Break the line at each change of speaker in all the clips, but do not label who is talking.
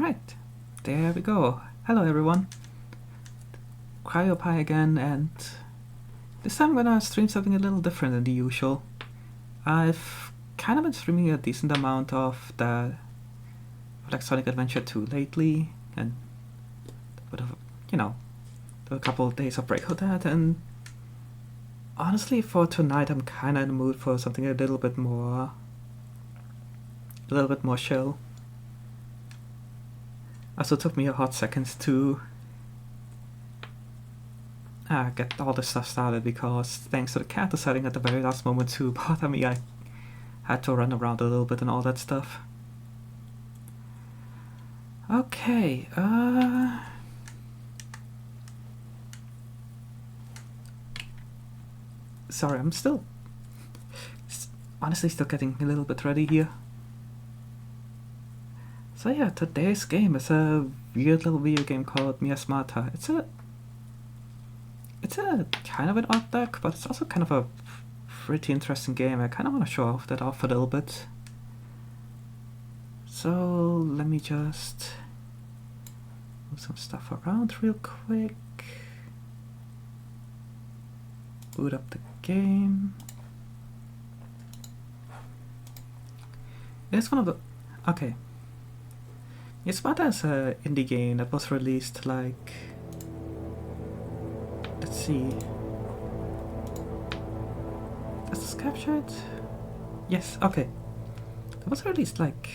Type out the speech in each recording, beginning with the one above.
Alright, there we go. Hello everyone. CryoPie again, and this time I'm gonna stream something a little different than the usual. I've kind of been streaming a decent amount of like Sonic Adventure 2 lately, and a bit of, a couple of days of break of that, and honestly for tonight I'm kinda in the mood for something a little bit more chill. Also took me a hot second to get all this stuff started, because thanks to the cat deciding at the very last moment to bother me, I had to run around a little bit and all that stuff. Okay, sorry, I'm honestly still getting a little bit ready here. So yeah, today's game is a weird little video game called Miasmata. It's a kind of an odd deck, but it's also kind of a pretty interesting game. I kind of want to show that off a little bit. So let me just move some stuff around real quick. Boot up the game. It's one of the... Okay. Miasmata is an indie game that was released like... Let's see. Is this captured? Yes, okay. It was released like...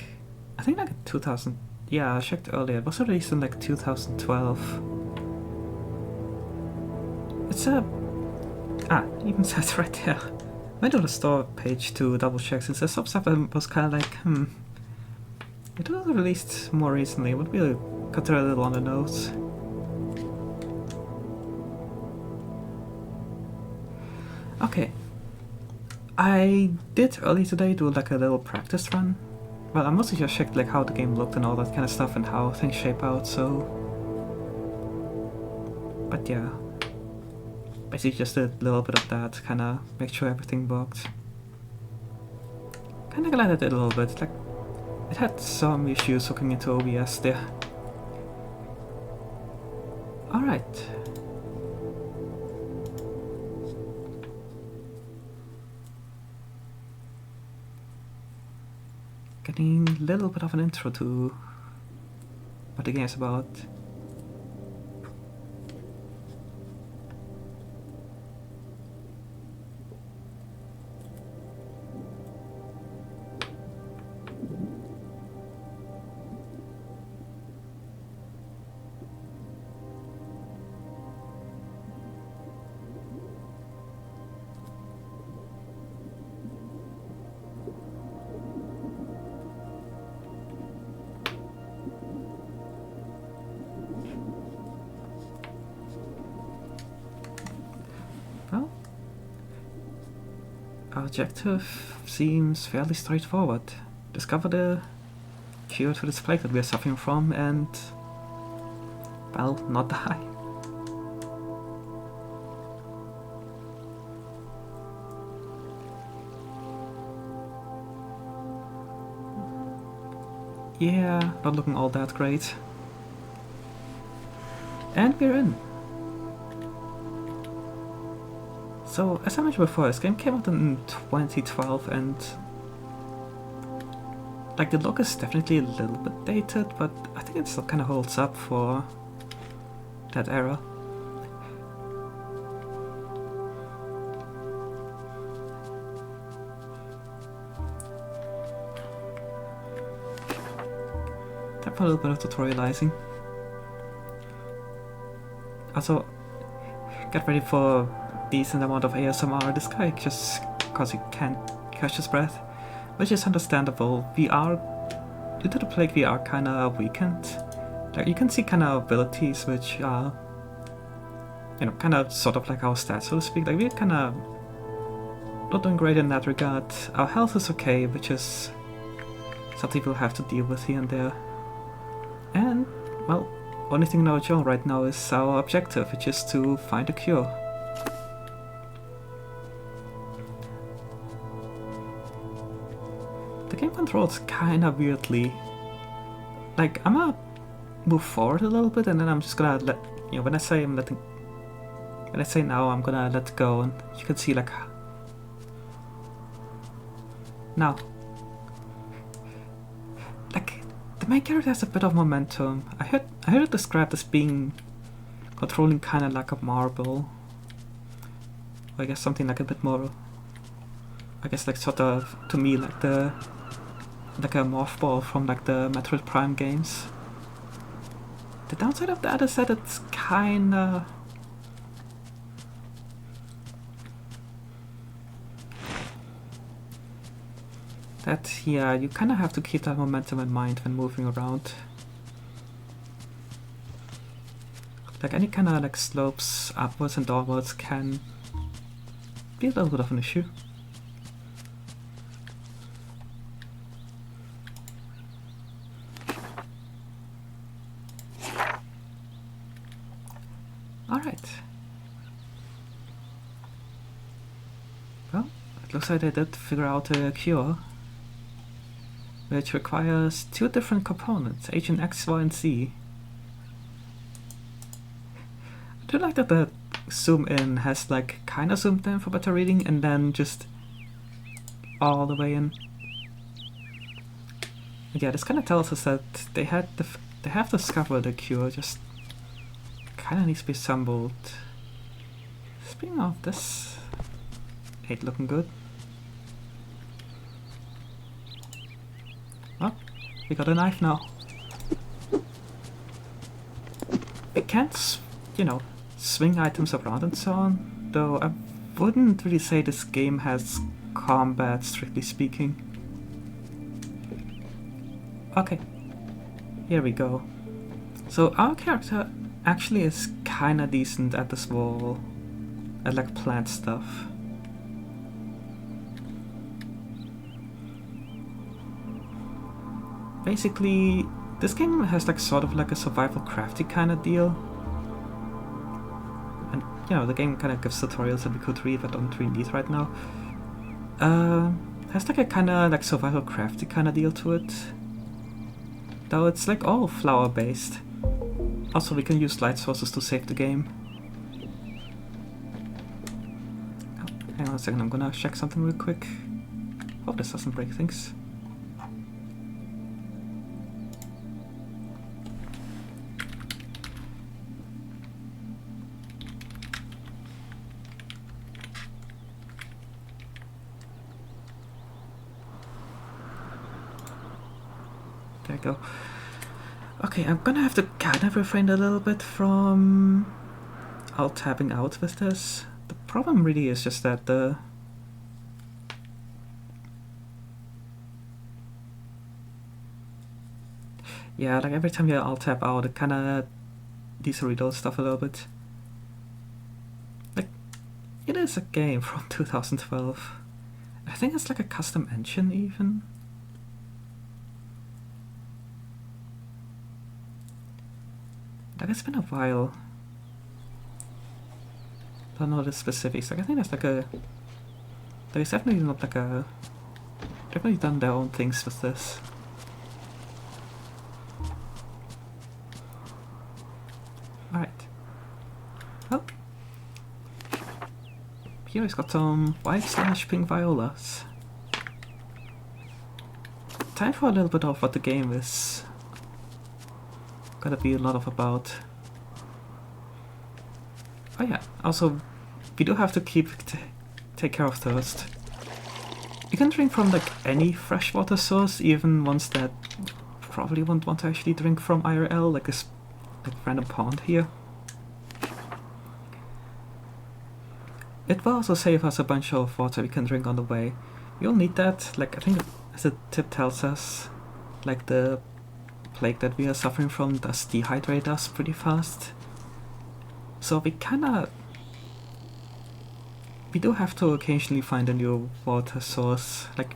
I think like in 2000... Yeah, I checked earlier. It was released in like 2012. It's a... it even says right there. I went to the store page to double check, since there's some stuff that was kind of like, it was released more recently. It would be considered a little on the nose. Okay. I did early today do like a little practice run. Well, I mostly just checked like how the game looked and all that kind of stuff and how things shape out, so... But yeah. Basically just a little bit of that, kinda make sure everything worked. Kinda glad I did a little bit, like... It had some issues hooking into OBS there. Alright. Getting a little bit of an intro to what the game is about. Well, our objective seems fairly straightforward. Discover the cure to this plague that we are suffering from and, well, not die. Yeah, not looking all that great. And we're in. So, as I mentioned before, this game came out in 2012, and like the look is definitely a little bit dated, but I think it still kind of holds up for that era. Time for a little bit of tutorializing. Also, get ready for decent amount of ASMR. This guy just cause he can't catch his breath, which is understandable. Due to the plague, we are kinda weakened. Like, you can see kinda abilities which are, kinda sort of like our stats, so to speak. Like, we're kinda not doing great in that regard. Our health is okay, which is something we'll have to deal with here and there. And, well, only thing in our journal right now is our objective, which is to find a cure. The game controls kinda weirdly. Like, I'm a move forward a little bit, and then I'm just gonna let, you know, when I say now, I'm gonna let go, and you can see like now, like the main character has a bit of momentum. I heard it described as being controlling kind of like a marble. Or I guess something like a bit more. I guess like sort of to me like a morph ball from like the Metroid Prime games. The downside of that is that it's kinda yeah, you kinda have to keep that momentum in mind when moving around. Like any kinda like slopes upwards and downwards can be a little bit of an issue. Alright. Well, it looks like they did figure out a cure, which requires 2 different components, H and X, Y, and Z. I do like that the zoom in has like kinda zoomed in for better reading, and then just all the way in. And yeah, this kinda tells us that they have discovered the cure, just kinda needs to be assembled. Speaking of this, ain't looking good. Oh, we got a knife now. We can't, you know, swing items around and so on, though I wouldn't really say this game has combat, strictly speaking. Okay, here we go. So our character actually is kinda decent at this wall, at like plant stuff. Basically, this game has like sort of like a survival crafty kind of deal. And you know, the game kind of gives tutorials that we could read but don't really need right now. Has like a kind of like survival crafty kind of deal to it. Though it's like all flower based. Also, we can use light sources to save the game. Oh, hang on a second, I'm gonna check something real quick. Hope this doesn't break things. There we go. Okay, I'm gonna have to kind of refrain a little bit from alt-tabbing out with this. The problem really is just that the... Yeah, like every time you alt-tab out, it kinda needs to reload stuff a little bit. Like, it is a game from 2012. I think it's like a custom engine even. Like, it's been a while. Don't know the specifics. Like, I think there's like a... There's definitely not like a... Definitely done their own things with this. Alright. Well. Here he's got some white/pink violas. Time for a little bit of what the game is gotta be a lot of about. Oh yeah, also we do have to take care of thirst. You can drink from like any freshwater source, even ones that probably won't want to actually drink from IRL, like this like random pond here. It will also save us a bunch of water we can drink on the way. You'll need that, like I think as the tip tells us, like the plague that we are suffering from does dehydrate us pretty fast. So we do have to occasionally find a new water source. Like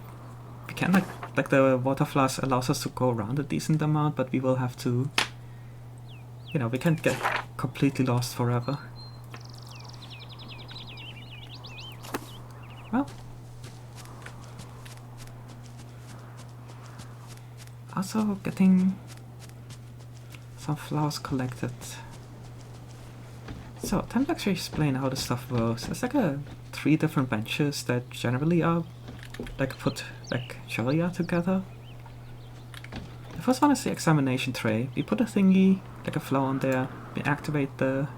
we can like the water flask allows us to go around a decent amount, but we will have to, you know, we can't get completely lost forever. Well, also getting some flowers collected. So, time to actually explain how this stuff works. There's like 3 different benches that generally are like put like jolly together. The first one is the examination tray. We put a thingy, like a flower on there, we activate the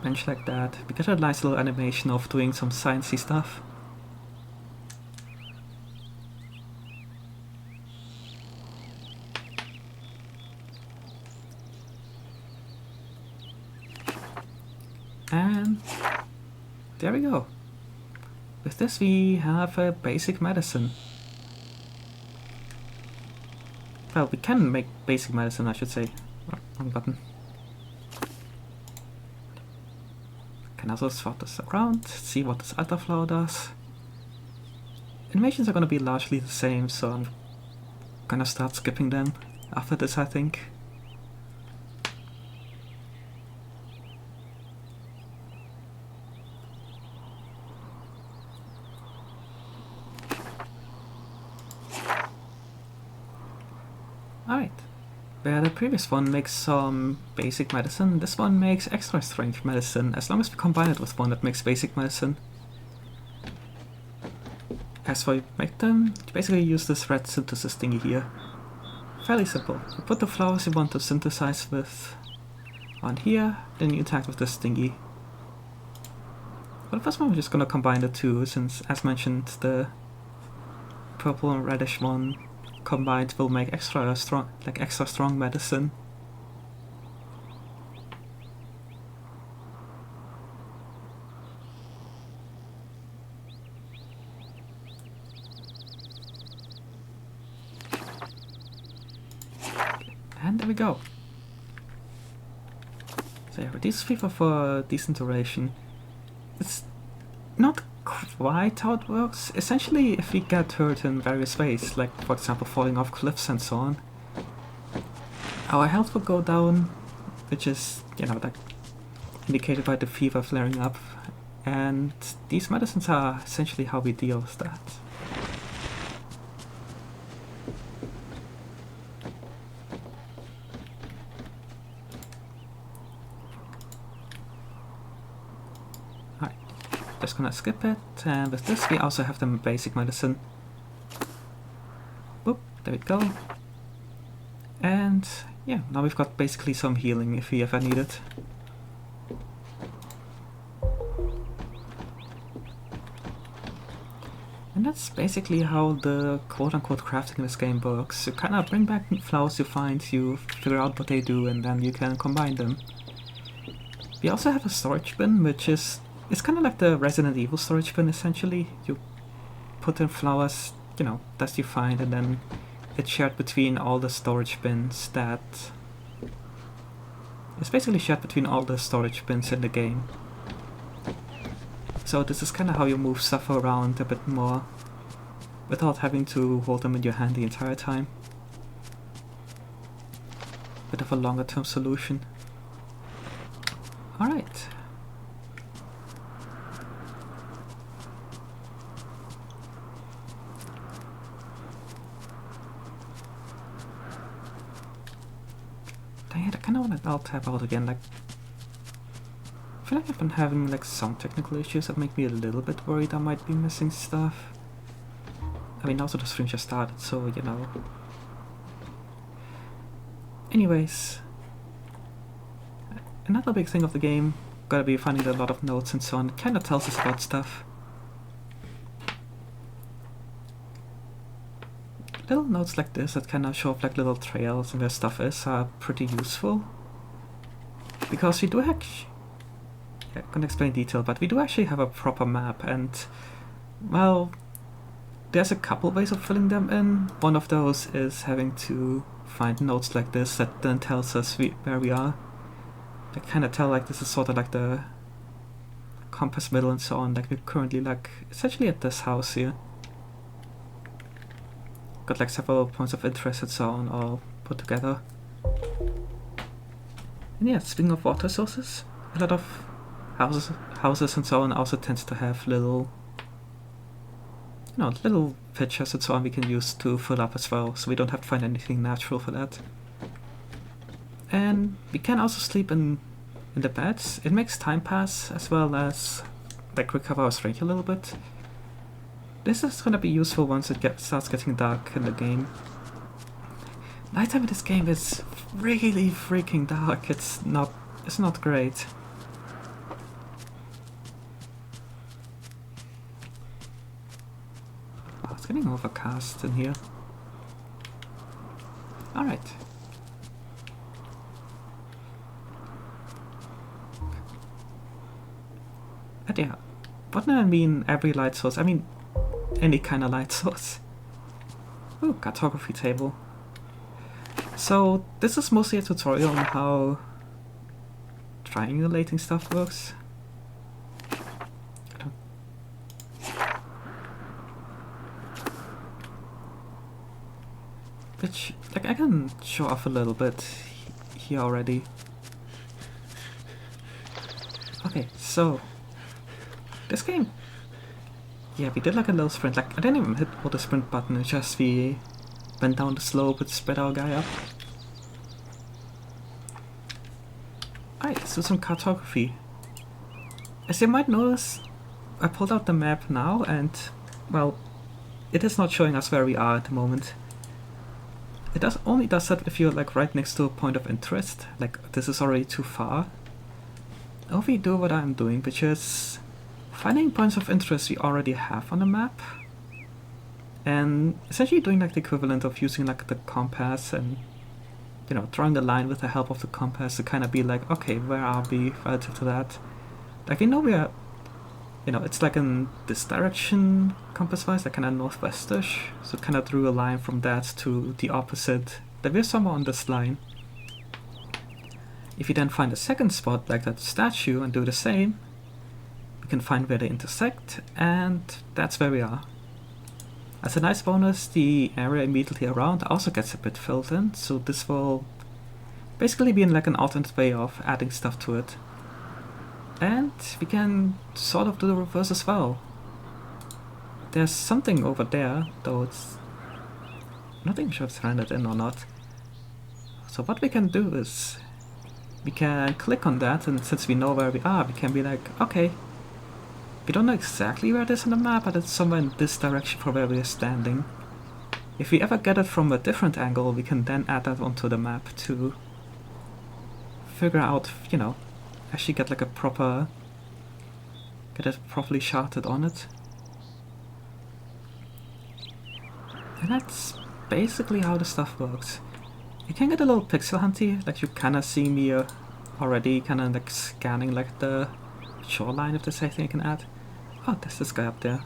bench like that. We get a nice little animation of doing some sciencey stuff. And there we go. With this we have a basic medicine. Well, we can make basic medicine, I should say. Oh, wrong button. Can also swap this around, see what this other flower does. Animations are gonna be largely the same, so I'm gonna start skipping them after this, I think. Alright. Where the previous one makes some basic medicine, this one makes extra strength medicine, as long as we combine it with one that makes basic medicine. As for you make them, you basically use this red synthesis thingy here. Fairly simple. You put the flowers you want to synthesize with on here, then you interact with this thingy. For the first one we're just gonna combine the two, since as mentioned the purple and reddish one combined will make extra strong medicine. And there we go. So yeah, reduce fever for a decent duration. It's not quite how it works. Essentially, if we get hurt in various ways, like for example falling off cliffs and so on, our health will go down, which is, you know, like indicated by the fever flaring up, and these medicines are essentially how we deal with that. Just gonna skip it, and with this we also have the basic medicine. Whoop, there we go. And yeah, now we've got basically some healing if we ever need it. And that's basically how the quote-unquote crafting in this game works. You kinda bring back flowers you find, you figure out what they do, and then you can combine them. We also have a storage bin, which is it's kind of like the Resident Evil storage bin, essentially. You put in flowers, you know, that you find, and then it's shared between all the storage bins that... It's basically shared between all the storage bins in the game. So this is kind of how you move stuff around a bit more, without having to hold them in your hand the entire time. Bit of a longer term solution. Alright. Dang it, I kinda wanna alt tab out again, like... I feel like I've been having like some technical issues that make me a little bit worried I might be missing stuff. I mean, also the stream just started, so you know. Anyways. Another big thing of the game, gotta be finding a lot of notes and so on, it kinda tells us about stuff. Little notes like this that kind of show up like little trails and where stuff is are pretty useful. Because we do actually... Yeah, I'm gonna explain in detail, but we do actually have a proper map, and... Well... There's a couple ways of filling them in. One of those is having to find notes like this that then tells us where we are. I kind of tell like this is sort of like the compass middle and so on, like we're currently like essentially at this house here. Got like several points of interest and so on all put together. And yeah, speaking of water sources, a lot of houses and so on also tends to have little, you know, little pitchers and so on we can use to fill up as well, so we don't have to find anything natural for that. And we can also sleep in the beds. It makes time pass as well as like recover our strength a little bit. This is gonna be useful once it starts getting dark in the game. Nighttime in this game is really freaking dark. It's not great. Oh, it's getting overcast in here. Alright. And yeah, what do I mean every light source? I mean any kind of light source. Ooh, cartography table. So this is mostly a tutorial on how triangulating stuff works. Which, like, I can show off a little bit here already. Okay, so this game, yeah, we did like a little sprint. Like, I didn't even hit the sprint button, it's just we went down the slope and spread our guy up. Alright, let's do some cartography. As you might notice, I pulled out the map now and, well, it is not showing us where we are at the moment. It only does that if you're like right next to a point of interest, like this is already too far. Or we do what I'm doing, which is finding points of interest we already have on the map, and essentially doing like the equivalent of using like the compass and, you know, drawing the line with the help of the compass to kind of be like, okay, where are we relative to that? Like we know we are, you know, it's like in this direction compass-wise, like kind of northwestish, so kind of drew a line from that to the opposite, that we're somewhere on this line. If you then find a second spot like that statue and do the same, we can find where they intersect, and that's where we are. As a nice bonus, the area immediately around also gets a bit filled in, so this will basically be in like an alternate way of adding stuff to it. And we can sort of do the reverse as well. There's something over there, though it's not even sure if it's rendered in or not. So what we can do is we can click on that, and since we know where we are, we can be like, okay, we don't know exactly where it is on the map, but it's somewhere in this direction from where we are standing. If we ever get it from a different angle, we can then add that onto the map to figure out, you know, actually get like a proper, get it properly charted on it. And that's basically how the stuff works. You can get a little pixel hunty, like you kinda see me already kinda like scanning like the shoreline, if there's anything I can add. Oh, there's this guy up there.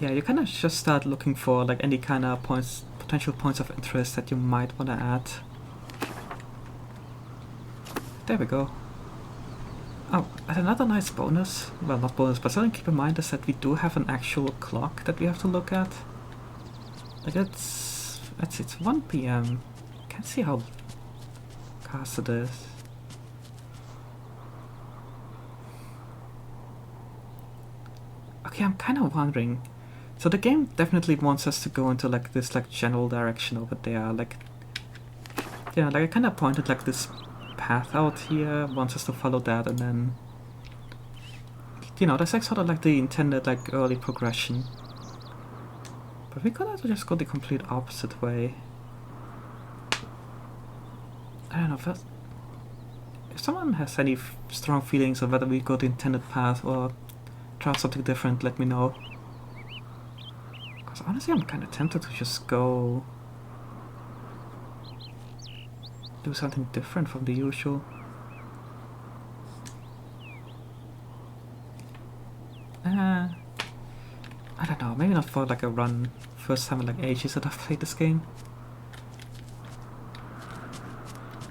Yeah, you kinda just start looking for like any kinda points, potential points of interest that you might wanna add. There we go. Oh, and another nice bonus, well not bonus, but something to keep in mind is that we do have an actual clock that we have to look at. Like it's 1 PM. Can't see how fast it is. Okay, I'm kind of wondering. So the game definitely wants us to go into like this like general direction over there. Like, yeah, like I kind of pointed like this path out here, wants us to follow that, and then, you know, that's like sort of like the intended like early progression. But we could also just go the complete opposite way. I don't know if someone has any strong feelings of whether we go the intended path or try something different, let me know. Because honestly I'm kind of tempted to just go do something different from the usual. I don't know, maybe not for like a run. First time in like ages that I've played this game.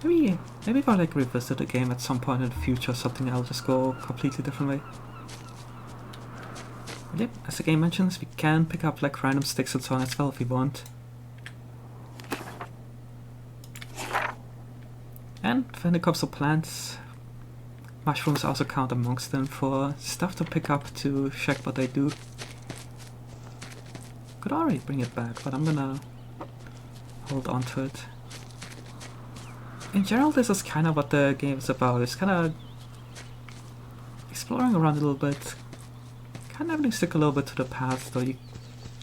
Maybe if I like revisit the game at some point in the future or something, I'll just go a completely different way. But yep, as the game mentions, we can pick up like random sticks and so on as well if we want. And when it comes to plants, mushrooms also count amongst them for stuff to pick up to check what they do. Could already bring it back, but I'm gonna hold on to it. In general, this is kind of what the game is about. It's kind of exploring around a little bit, kind of having to stick a little bit to the path, though you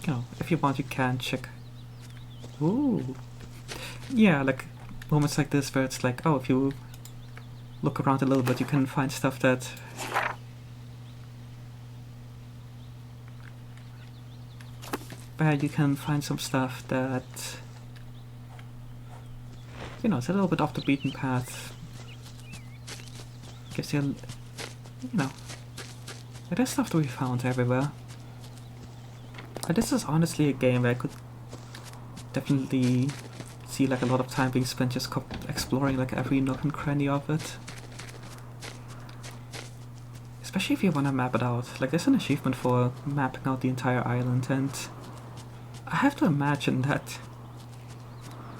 know, if you want, you can check. Ooh. Yeah, like moments like this where it's like, oh, if you look around a little bit, you can find stuff that you can find some stuff that, you know, it's a little bit off the beaten path. Gives you, you know, there's stuff to be found everywhere. And this is honestly a game where I could definitely see like a lot of time being spent just exploring like every nook and cranny of it. Especially if you want to map it out. Like there's an achievement for mapping out the entire island, and I have to imagine that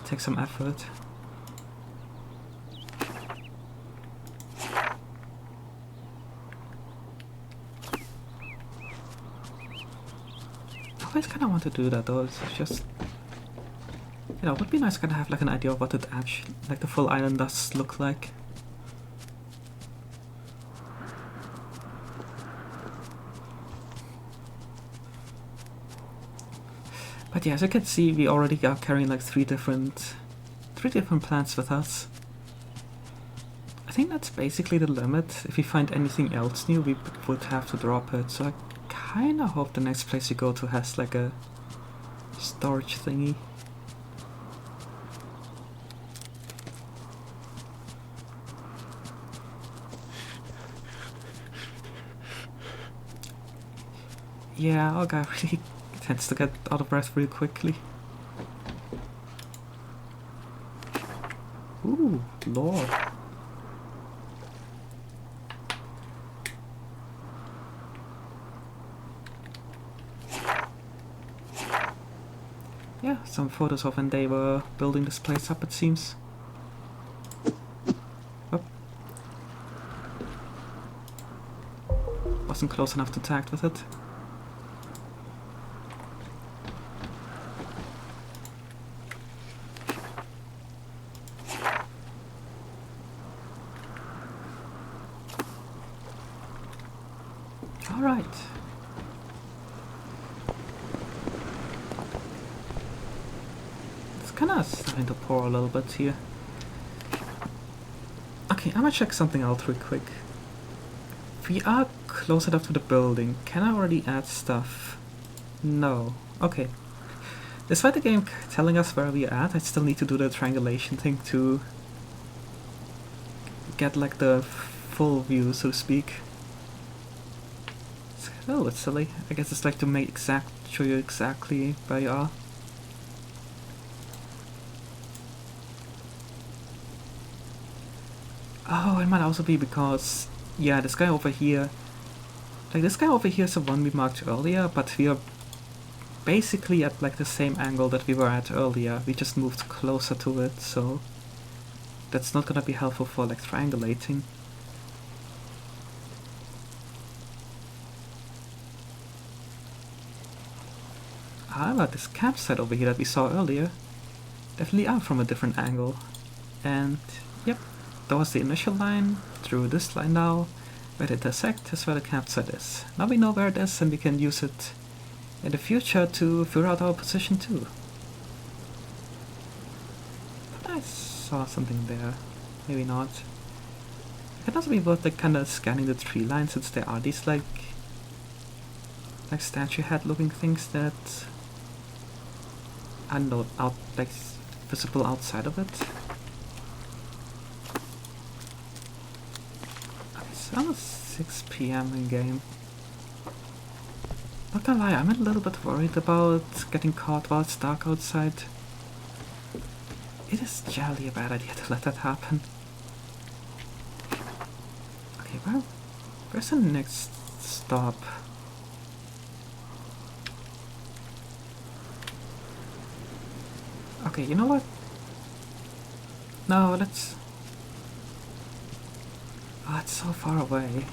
takes some effort. I always kind of want to do that though. It's just, you know, it would be nice to kind of have like an idea of what it actually, like the full island does look like. But yeah, as you can see, we already are carrying like three different plants with us. I think that's basically the limit. If we find anything else new, we would have to drop it. So I kinda hope the next place you go to has like a storage thingy. Yeah, our guy really tends to get out of breath really quickly. Ooh, lord. Yeah, some photos of when they were building this place up, it seems. Oh. Wasn't close enough to tag with it. Alright. It's kinda starting to pour a little bit here. Okay, I'm gonna check something out real quick. We are close enough to the building. Can I already add stuff? No. Okay. Despite the game telling us where we're at, I still need to do the triangulation thing to get like the full view, so to speak. Oh, it's silly. I guess it's like to make show you exactly where you are. Oh, it might also be because, yeah, this guy over here, like this guy over here is the one we marked earlier, but we are basically at like the same angle that we were at earlier. We just moved closer to it, so that's not gonna be helpful for like triangulating. However, this campsite over here that we saw earlier definitely are from a different angle. And yep, that was the initial line, through this line now, where it intersects is where the campsite is. Now we know where it is and we can use it in the future to figure out our position too. I saw something there, maybe not. It could also be worth like kinda scanning the tree line, since there are these like statue head looking things that are not like visible outside of it. It's almost 6 PM in game. Not gonna lie, I'm a little bit worried about getting caught while it's dark outside. It is generally a bad idea to let that happen. Okay, well, where's the next stop? Okay, you know what? No, let's Oh, it's so far away.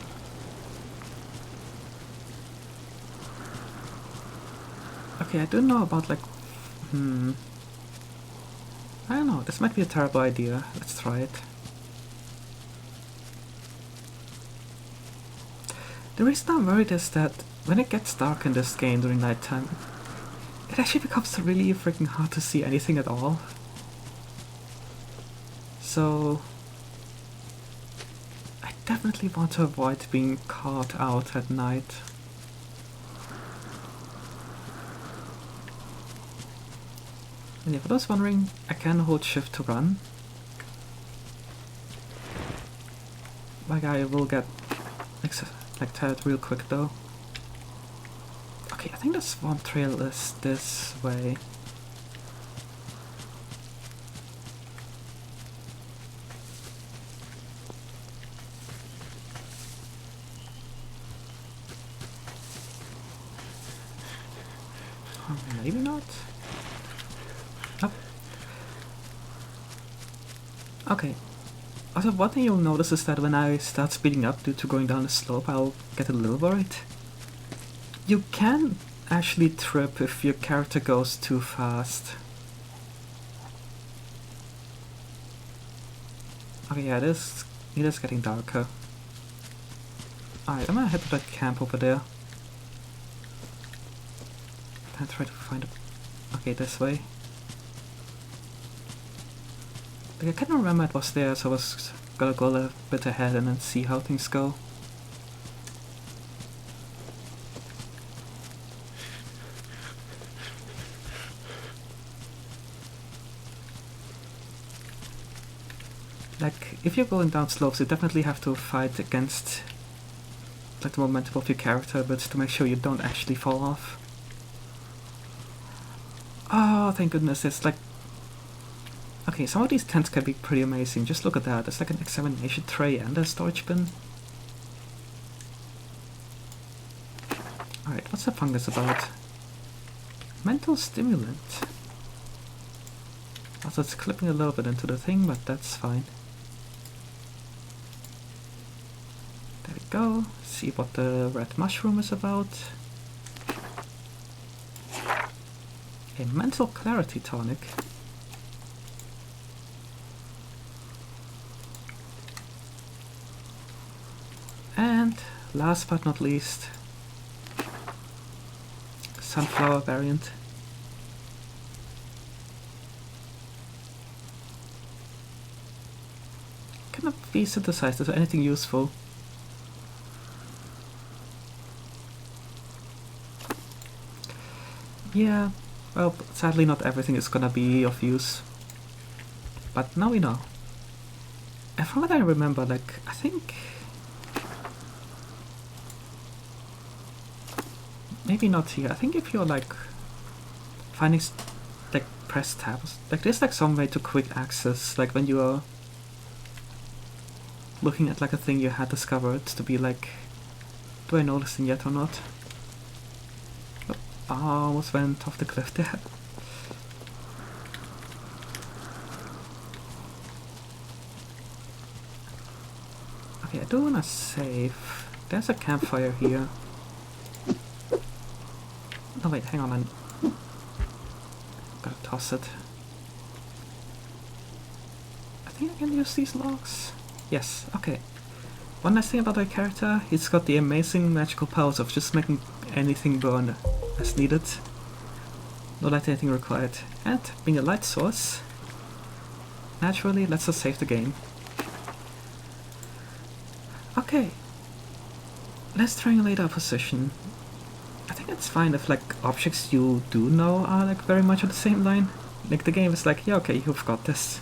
Okay, I do know about like... I don't know, this might be a terrible idea. Let's try it. The reason I'm worried is that when it gets dark in this game during nighttime, it actually becomes really freaking hard to see anything at all. So... I definitely want to avoid being caught out at night. And if I was wondering, I can hold shift to run. My guy will get like tired real quick though. Okay, I think the swamp trail is this way. Or maybe not. Nope. Okay. Also, one thing you'll notice is that when I start speeding up due to going down the slope, I'll get a little worried. You can actually trip if your character goes too fast. Okay, yeah, it is getting darker. Alright, I'm gonna head to that camp over there. Then try to find a... Okay, this way. Like, I can't remember it was there, so I was gonna go a little bit ahead and then see how things go. Like, if you're going down slopes, you definitely have to fight against like the momentum of your character, but to make sure you don't actually fall off. Oh, thank goodness, it's like... Okay, some of these tents can be pretty amazing. Just look at that. It's like an examination tray and a storage bin. Alright, what's the fungus about? Mental stimulant. Also, it's clipping a little bit into the thing, but that's fine. There we go. See what the red mushroom is about. A mental clarity tonic. And last but not least, sunflower variant. Cannot be synthesized into anything useful. Yeah, well, sadly not everything is gonna be of use. But now we know. And from what I remember, like, I think... Maybe not here. I think if you're like finding like press tabs, like there's like some way to quick access, like when you are looking at like a thing you had discovered to be like, do I know this thing yet or not? Oh, I almost went off the cliff there. Okay, I do wanna save. There's a campfire here. Oh wait, hang on, I gotta toss it. I think I can use these logs. Yes, okay. One nice thing about my character, he's got the amazing magical powers of just making anything burn as needed. No light anything required. And being a light source, naturally lets us save the game. Okay. Let's triangulate our position. I think it's fine if like objects you do know are like very much on the same line. Like the game is like, yeah, okay, you've got this.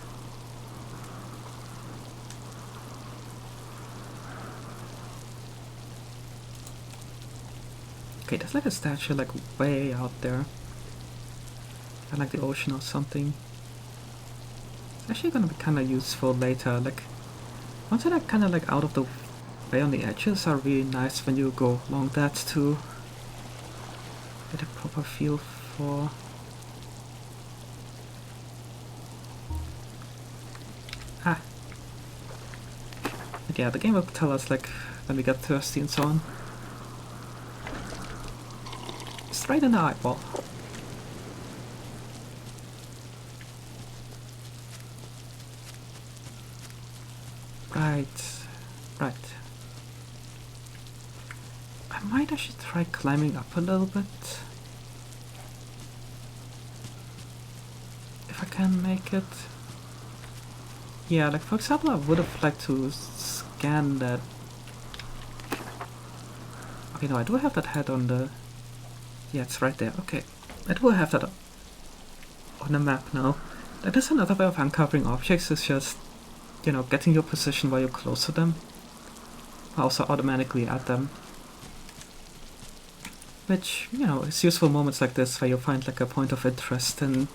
Okay, there's like a statue like way out there. And like the ocean or something. It's actually gonna be kinda useful later, like once you're like kinda like out of the way on the edges are really nice when you go along that to get a proper feel for... yeah, the game will tell us like when we get thirsty and so on. Straight in the eyeball. Right. Right. I might actually try climbing up a little bit. If I can make it. Yeah, like for example, I would have liked to scan that. Okay, no, I do have that head on the... Yeah, it's right there. Okay. I do have that on the map now. That is another way of uncovering objects, is just, you know, getting your position while you're close to them. Also automatically at them. Which, you know, is useful moments like this where you find like a point of interest and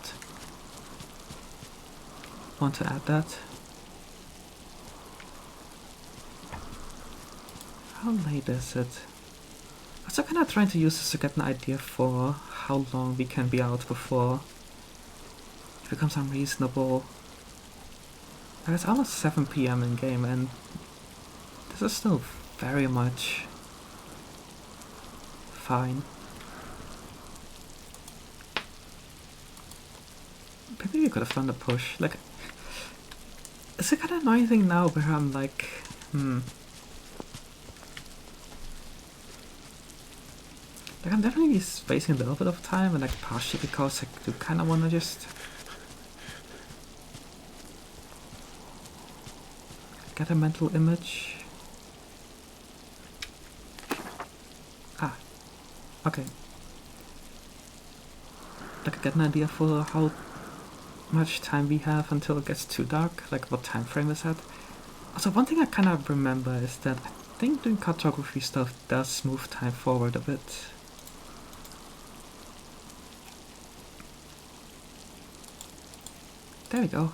want to add that. How late is it? I'm also kind of trying to use this to get an idea for how long we can be out before it becomes unreasonable. Like it's almost 7 PM in game and this is still very much fine. Maybe we could have done the push. Like, it's a kind of annoying thing now where I'm like, Like, I'm definitely spacing a little bit of time, and like partially because I do kind of want to just get a mental image. Ah, okay. Like, get an idea for how much time we have until it gets too dark, like what time frame is that. Also, one thing I kind of remember is that I think doing cartography stuff does move time forward a bit. There we go.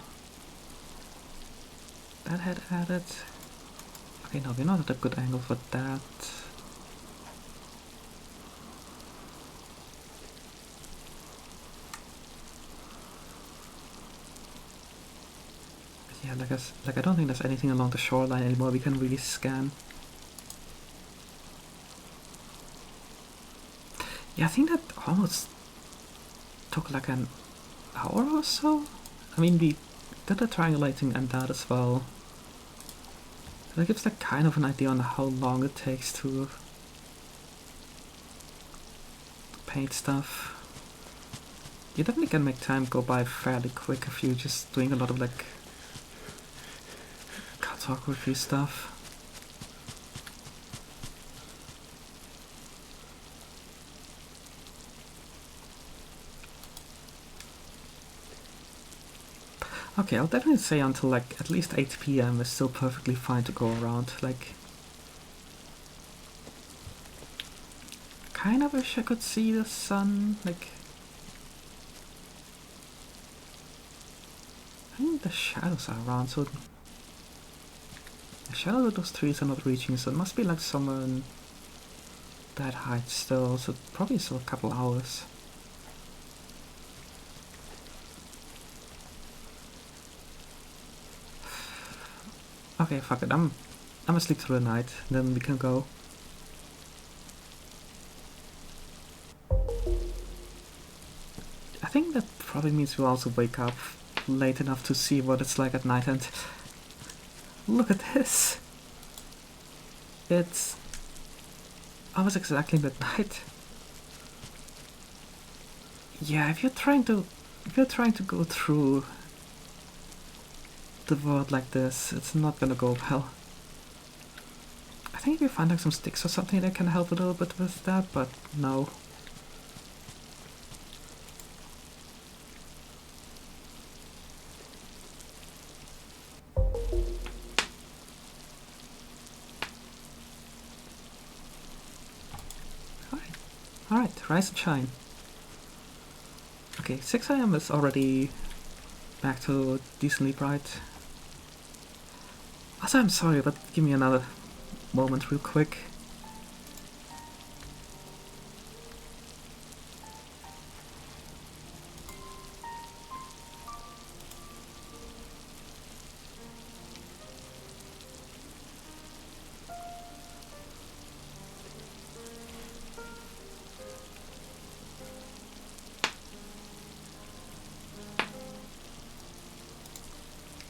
That had added. Okay, no, we're not at a good angle for that. Yeah, like I don't think there's anything along the shoreline anymore we can really scan. Yeah, I think that almost took like an hour or so. I mean, we did the triangulating and that as well. That gives like kind of an idea on how long it takes to paint stuff. You definitely can make time go by fairly quick if you're just doing a lot of like cartography stuff. Okay, I'll definitely say until like at least 8 PM is still perfectly fine to go around. Like, kind of wish I could see the sun. Like, I think the shadows are around, so the shadows of those trees are not reaching, so it must be like somewhere in that height still. So probably still a couple hours. Okay, fuck it. I'm gonna sleep through the night, then we can go. I think that probably means we'll also wake up late enough to see what it's like at night, and look at this! It's almost exactly midnight. Yeah, if you're trying to go through the world like this, it's not gonna go well. I think if you find like some sticks or something that can help a little bit with that, but no. Alright, rise and shine. Okay, 6 AM is already back to decently bright. Also, I'm sorry, but give me another moment real quick.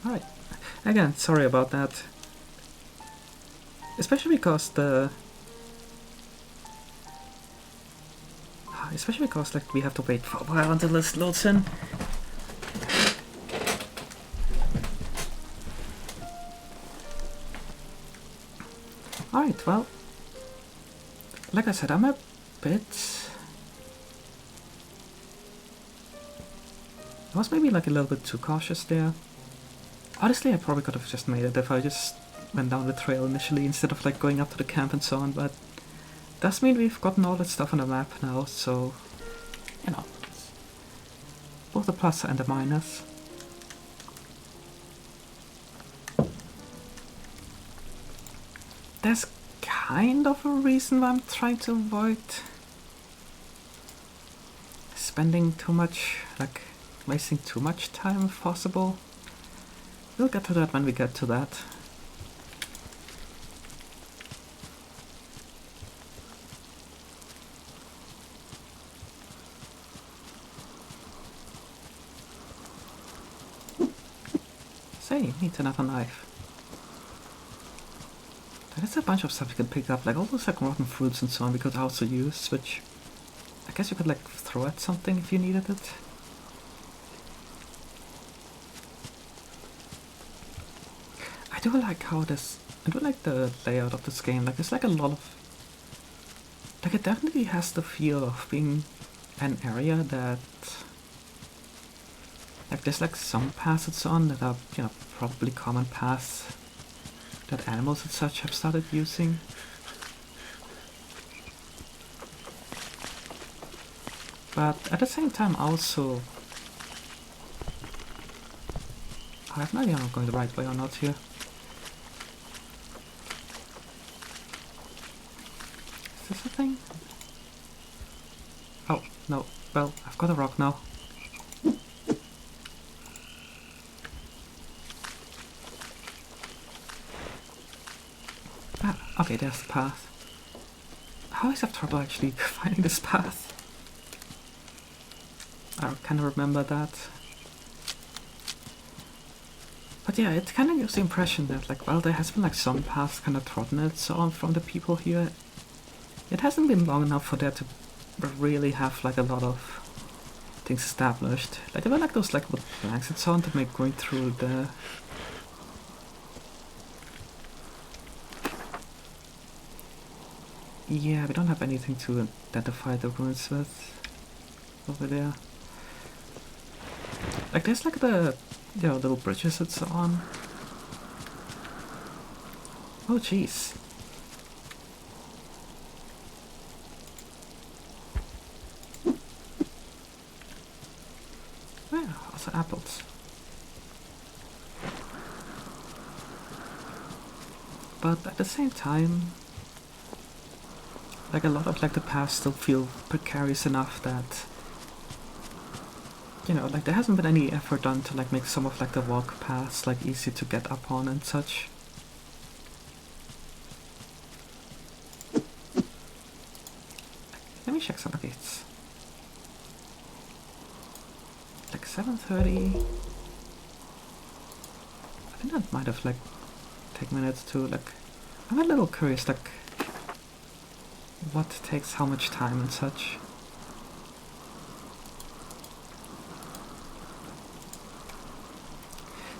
Alright. Again, sorry about that. Especially because like we have to wait for a while until this loads in. Alright, well, like I said, I'm a bit... I was maybe like a little bit too cautious there. Honestly, I probably could have just made it if I just went down the trail initially instead of like going up to the camp and so on, but does mean we've gotten all that stuff on the map now, so, you know, both a plus and a minus. There's kind of a reason why I'm trying to avoid spending too much, like wasting too much time if possible. We'll get to that when we get to that. Say, need another knife. There's a bunch of stuff you can pick up, like all those like rotten fruits and so on we could also use, which I guess you could like throw at something if you needed it. I do like how this, I do like the layout of this game, like there's like a lot of, like it definitely has the feel of being an area that, like there's like some paths and so on that are, you know, probably common paths that animals and such have started using. But at the same time also, I have no idea if I'm going the right way or not here. Is this a thing? Oh, no. Well, I've got a rock now. Ah, okay, there's the path. I always have trouble actually finding this path. I kind of remember that. But yeah, it kind of gives the impression that, like, well, there has been like some paths kind of trodden and so on from the people here. It hasn't been long enough for there to really have like a lot of things established. Like there were like those like wood planks and so on to make going through the... Yeah, we don't have anything to identify the ruins with over there. Like there's like the, you know, little bridges and so on. Oh jeez. Yeah, also apples. But at the same time, like a lot of like the paths still feel precarious enough that, you know, like there hasn't been any effort done to like make some of like the walk paths like easy to get up on and such. Let me check some updates. Like 7:30. I think that might have like take minutes to like. I'm a little curious like what takes how much time and such.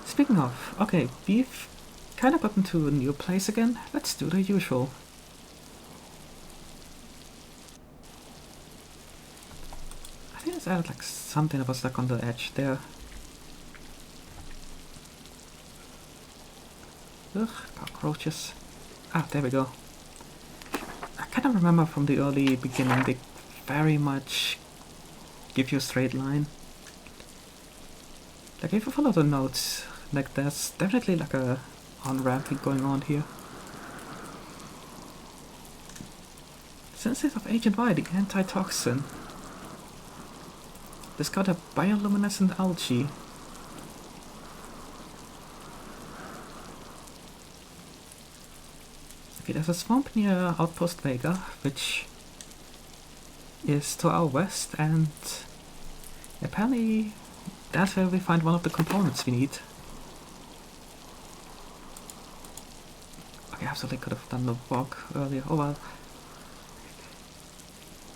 Speaking of, okay, we've kind of gotten to a new place again. Let's do the usual. I think it's added like something that was like on the edge there. Ugh, cockroaches. Ah, there we go. I kind of remember from the early beginning they very much give you a straight line. Like if you follow the notes, like there's definitely like a on-ramping going on here. Sensitive of Agent Y, the antitoxin. Discovered a bioluminescent algae. Okay, there's a swamp near Outpost Vega, which is to our west, and apparently that's where we find one of the components we need. absolutely could have done the walk earlier. Oh well.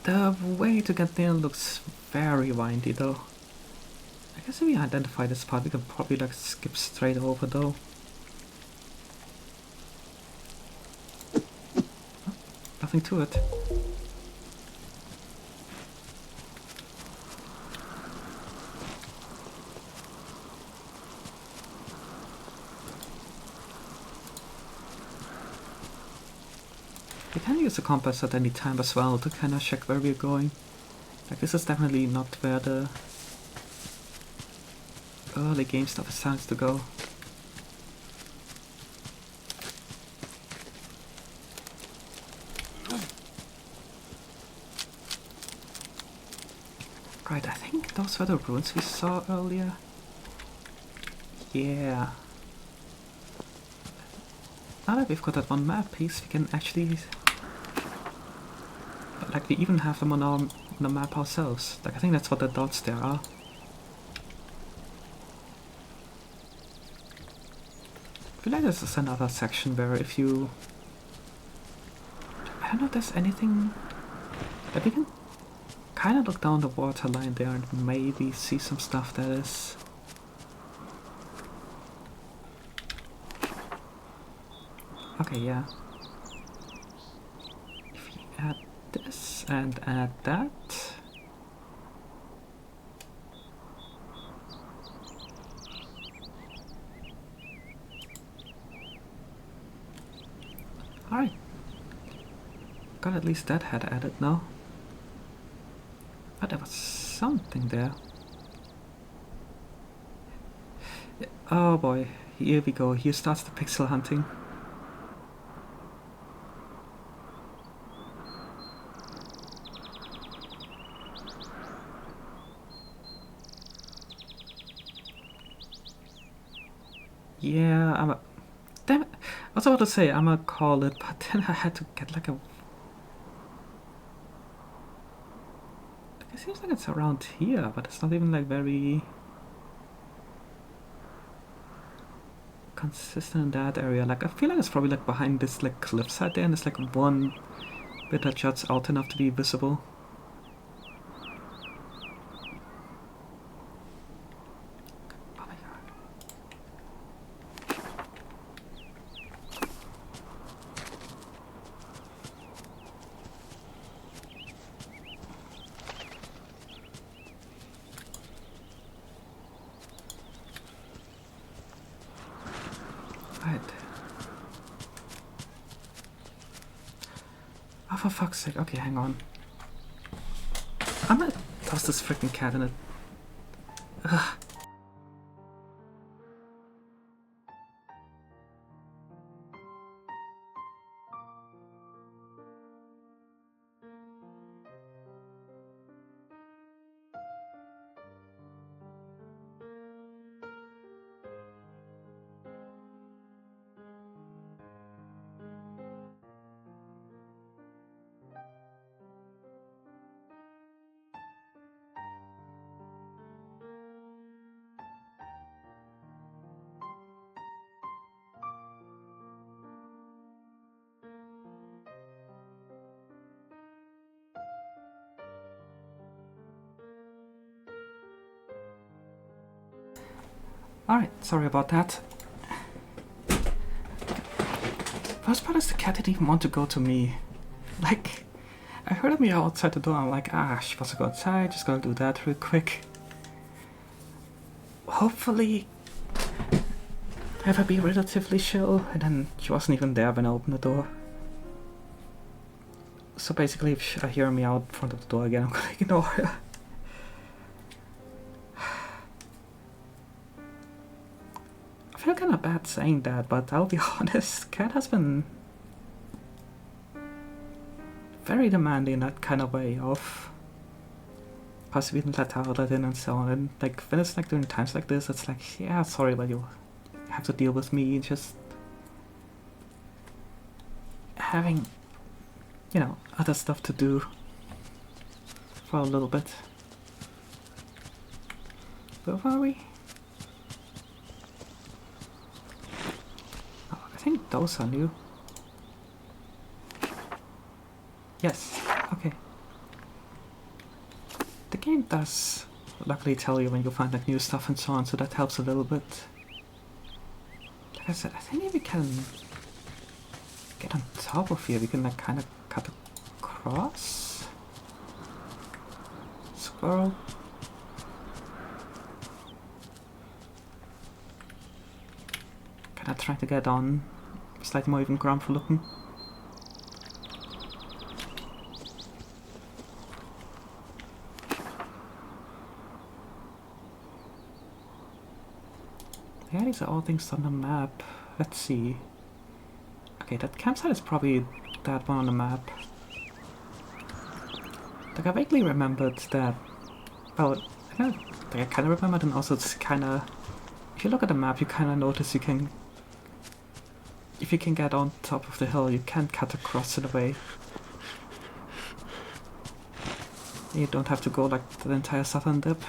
The way to get there looks very windy though. I guess if we identify this spot, we can probably like skip straight over though. Nothing to it. We can use the compass at any time as well to kind of check where we're going. Like this is definitely not where the early game stuff is trying to go. Right, I think those were the ruins we saw earlier. Yeah. Now that we've got that one map piece, we can actually... Like, we even have them on the map ourselves. Like, I think that's what the dots there are. I feel like this is another section where if you... I don't know if there's anything... That we can kind of look down the water line there and maybe see some stuff that is... Okay, yeah. If you add this and add that... Alright. Got at least that head added now. Oh, there was something there. Oh boy, here we go. Here starts the pixel hunting. Yeah, I'm a... Damn it! I was about to say I'm gonna call it, but then I had to get like a... It seems like it's around here, but it's not even like very... consistent in that area. Like I feel like it's probably like behind this like cliffside there, and there's like one bit that juts out enough to be visible. Oh my god. Right. Oh, for fuck's sake. Okay, hang on. I'm gonna toss this freaking cat in it. Ugh. Alright, sorry about that. First part is the cat didn't even want to go to me. Like, I heard him meow outside the door. I'm like, ah, she wants to go outside, just gonna do that real quick. Hopefully, have her be relatively chill, and then she wasn't even there when I opened the door. So basically, if I hear me out front of the door again, I'm gonna ignore her. I feel kind of bad saying that, but I'll be honest, Cat has been very demanding in that kind of way of because we didn't let her let in and so on. And like when it's like during times like this, it's like, yeah, sorry, but you have to deal with me just having, you know, other stuff to do for a little bit. Where were we? Oh, I think those are new. Yes, okay. The game does luckily tell you when you find like new stuff and so on, so that helps a little bit. Like I said, I think if we can get on top of here, we can like kind of cut across. Squirrel. Kind of trying to get on slightly more even ground for looking. Yeah, these are all things on the map. Let's see. Okay, that campsite is probably that one on the map. Like, I vaguely remembered that... Well, I kind of remembered, and also it's kind of... If you look at the map, you kind of notice you can... If you can get on top of the hill, you can cut across in a way. You don't have to go like the entire southern dip.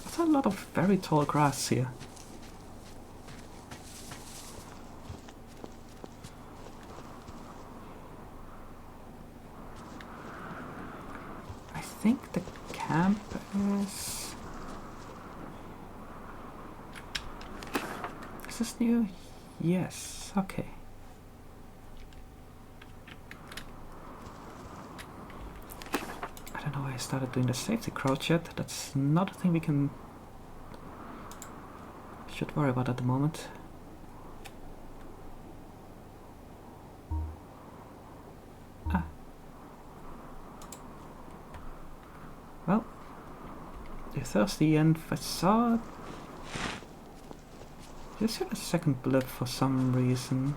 There's a lot of very tall grass here. I think the camp is... Is this new? Yes, okay. I don't know why I started doing the safety crouch yet. That's not a thing we can... should worry about at the moment. Ah. Well, you're thirsty, and I saw... Just had a second blip for some reason.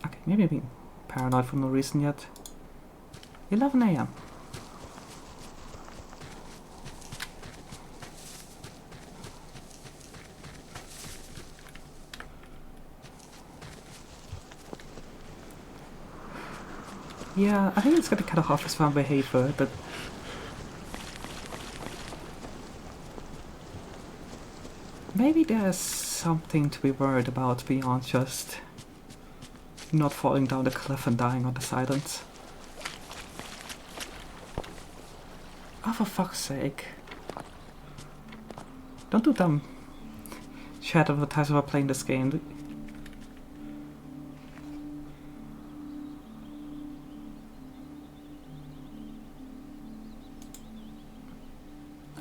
Okay, maybe I'm being paranoid for no reason yet. 11 AM. Yeah, I think it's gonna cut off his farm behavior, but... Maybe there's something to be worried about beyond just... not falling down the cliff and dying on the silence. Oh, for fuck's sake. Don't do dumb chat advertising while playing this game.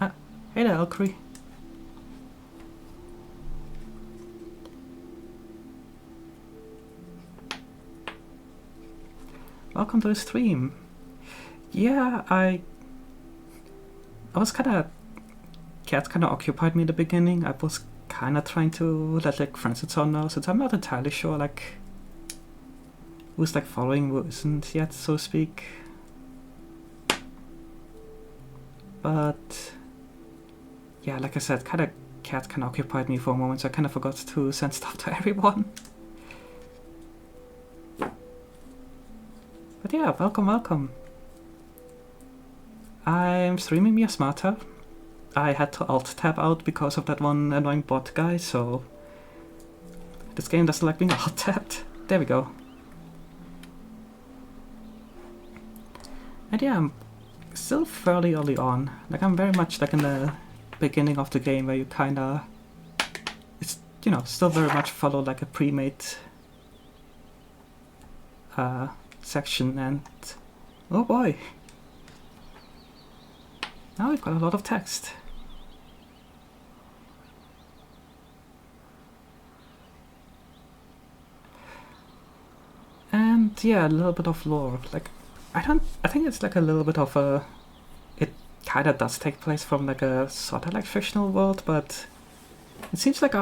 Ah, hey there, Elcree. Welcome to the stream. Yeah, I was kinda... Cats kinda occupied me in the beginning. I was kinda trying to let like friends and so on know, since I'm not entirely sure like who's like following, who isn't yet, so to speak. But yeah, like I said, cats kinda occupied me for a moment, so I kinda forgot to send stuff to everyone. But yeah, welcome. I'm streaming Miasmata. I had to alt-tab out because of that one annoying bot guy, so... This game doesn't like being alt-tabbed. There we go. And yeah, I'm still fairly early on. Like, I'm very much like in the beginning of the game where you kinda... It's, you know, still very much follow like a pre-made... section, and... Oh boy! Now we've got a lot of text. And yeah, a little bit of lore. Like, I think it's like a little bit of a... It kinda does take place from like a sort of like fictional world, but... It seems like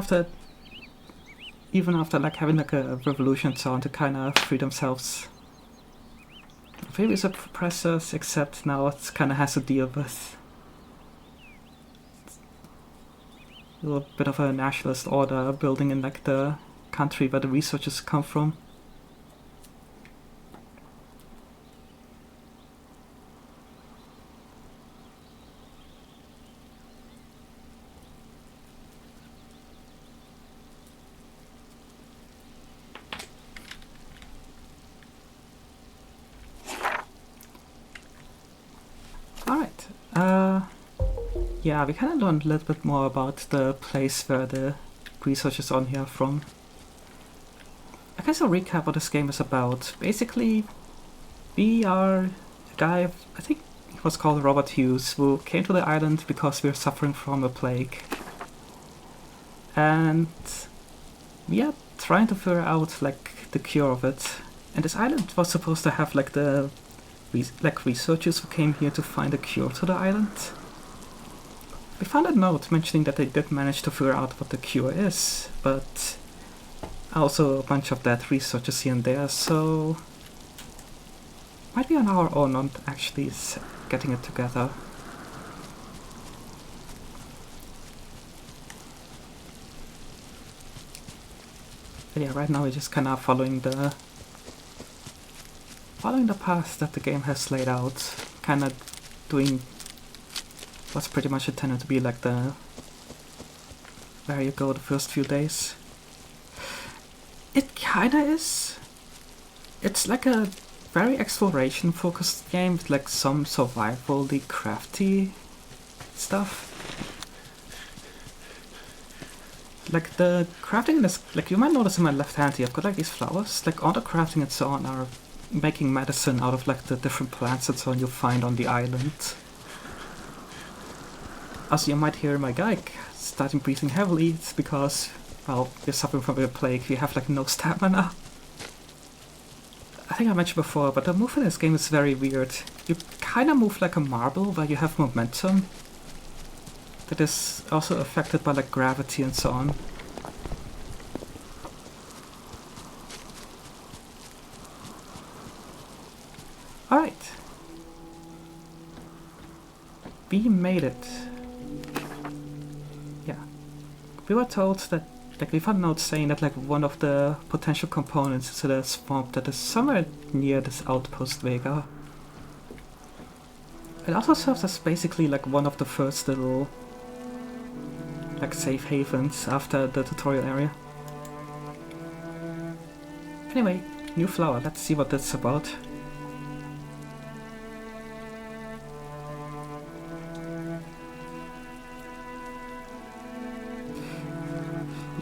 even after like having like a revolution and so on to kinda free themselves previous oppressors, except now it kinda has to deal with a little bit of a nationalist order building in like the country where the researchers come from. Alright, yeah, we kind of learned a little bit more about the place where the researchers on here are from. I guess I'll recap what this game is about. Basically, we are a guy, I think he was called Robert Hughes, who came to the island because we were suffering from a plague. And we are trying to figure out like the cure of it. And this island was supposed to have like the researchers who came here to find a cure to the island. We found a note mentioning that they did manage to figure out what the cure is, but also a bunch of dead researchers here and there, so might be on our own on actually getting it together. But yeah, right now we're just kind of following the path that the game has laid out, kind of doing what's pretty much intended to be like the where you go the first few days. It kinda is. It's like a very exploration focused game with like some survival-y crafty stuff. Like the crafting in this, like you might notice in my left hand here, I've got like these flowers, like all the crafting and so on are making medicine out of like the different plants and so on you find on the island. As you might hear my guy starting breathing heavily, it's because, well, we're suffering from a plague, we have like no stamina. I think I mentioned before, but the move in this game is very weird. You kinda move like a marble where you have momentum that is also affected by like gravity and so on. Alright. We made it. Yeah. We were told that, like, we found notes saying that like one of the potential components is a swamp that is somewhere near this outpost Vega. It also serves as basically like one of the first little like safe havens after the tutorial area. Anyway, new flower, let's see what that's about.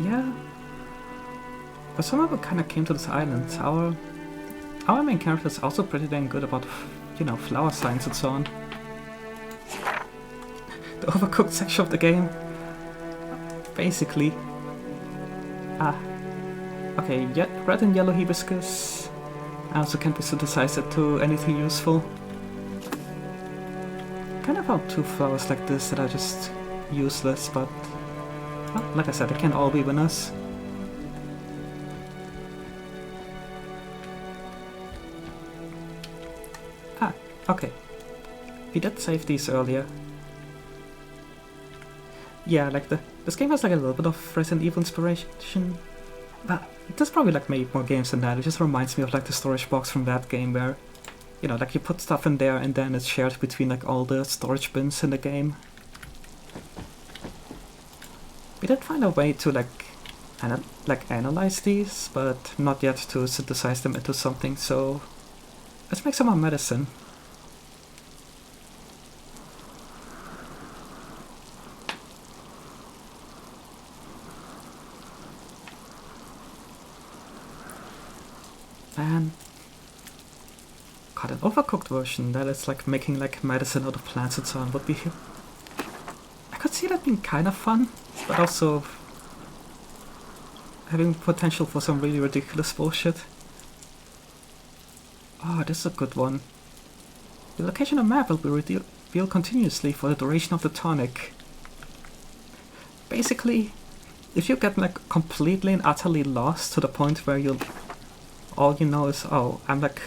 Yeah. But somehow we kinda came to this island. Our main character is also pretty dang good about, you know, flower science and so on. The overcooked section of the game. Basically. Okay, yeah, red and yellow hibiscus. I also can't be synthesized into anything useful. Kind of found two flowers like this that are just useless, but well, like I said, they can't all be winners. Okay. We did save these earlier. Yeah, like this game has like a little bit of Resident Evil inspiration. But there's probably like made more games than that. It just reminds me of like the storage box from that game where, you know, like you put stuff in there and then it's shared between like all the storage bins in the game. We did find a way to like analyze these, but not yet to synthesize them into something, so let's make some more medicine. And got an overcooked version that is like making like medicine out of plants and so on would be. I could see that being kind of fun, but also having potential for some really ridiculous bullshit. Oh, this is a good one. The location on map will be revealed continuously for the duration of the tonic. Basically, if you get like completely and utterly lost to the point where all you know is, oh, I'm like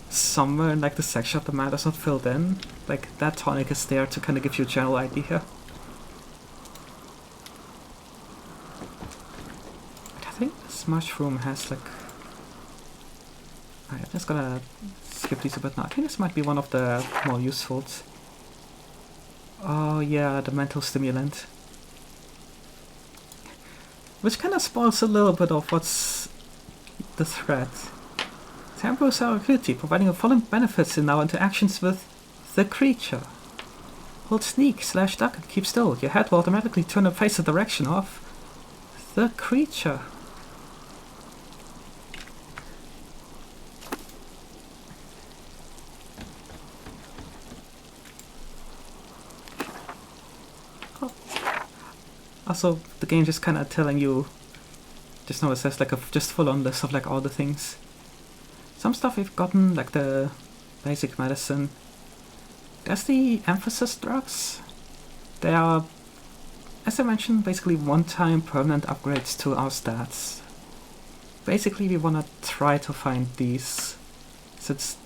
somewhere in like the section of the map that's not filled in, like that tonic is there to kind of give you a general idea. this mushroom has like... I'm just gonna skip these a bit now. I think this might be one of the more useful. Oh yeah, the mental stimulant. Which kind of spoils a little bit of what's the threat. Temporary security, providing the following benefits in our interactions with the creature. Hold sneak / duck and keep still. Your head will automatically turn and face the direction of the creature. Oh. Also, the game just kind of telling you. Just now it says like a just full-on list of like all the things. Some stuff we've gotten, like the basic medicine. There's the emphasis drugs. They are, as I mentioned, basically one-time permanent upgrades to our stats. Basically we wanna try to find these, since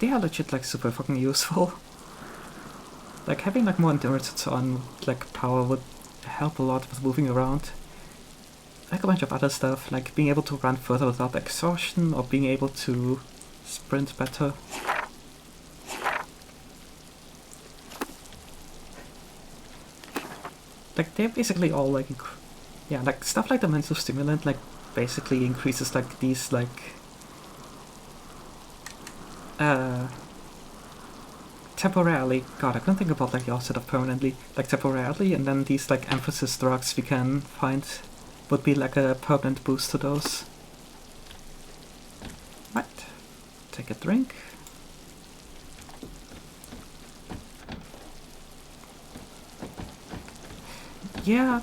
they are legit like super fucking useful. Like having like more endurance on like power would help a lot with moving around. Like a bunch of other stuff, like being able to run further without exhaustion, or being able to sprint better. Like they're basically all like, yeah, like stuff like the mental stimulant, like basically increases like these like temporarily. God, I couldn't think about like the opposite of permanently, like temporarily, and then these like emphasis drugs we can find would be like a permanent boost to those. Right, take a drink. Yeah,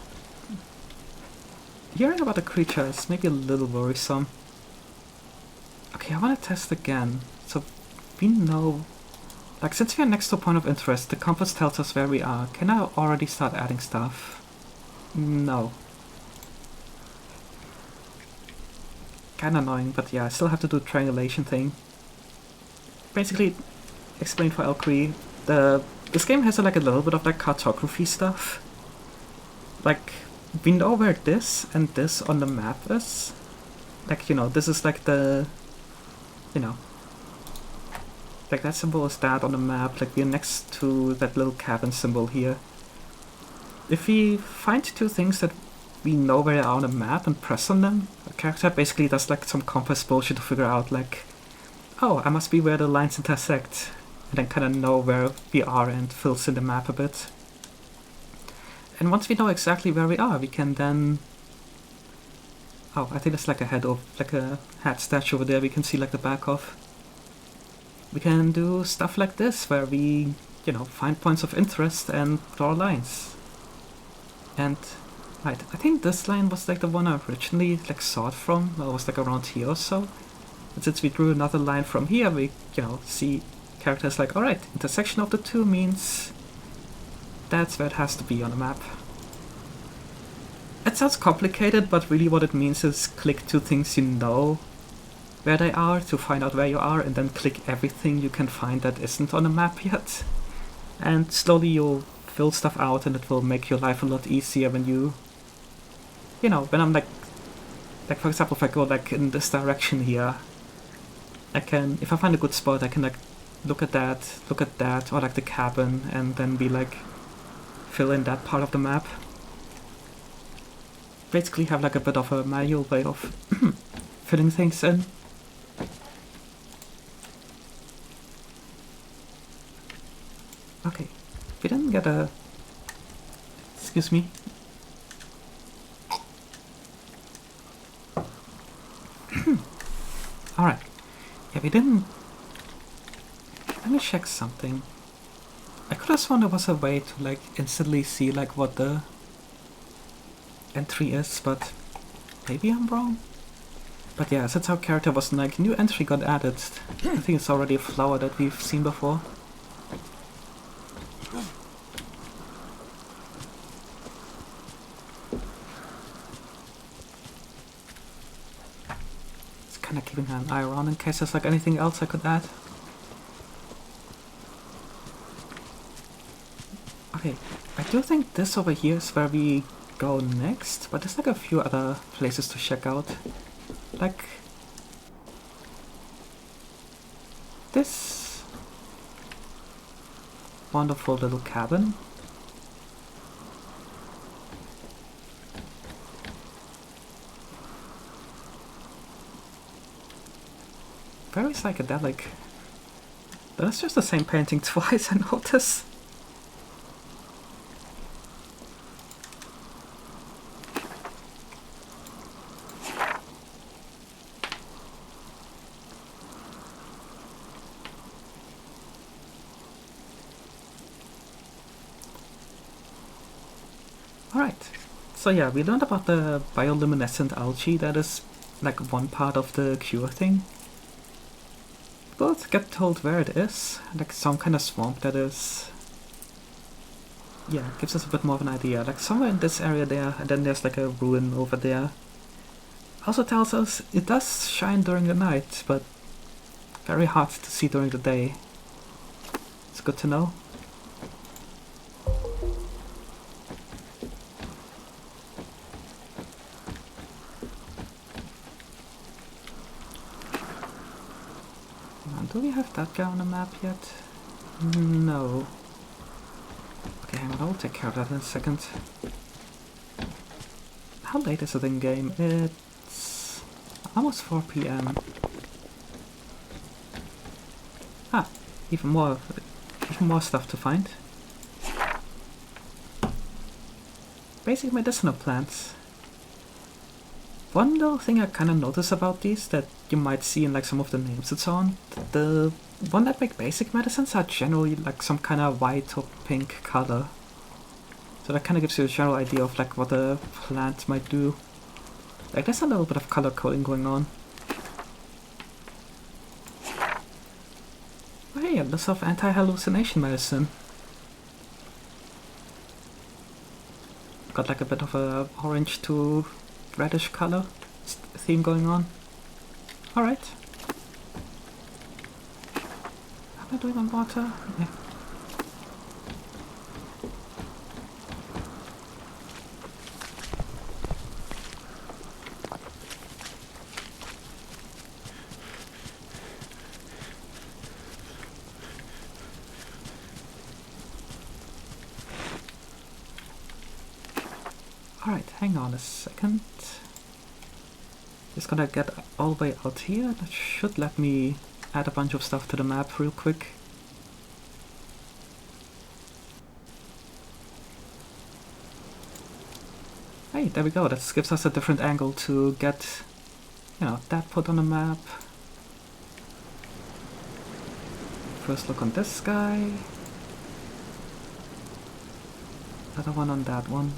hearing about the creature is maybe a little worrisome. Okay, I want to test again. So we know, like since we are next to a point of interest, the compass tells us where we are. Can I already start adding stuff? No. Kinda annoying, but yeah, I still have to do the triangulation thing. Basically, explain for Elkree, this game has like a little bit of like cartography stuff. Like, we know where this and this on the map is. Like, you know, this is like the, you know, like that symbol is that on the map, like we're next to that little cabin symbol here. If we find two things that we know where they are on the map and press on them, a character basically does like some compass bullshit to figure out like, oh, I must be where the lines intersect, and then kind of know where we are and fills in the map a bit. And once we know exactly where we are, we can then... Oh, I think there's like a head of like a hat statue over there we can see like the back of. We can do stuff like this where we, you know, find points of interest and draw lines. And right, I think this line was like the one I originally like saw it from. Well, it was like around here or so. And since we drew another line from here, we, you know, see characters like, alright, intersection of the two means that's where it has to be on the map. It sounds complicated, but really what it means is click two things you know where they are to find out where you are, and then click everything you can find that isn't on the map yet. And slowly you'll fill stuff out, and it will make your life a lot easier when you know, when I'm like for example, if I go like in this direction here, I can, if I find a good spot, I can like look at that, or like the cabin, and then be like, fill in that part of the map. Basically have like a bit of a manual way of filling things in. Okay, we didn't get a... Excuse me. Alright. Yeah, we didn't... Let me check something. I could have sworn there was a way to like instantly see like what the entry is, but maybe I'm wrong. But yeah, since our character was like, new entry got added, I think it's already a flower that we've seen before. Just kinda keeping an eye around in case there's like anything else I could add. Okay, I do think this over here is where we go next, but there's like a few other places to check out. like this wonderful little cabin. Very psychedelic. That's just the same painting twice, I notice. Alright, so yeah, we learned about the bioluminescent algae that is like one part of the cure thing. Both get told where it is, like some kind of swamp that is... Yeah, gives us a bit more of an idea, like somewhere in this area there, and then there's like a ruin over there. Also tells us it does shine during the night, but very hard to see during the day. It's good to know. Do we have that guy on the map yet? No. Okay, hang on, I'll take care of that in a second. How late is it in game? It's almost 4 PM. Ah, even more stuff to find. Basic medicinal plants. One little thing I kind of notice about these that you might see in like some of the names it's on, the one that make basic medicines are generally like some kind of white or pink color. So that kind of gives you a general idea of like what a plant might do. Like there's a little bit of color coding going on. Oh hey, a list of anti-hallucination medicine. Got like a bit of a orange to reddish color theme going on. Alright. Am I doing on water? Yeah. Alright, hang on a second. Just gonna get all the way out here. That should let me add a bunch of stuff to the map real quick. Hey, there we go. That gives us a different angle to get, you know, that put on the map. First look on this guy. Another one on that one.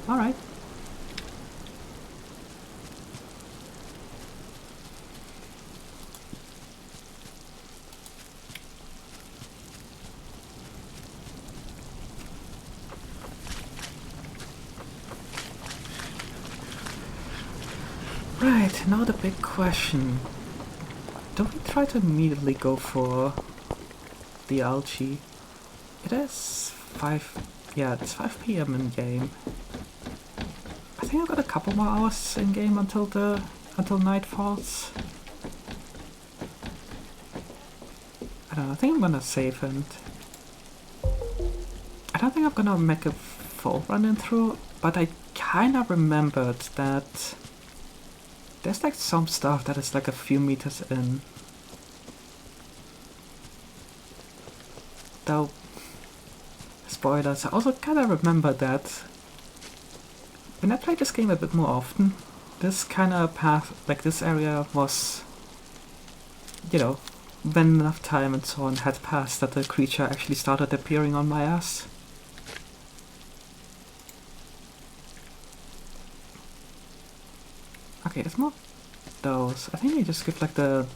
Alright. Right, now the big question. Do we try to immediately go for the algae? It is 5... yeah, it's 5 PM in game. I think I've got a couple more hours in game until night falls. I don't know, I think I'm gonna save and... I don't think I'm gonna make a full run-in through, but I kinda remembered that there's like some stuff that is like a few meters in. Though, spoilers, I also kinda remember that when I played this game a bit more often, this kind of path, like this area was, you know, when enough time and so on had passed that the creature actually started appearing on my ass. Okay, there's more of those. I think they just give like the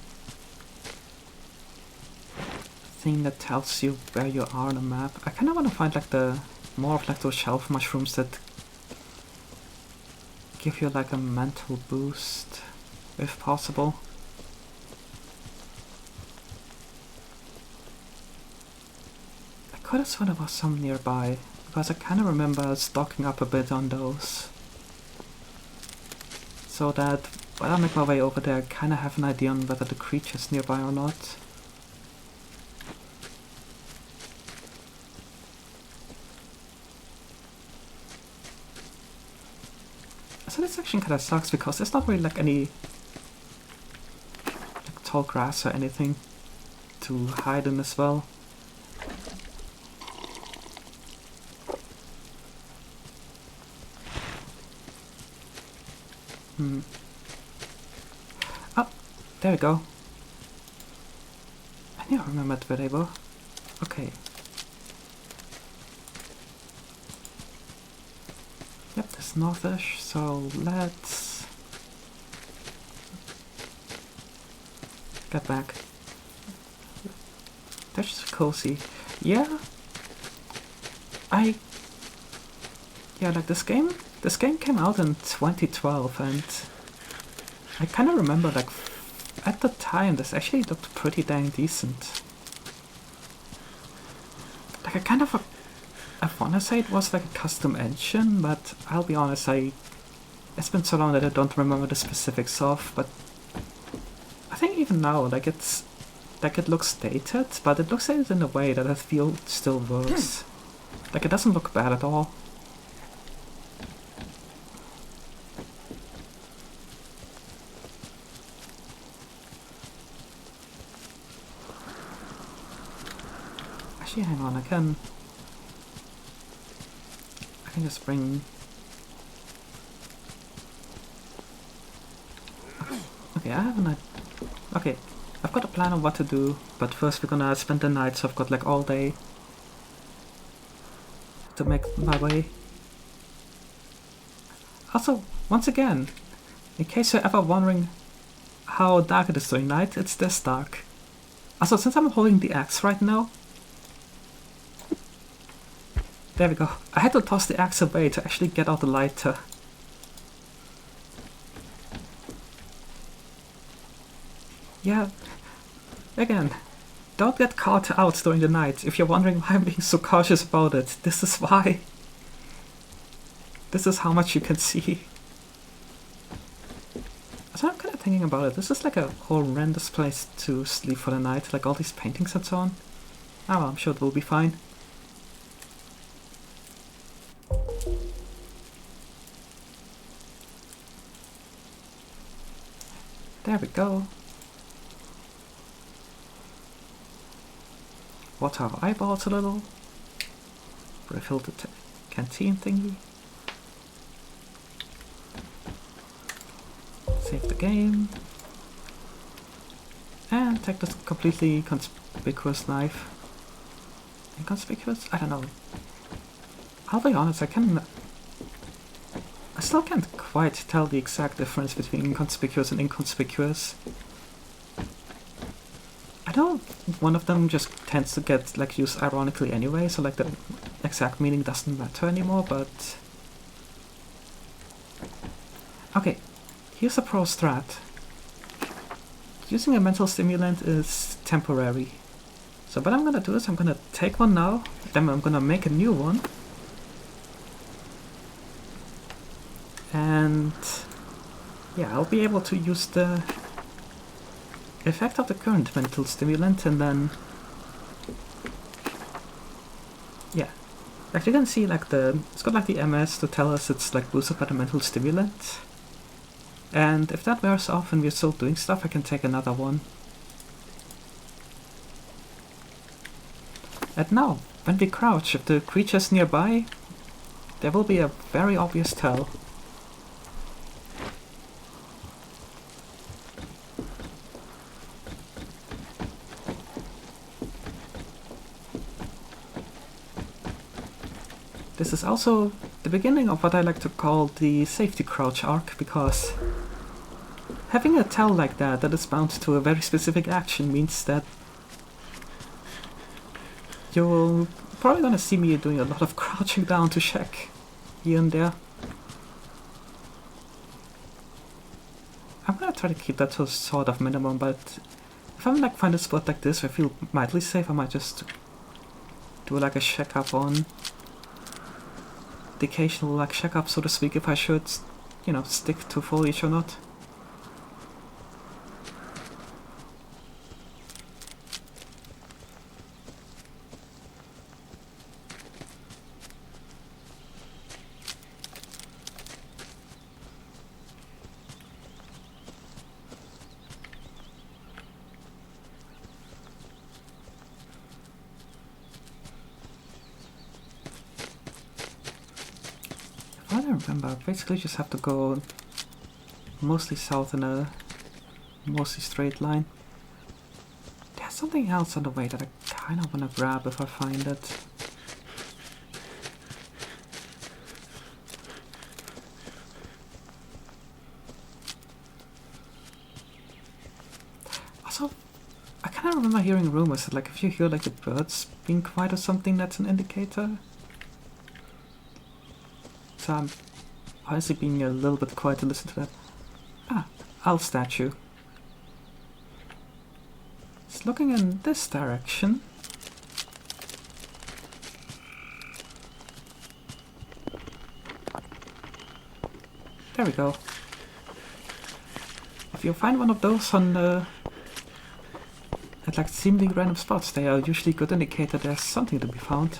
thing that tells you where you are on the map. I kind of want to find like the more of like those shelf mushrooms that give you like a mental boost, if possible. I could have sworn there was some nearby, because I kind of remember stocking up a bit on those. so that while I make my way over there, I kinda have an idea on whether the creature's nearby or not. So this section kinda sucks because there's not really like any like tall grass or anything to hide in as well. Oh, there we go. I need to remember where they were. Okay. Yep, this northish, so let's get back. That's just cozy. Yeah, like this game came out in 2012 and I kind of remember like at the time this actually looked pretty dang decent. Like I want to say it was like a custom engine, but I'll be honest, it's been so long that I don't remember the specifics of, but I think even now, like it looks dated, but it looks dated in a way that I feel still works. Like it doesn't look bad at all. Actually, hang on, I can just bring... Okay, I have an idea. Okay, I've got a plan on what to do, but first we're gonna spend the night, so I've got like all day to make my way. Also, once again, in case you're ever wondering how dark it is during night, it's this dark. Also, since I'm holding the axe right now, there we go. I had to toss the axe away to actually get out the lighter. Yeah, again, don't get caught out during the night. If you're wondering why I'm being so cautious about it, this is why. This is how much you can see. So I'm kind of thinking about it. This is like a horrendous place to sleep for the night, like all these paintings and so on. Oh well, I'm sure it will be fine. There we go. Water our eyeballs a little. Refill the canteen thingy. Save the game. And take this completely conspicuous knife. Inconspicuous? I don't know. I'll be honest, I still can't quite tell the exact difference between conspicuous and inconspicuous. I know one of them just tends to get like used ironically anyway, so like the exact meaning doesn't matter anymore, but... Okay, here's a pro strat. Using a mental stimulant is temporary. So what I'm gonna do is I'm gonna take one now, then I'm gonna make a new one. And yeah, I'll be able to use the effect of the current mental stimulant and then... Yeah, like you can see like it's got like the MS to tell us it's like boosted by the mental stimulant. And if that wears off and we're still doing stuff, I can take another one. And now, when we crouch, if the creature's nearby, there will be a very obvious tell. This is also the beginning of what I like to call the safety crouch arc, because having a tell like that is bound to a very specific action means that you're probably gonna see me doing a lot of crouching down to check here and there. I'm gonna try to keep that to a sort of minimum, but if I'm like find a spot like this where I feel mildly safe, I might just do like a check up on the occasional like check up, so to speak, if I should. you know, stick to foliage or not. I don't remember, basically just have to go mostly south in a mostly straight line. There's something else on the way that I kind of want to grab if I find it. Also, I kind of remember hearing rumors that like if you hear like the birds being quiet or something, that's an indicator. So I'm honestly being a little bit quiet to listen to that. Ah, owl statue. It's looking in this direction. There we go. If you find one of those on at like seemingly random spots, they are usually a good indicator there's something to be found.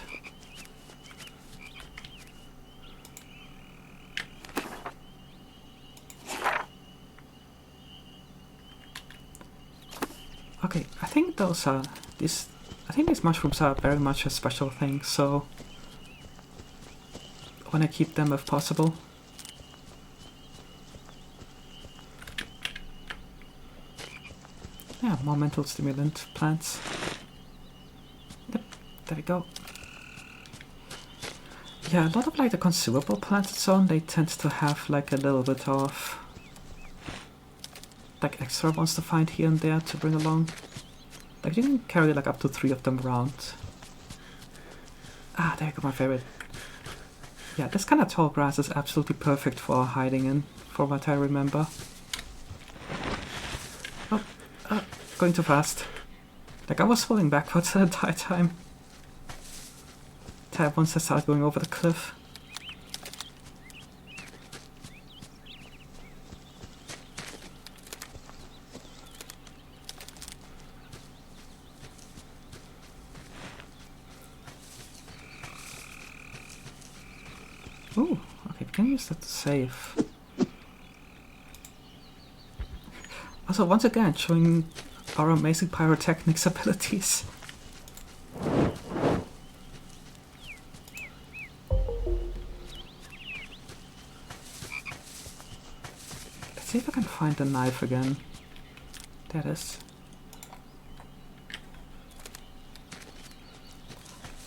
Okay, I think those are these. I think these mushrooms are very much a special thing, so I want to keep them if possible. Yeah, more mental stimulant plants. Yep, there we go. Yeah, a lot of like the consumable plants and so on, they tend to have like a little bit of like extra ones to find here and there to bring along. Like you can carry like up to 3 of them around. Ah, there you go, my favorite. Yeah, this kind of tall grass is absolutely perfect for hiding in, from what I remember. Oh, going too fast. Like I was falling backwards the entire time. Once I started going over the cliff. Ooh, okay, we can use that to save. Also, once again, showing our amazing pyrotechnics abilities. Let's see if I can find the knife again. There it is.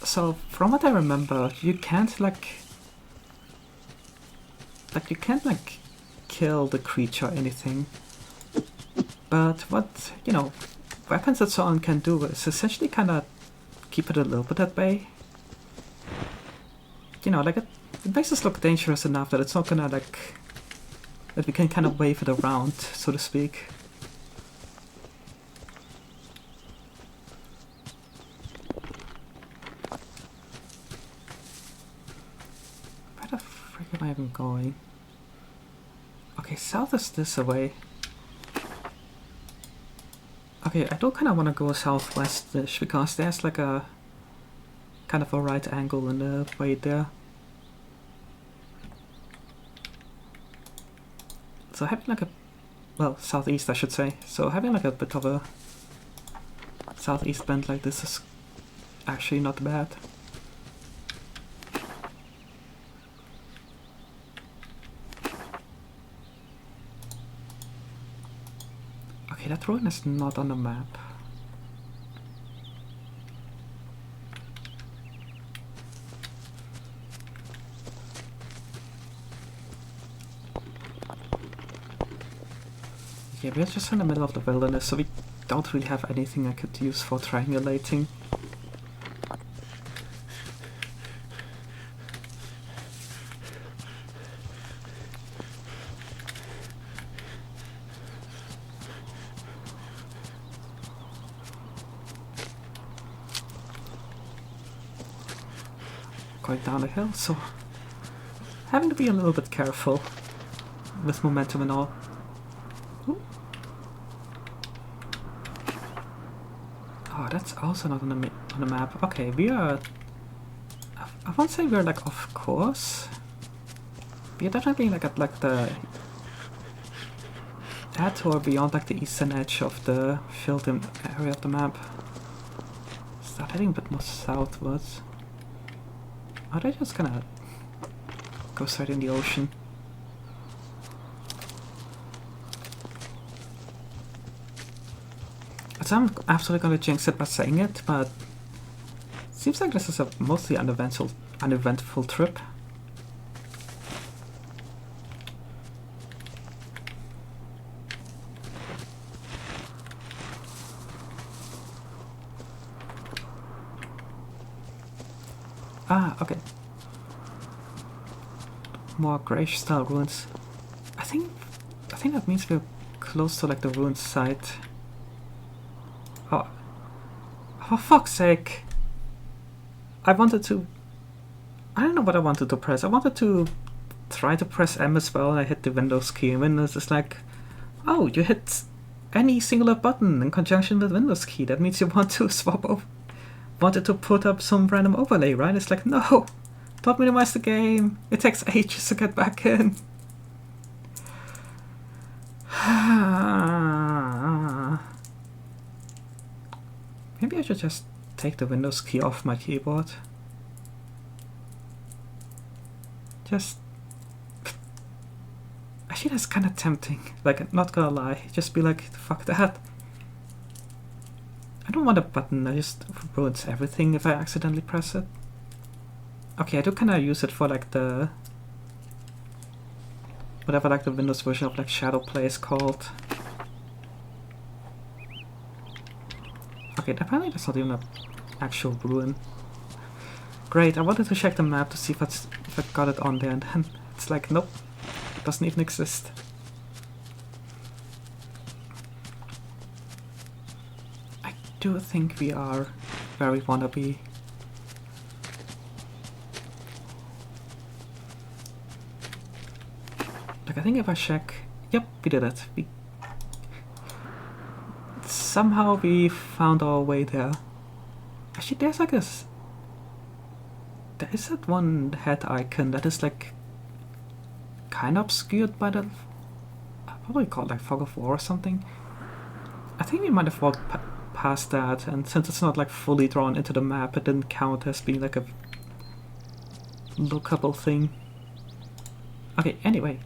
So, from what I remember, you can't you can't kill the creature or anything. But what, you know, weapons and so on can do is essentially kind of keep it a little bit at bay. You know, like it makes us look dangerous enough that it's not gonna that we can kind of wave it around, so to speak. Where the frick am I even going? Okay, south is this away. Okay, I do kind of want to go southwest-ish because there's like a kind of a right angle in the way there. So having like a, well, southeast I should say. So having like a bit of a southeast bend like this is actually not bad. Okay, that ruin is not on the map. Yeah, we're just in the middle of the wilderness, so we don't really have anything I could use for triangulating. Going down a hill, so having to be a little bit careful. with momentum and all. Ooh. Oh, that's also not on the map. Okay, we are... I won't say we're like off course. We are definitely like at like the... at or beyond like the eastern edge of the filled-in area of the map. Start heading a bit more southwards. Are they just gonna go straight in the ocean? So I'm absolutely gonna jinx it by saying it, but it seems like this is a mostly uneventful trip. Ah, okay. More Grayish style ruins. I think that means we're close to like the ruined site. Oh, for fuck's sake! I don't know what I wanted to press. I wanted to try to press M as well, and I hit the Windows key, and Windows is like, oh, you hit any singular button in conjunction with Windows key. That means you want to swap over. Wanted to put up some random overlay, right? It's like, no! Don't minimize the game. It takes ages to get back in. Maybe I should just take the Windows key off my keyboard. Just... actually, that's kind of tempting. Like, not gonna lie. Just be like, fuck that. I don't want a button that just ruins everything if I accidentally press it. Okay, I do kind of use it for like the... whatever like the Windows version of like Shadowplay is called. Okay, apparently that's not even an actual ruin. Great, I wanted to check the map to see if I got it on there, and then it's like, nope, it doesn't even exist. I do think we are where we wanna be. Like, I think if I check... yep, we did it. Somehow we found our way there. Actually, there's like this... there is that one head icon that is like... kind of obscured by the... probably called like Fog of War or something. I think we might have walked past that, and since it's not like fully drawn into the map, it didn't count as being like a lookable thing. Okay, anyway.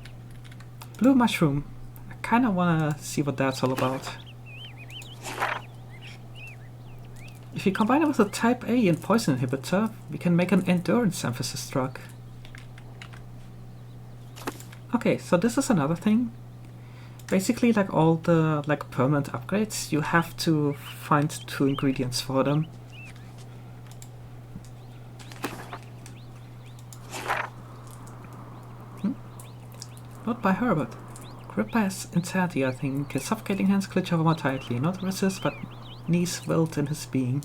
Blue mushroom. I kinda wanna see what that's all about. If you combine it with a type A and poison inhibitor, we can make an endurance emphasis drug. Okay, so this is another thing. Basically, like all the like permanent upgrades, you have to find 2 ingredients for them. Not by her, but grip by insanity, I think. His suffocating hands clutch over more tightly. Not resist, but knees wilt in his being.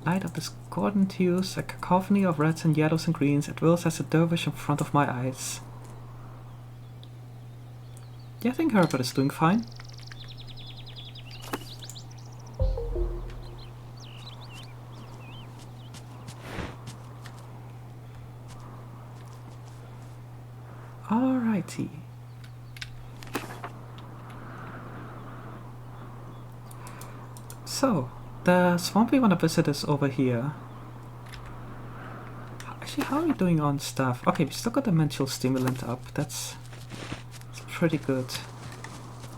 Light of discordant hues, a cacophony of reds and yellows and greens, it whirls as a dervish in front of my eyes. Yeah, I think Herbert is doing fine. Alrighty. So, the swamp we want to visit is over here. Actually, how are we doing on stuff? Okay, we still got the mental stimulant up. That's pretty good.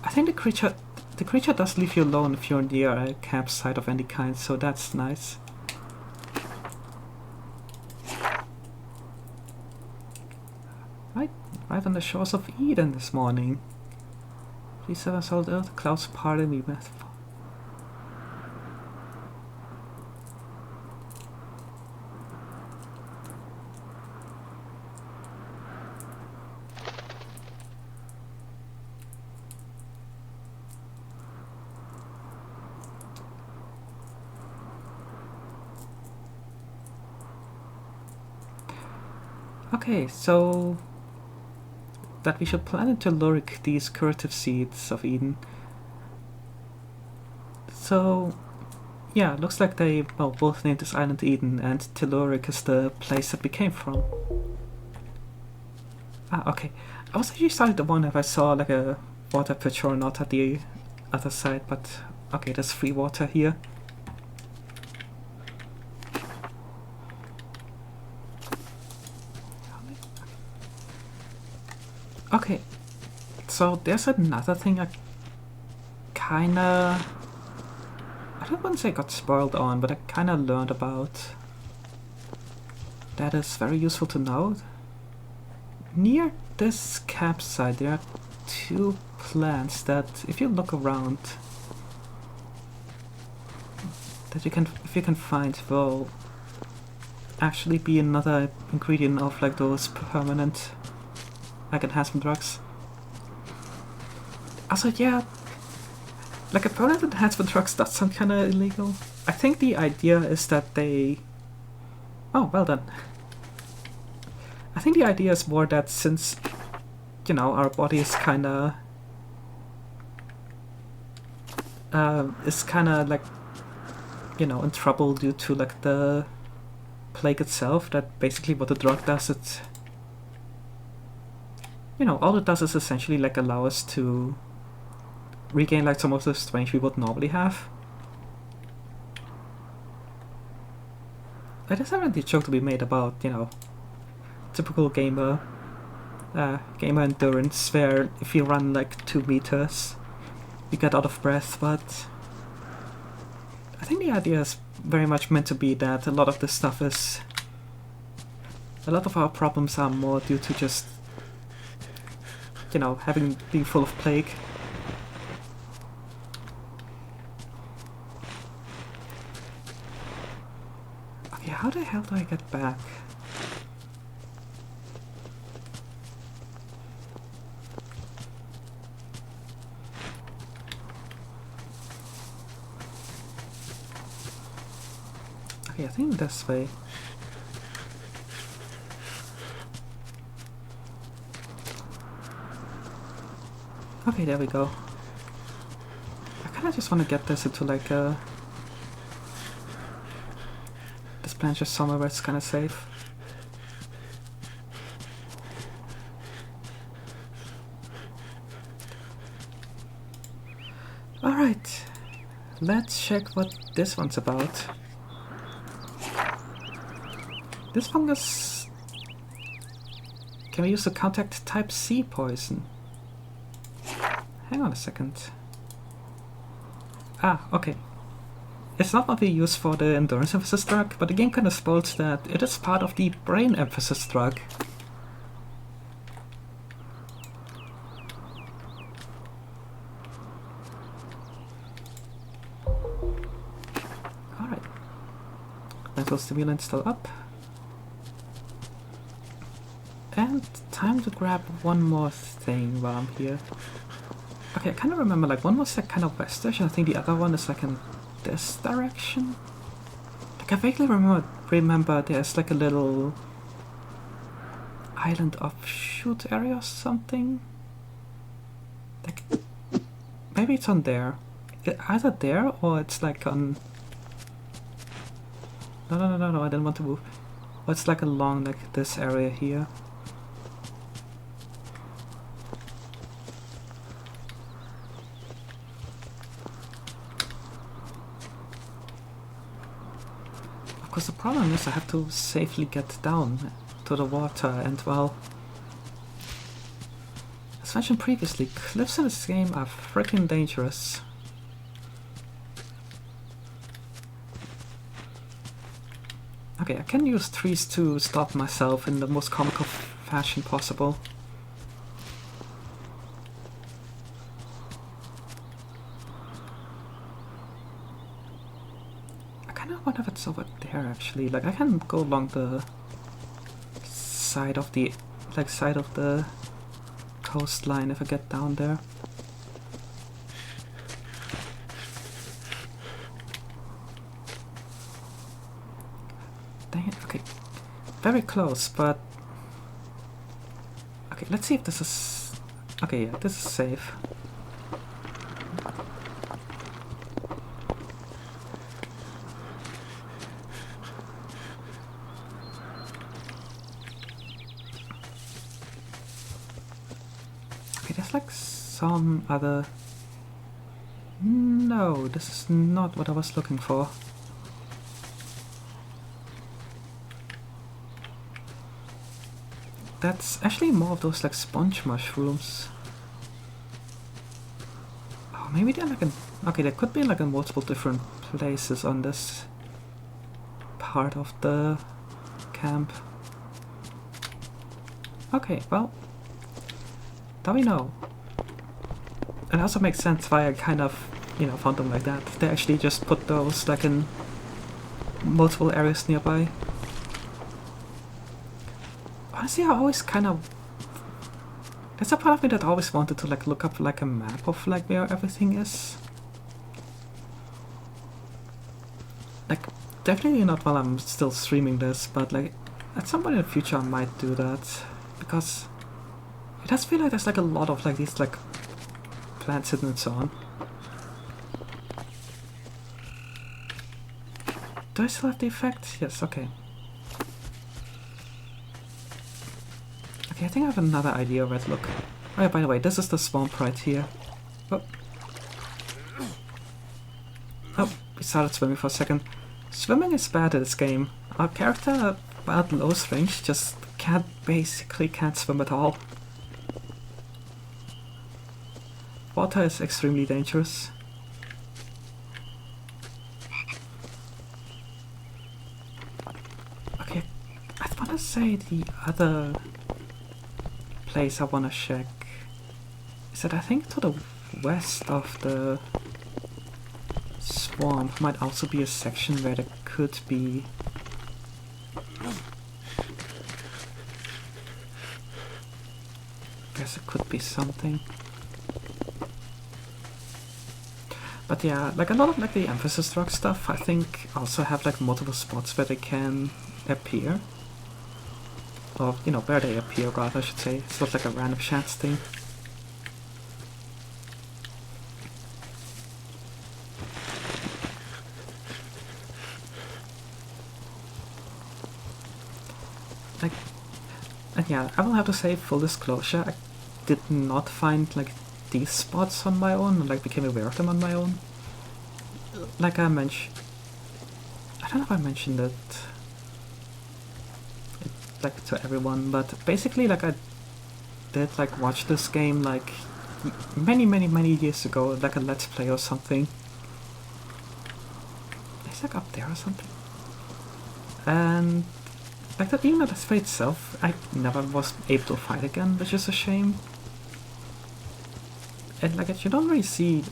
I think the creature does leave you alone if you're near a campsite of any kind, so that's nice. Right on the shores of Eden this morning. Please have us all the clouds pardon me with. Okay, so that we should plant in Telluric these curative seeds of Eden. So, yeah, looks like they both named this island Eden, and Telluric is the place that we came from. Ah, okay. I was actually starting to wonder if I saw like a water pitcher or not at the other side, but okay, there's free water here. Okay, so there's another thing I kinda... I don't want to say got spoiled on, but I kinda learned about. That is very useful to know. Near this campsite there are two plants that, if you look around, that you can, if you can find, will actually be another ingredient of like those permanent like enhancement drugs. Also, yeah, like a permanent enhancement drugs does sound kind of illegal. I think the idea is that they... Oh, well done. I think the idea is more that since, you know, our body is kind of like, you know, in trouble due to like the plague itself, that basically what the drug does, it, you know, all it does is essentially like allow us to regain like some of the strength we would normally have. There's already a joke to be made about, you know, typical gamer endurance, where if you run like 2 meters you get out of breath, but I think the idea is very much meant to be that a lot of this stuff is... a lot of our problems are more due to just, you know, being full of plague. Okay, how the hell do I get back? Okay, I think this way. Okay, there we go. I kinda just wanna get this into like a... this plant just somewhere where it's kinda safe. Alright, let's check what this one's about. This fungus... can we use to contact type C poison? Hang on a second. Ah, okay. It's not what we use for the endurance emphasis drug, but the game kind of spoils that it is part of the brain emphasis drug. Alright. Mental stimulant still up. And time to grab one more thing while I'm here. Okay, I kind of remember, like, one was like kind of westish, and I think the other one is like in this direction. Like, I vaguely remember there's like a little island offshoot area or something. Like, maybe it's on there. Either there or it's like on... No, I didn't want to move. Or it's like along like this area here. Because the problem is I have to safely get down to the water, and well, as mentioned previously, cliffs in this game are freaking dangerous. Okay, I can use trees to stop myself in the most comical fashion possible. I wonder if it's over there actually. Like, I can go along the side of the coastline if I get down there. Dang it, okay. Very close, but okay, let's see if this is Okay, yeah, this is safe. Okay, there's like some other... No, this is not what I was looking for. That's actually more of those like sponge mushrooms. Oh, maybe they're like in... Okay, they could be like in multiple different places on this part of the camp. Okay, well, now we know. It also makes sense why I kind of, you know, found them like that. They actually just put those like in multiple areas nearby. Honestly, I always kind of... There's a part of me that always wanted to like look up like a map of like where everything is. Like, definitely not while I'm still streaming this, but like at some point in the future I might do that. Because it does feel like there's like a lot of like these like plants hidden and so on. Do I still have the effect? Yes, okay. Okay, I think I have another idea where to look. Oh yeah, by the way, this is the swamp right here. Oh. Oh, we started swimming for a second. Swimming is bad at this game. Our character, at Lowe's range, just basically can't swim at all. Water is extremely dangerous. Okay, I want to say the other place I want to check is that I think to the west of the swamp might also be a section where there could be... Guess it could be something. But yeah, like a lot of like the emphasis drug stuff I think also have like multiple spots where they can appear. Or, you know, where they appear rather, I should say. It's not like a random chance thing. Like, and yeah, I will have to say, full disclosure, I did not find like these spots on my own, and like became aware of them on my own. Like I mentioned, I don't know if I mentioned it like to everyone, but basically like I did like watch this game like many years ago, like a let's play or something. It's like up there or something. And like that even let's play itself, I never was able to fight again, which is a shame. And like you don't really see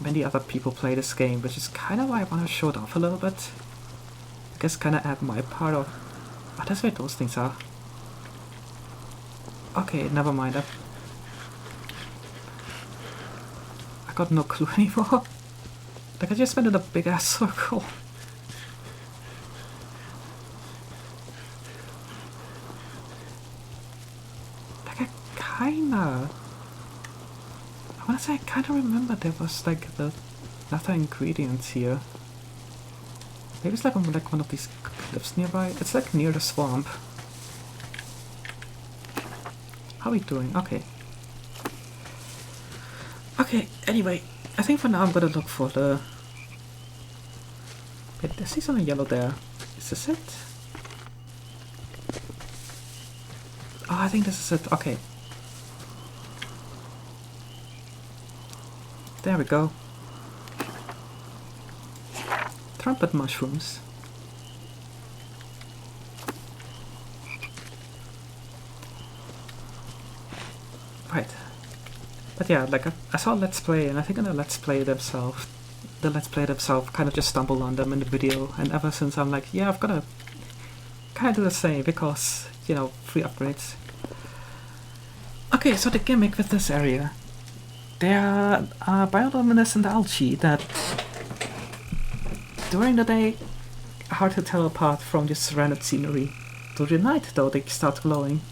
many other people play this game, which is kind of why I want to show it off a little bit. I guess kind of add my part of... Oh, that's where those things are. Okay, never mind. I got no clue anymore. Like I just went in a big ass circle. Like I kinda... I wanna say I kinda remember there was like the other ingredients here. Maybe it's like on like one of these cliffs nearby. It's like near the swamp. How are we doing? Okay. Okay, anyway, I think for now I'm gonna look for the... Wait, I see something yellow there. Is this it? Oh, I think this is it. Okay. There we go. Trumpet mushrooms. Right. But yeah, like I saw Let's Play, and I think in the Let's Play themselves kind of just stumbled on them in the video, and ever since I'm like, yeah, I've gotta kind of do the same, because, you know, free upgrades. Okay, so the gimmick with this area. There are bioluminescent algae that during the day are hard to tell apart from the surrounded scenery. During the night, though, they start glowing.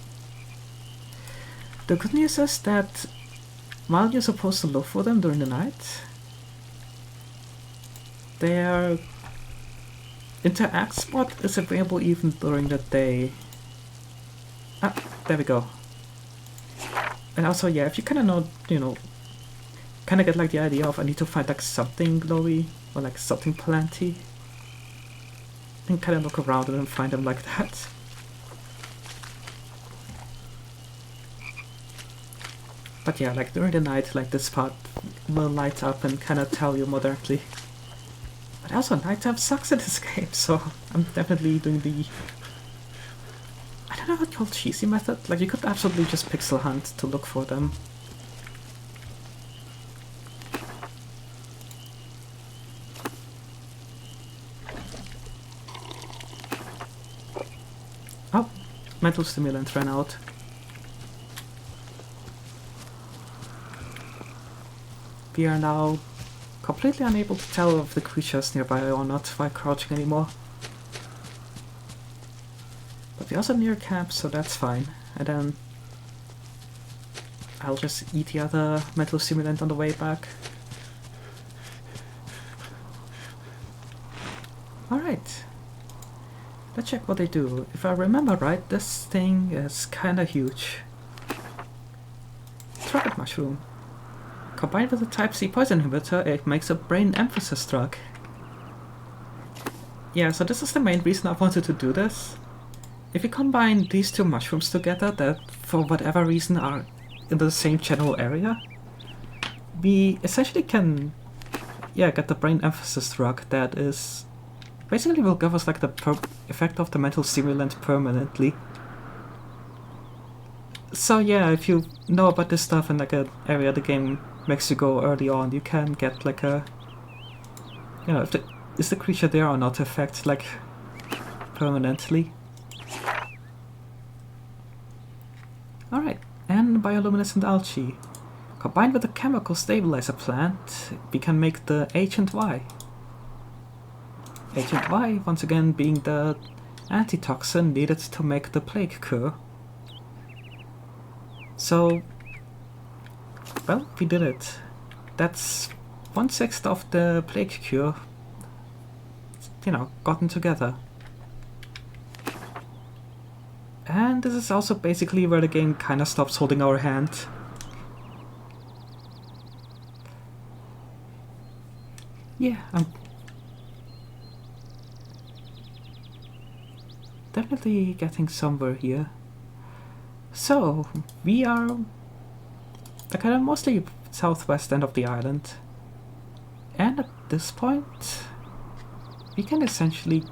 The good news is that while you're supposed to look for them during the night, their interact spot is available even during the day. Ah, there we go. And also, yeah, if you kind of know, you know, kind of get like the idea of I need to find like something glowy or like something planty, and kind of look around and then find them like that. But yeah, like during the night, like this spot will light up and kind of tell you more directly. But also, nighttime sucks in this game, so I'm definitely doing the, I don't know what you call cheesy method. Like you could absolutely just pixel hunt to look for them. Oh, mental stimulant ran out. We are now completely unable to tell if the creature is nearby or not while crouching anymore. But we're also near camp, so that's fine. And then I'll just eat the other mental stimulant on the way back. Alright. Let's check what they do. If I remember right, this thing is kinda huge. Rocket mushroom. Combined with a type C poison inhibitor, it makes a brain emphasis drug. Yeah, so this is the main reason I wanted to do this. If you combine these two mushrooms together that for whatever reason are in the same general area, we essentially can, yeah, get the brain emphasis drug that is basically will give us like the effect of the mental stimulant permanently. So yeah, if you know about this stuff in like an area the game makes you go early on, you can get like a, you know, if is the creature there or not affect like permanently. Alright, and bioluminescent algae. Combined with a chemical stabilizer plant, we can make the Agent Y. Agent Y, once again, being the antitoxin needed to make the plague cure. So, well, we did it. That's 1/6 of the plague cure, you know, gotten together. And this is also basically where the game kinda stops holding our hand. Yeah, I'm definitely getting somewhere here. So, we are the kind of mostly southwest end of the island. And at this point, we can essentially,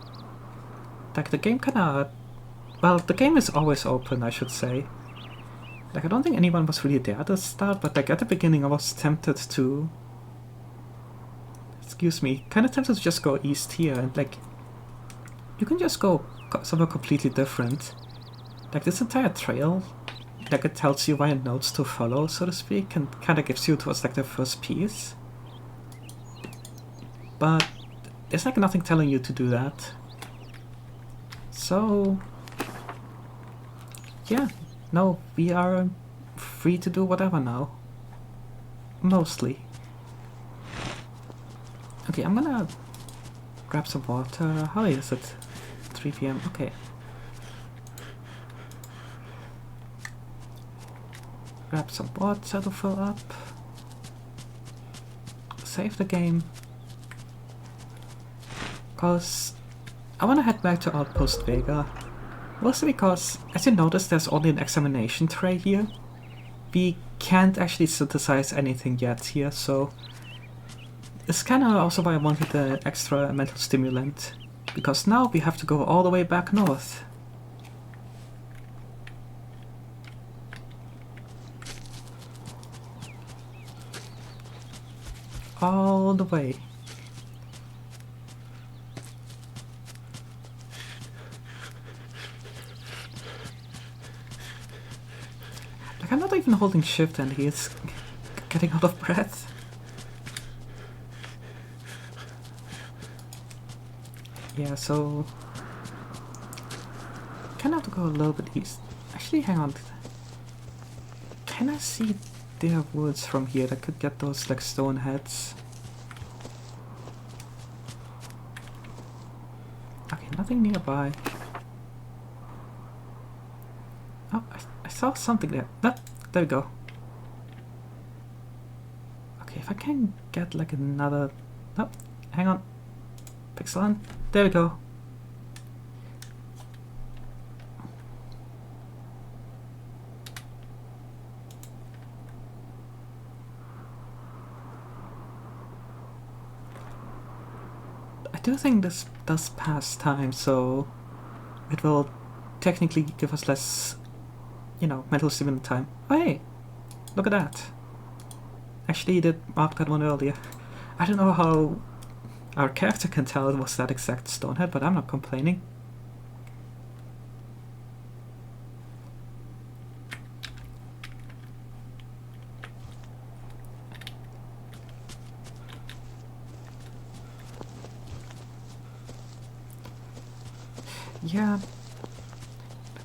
like the game kinda, well, the game is always open, I should say. Like I don't think anyone was really there at the start, but like at the beginning I was tempted to, excuse me, kinda tempted to just go east here and like, you can just go somewhere completely different. Like this entire trail, like it tells you why nodes to follow, so to speak, and kinda gives you towards like the first piece. But there's like nothing telling you to do that. So yeah, no, we are free to do whatever now. Mostly. Okay, I'm gonna grab some water. How late is it? 3 PM, okay. Grab some water to fill up. Save the game. Cause I wanna head back to Outpost Vega. Mostly because, as you notice, there's only an examination tray here. We can't actually synthesize anything yet here, so it's kinda also why I wanted the extra mental stimulant. Because now we have to go all the way back north. All the way. Like I'm not even holding shift and he's getting out of breath. Yeah, so kind of have to go a little bit east. Actually, hang on. can I see their woods from here that could get those like stone heads? Okay, nothing nearby. Oh, I saw something there. No, there we go. Okay, if I can get like another... No, hang on. Pixel on. There we go. I do think this does pass time, so it will technically give us less, you know, mental stimulation time. Oh hey, look at that. Actually, you did mark that one earlier. I don't know how our character can tell it was that exact stonehead, but I'm not complaining. Yeah,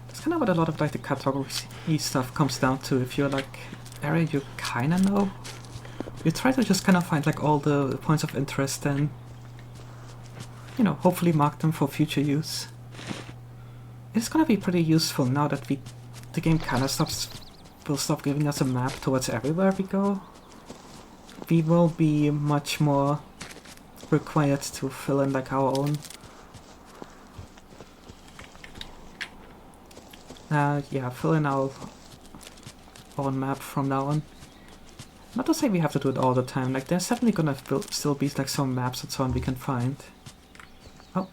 that's kind of what a lot of like the cartography stuff comes down to. If you're like area you kinda know, you try to just kind of find like all the points of interest and, you know, hopefully mark them for future use. It's gonna be pretty useful now that the game kind of will stop giving us a map towards everywhere we go. We will be much more required to fill in like our own. Yeah, fill in our own map from now on. Not to say we have to do it all the time, like there's definitely gonna still be like some maps and so on we can find. Oh.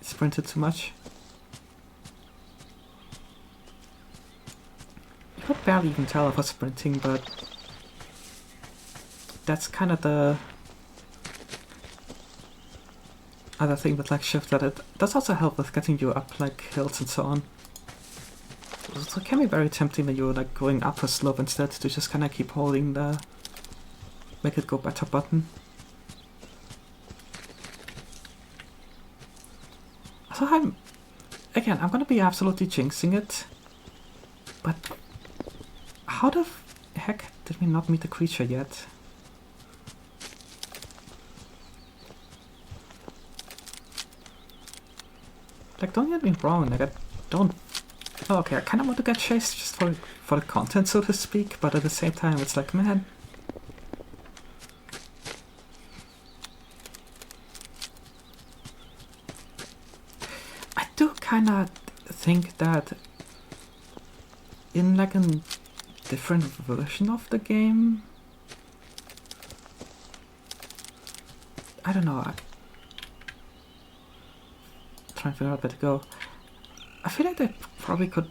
Sprinted too much. You could barely even tell if I was sprinting, but that's kind of the other thing with like shift, that it does also help with getting you up like hills and so on. So it can be very tempting when you're like going up a slope instead to just kind of keep holding the make it go better button. So I'm gonna be absolutely jinxing it, but how the heck did we not meet the creature yet? Like, don't get me wrong, like I don't... Oh, okay, I kind of want to get chased just for the content, so to speak, but at the same time it's like, man... I do kind of think that in like a different version of the game... I don't know, trying to figure out where to go. I feel like they probably could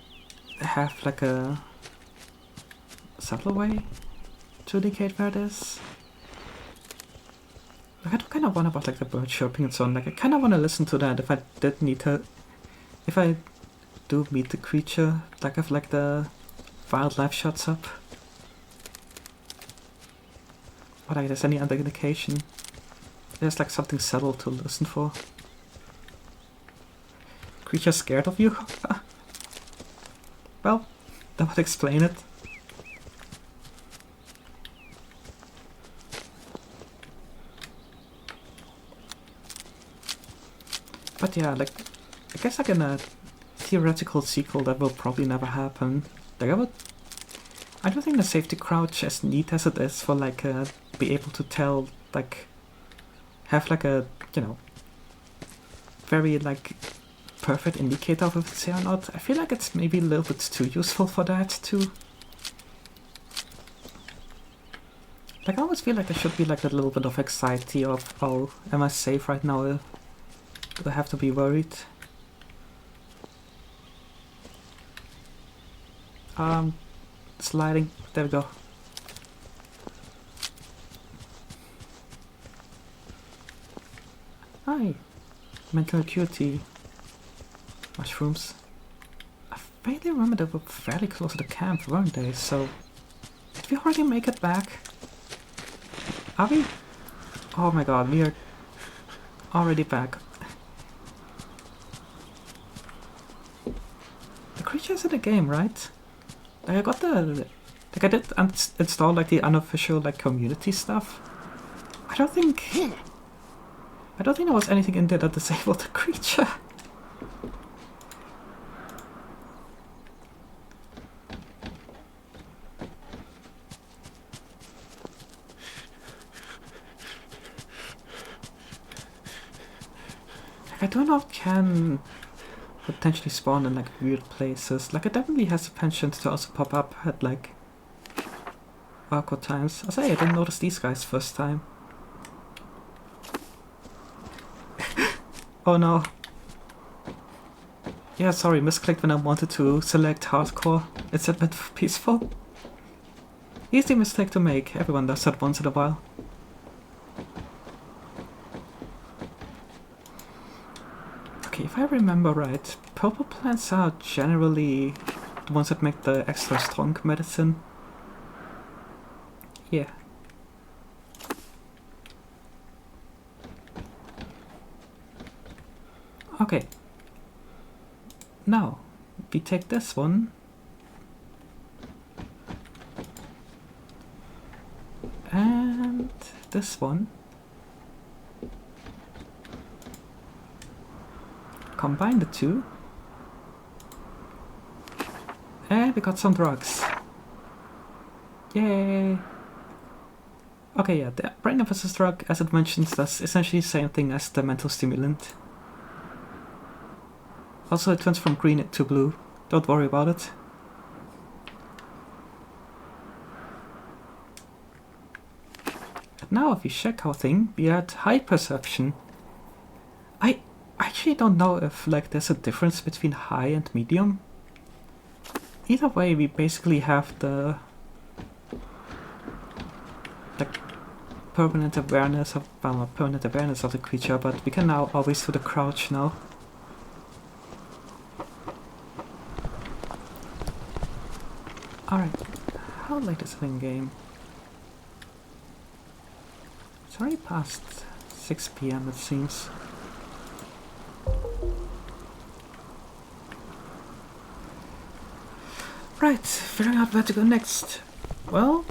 have like a subtle way to indicate where it is. Like I do kind of wonder about like the bird chirping and so on. Like I kind of want to listen to that if I did need to, if I do meet the creature. Like if like the wildlife shots up. Or like there's any other indication. There's like something subtle to listen for. Creature scared of you? Well, that would explain it. But yeah, like, I guess like in a theoretical sequel that will probably never happen. Like I don't think the safety crouch, as neat as it is for like be able to tell, like, have like a, you know, very like perfect indicator of if it's here or not. I feel like it's maybe a little bit too useful for that too. Like I always feel like there should be like a little bit of anxiety of, oh, am I safe right now? Do I have to be worried? Sliding, there we go. Hi, mental acuity. Mushrooms. I vaguely remember they were fairly close to the camp, weren't they? So, did we already make it back? Are we? Oh my god, we are already back. the game, right? Like, I got the... Like, I did install, like, the unofficial, like, community stuff. I don't think there was anything in there that disabled the creature. Like, I don't know if it can potentially spawn in, like, weird places. Like, it definitely has the penchant to also pop up at, like, awkward times. I say, I didn't notice these guys first time. Oh no. Yeah, sorry, misclicked when I wanted to select hardcore. It's a bit peaceful. Easy mistake to make. Everyone does that once in a while. Okay, if I remember right, purple plants are generally the ones that make the extra strong medicine. Yeah. Okay. Now, we take this one. And this one. Combine the two. And we got some drugs. Yay! Okay, yeah, the brain emphasis drug, as it mentions, does essentially the same thing as the mental stimulant. Also, it turns from green to blue. Don't worry about it. And now, if we check our thing, we had high perception. I actually don't know if, like, there's a difference between high and medium. Either way, we basically have the, like, permanent awareness of, well, not permanent awareness of the creature, but we can now always do the crouch now. Alright, how late is it in game? It's already past 6 PM it seems. Right, figuring out where to go next. Well,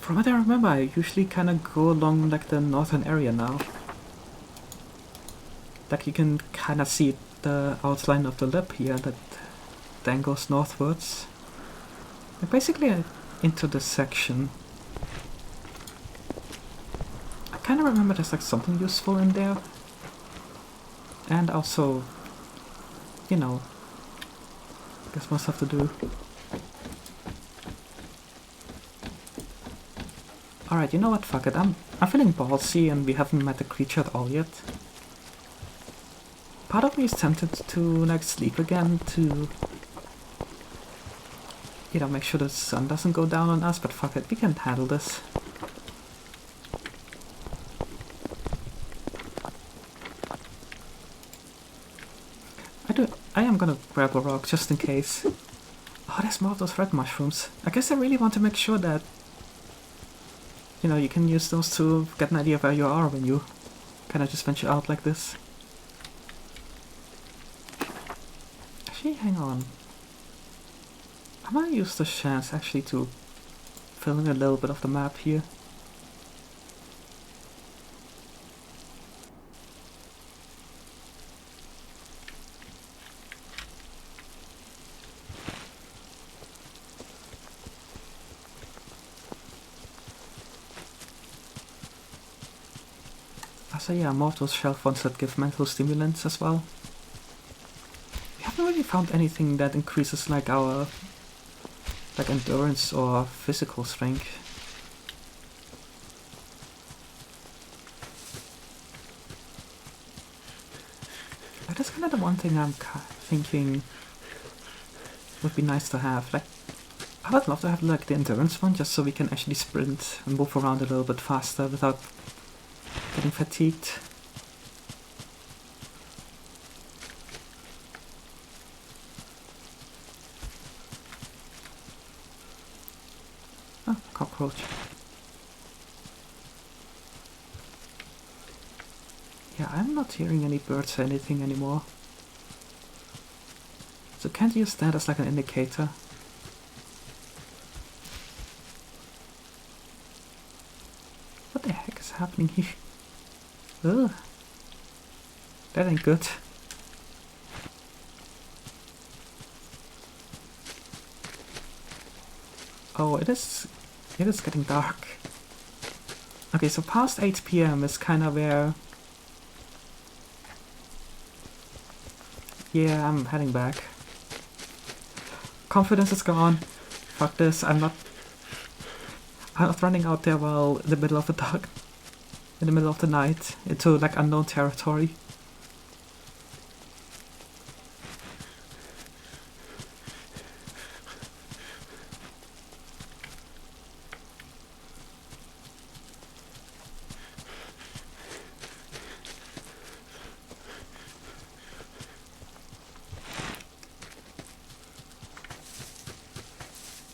from what I remember, I usually kind of go along, like, the northern area now. Like, you can kind of see the outline of the lip here that then goes northwards. Like, basically into this section. I kind of remember there's, like, something useful in there. And also, you know, I guess more stuff to do. Alright, you know what, fuck it, I'm feeling ballsy and we haven't met the creature at all yet. Part of me is tempted to, like, sleep again to, you know, make sure the sun doesn't go down on us, but fuck it, we can handle this. I am gonna grab a rock just in case. Oh, there's more of those red mushrooms. I guess I really want to make sure that, you know, you can use those to get an idea of where you are when you kind of just venture out like this. Actually, hang on. I might use this chance actually to fill in a little bit of the map here. So yeah, more of those shelf ones that give mental stimulants as well. We haven't really found anything that increases, like, our, like, endurance or physical strength. Like, that's kind of the one thing I'm thinking would be nice to have. Like, I would love to have, like, the endurance one just so we can actually sprint and move around a little bit faster without getting fatigued. Oh, cockroach. Yeah, I'm not hearing any birds or anything anymore. So can't use that as like an indicator. What the heck is happening here? Ugh. That ain't good. Oh, it is getting dark. Okay, so past 8 PM is kind of where... Yeah, I'm heading back. Confidence is gone. Fuck this, I'm not running out there while in the middle of the dark, in the middle of the night, into like unknown territory.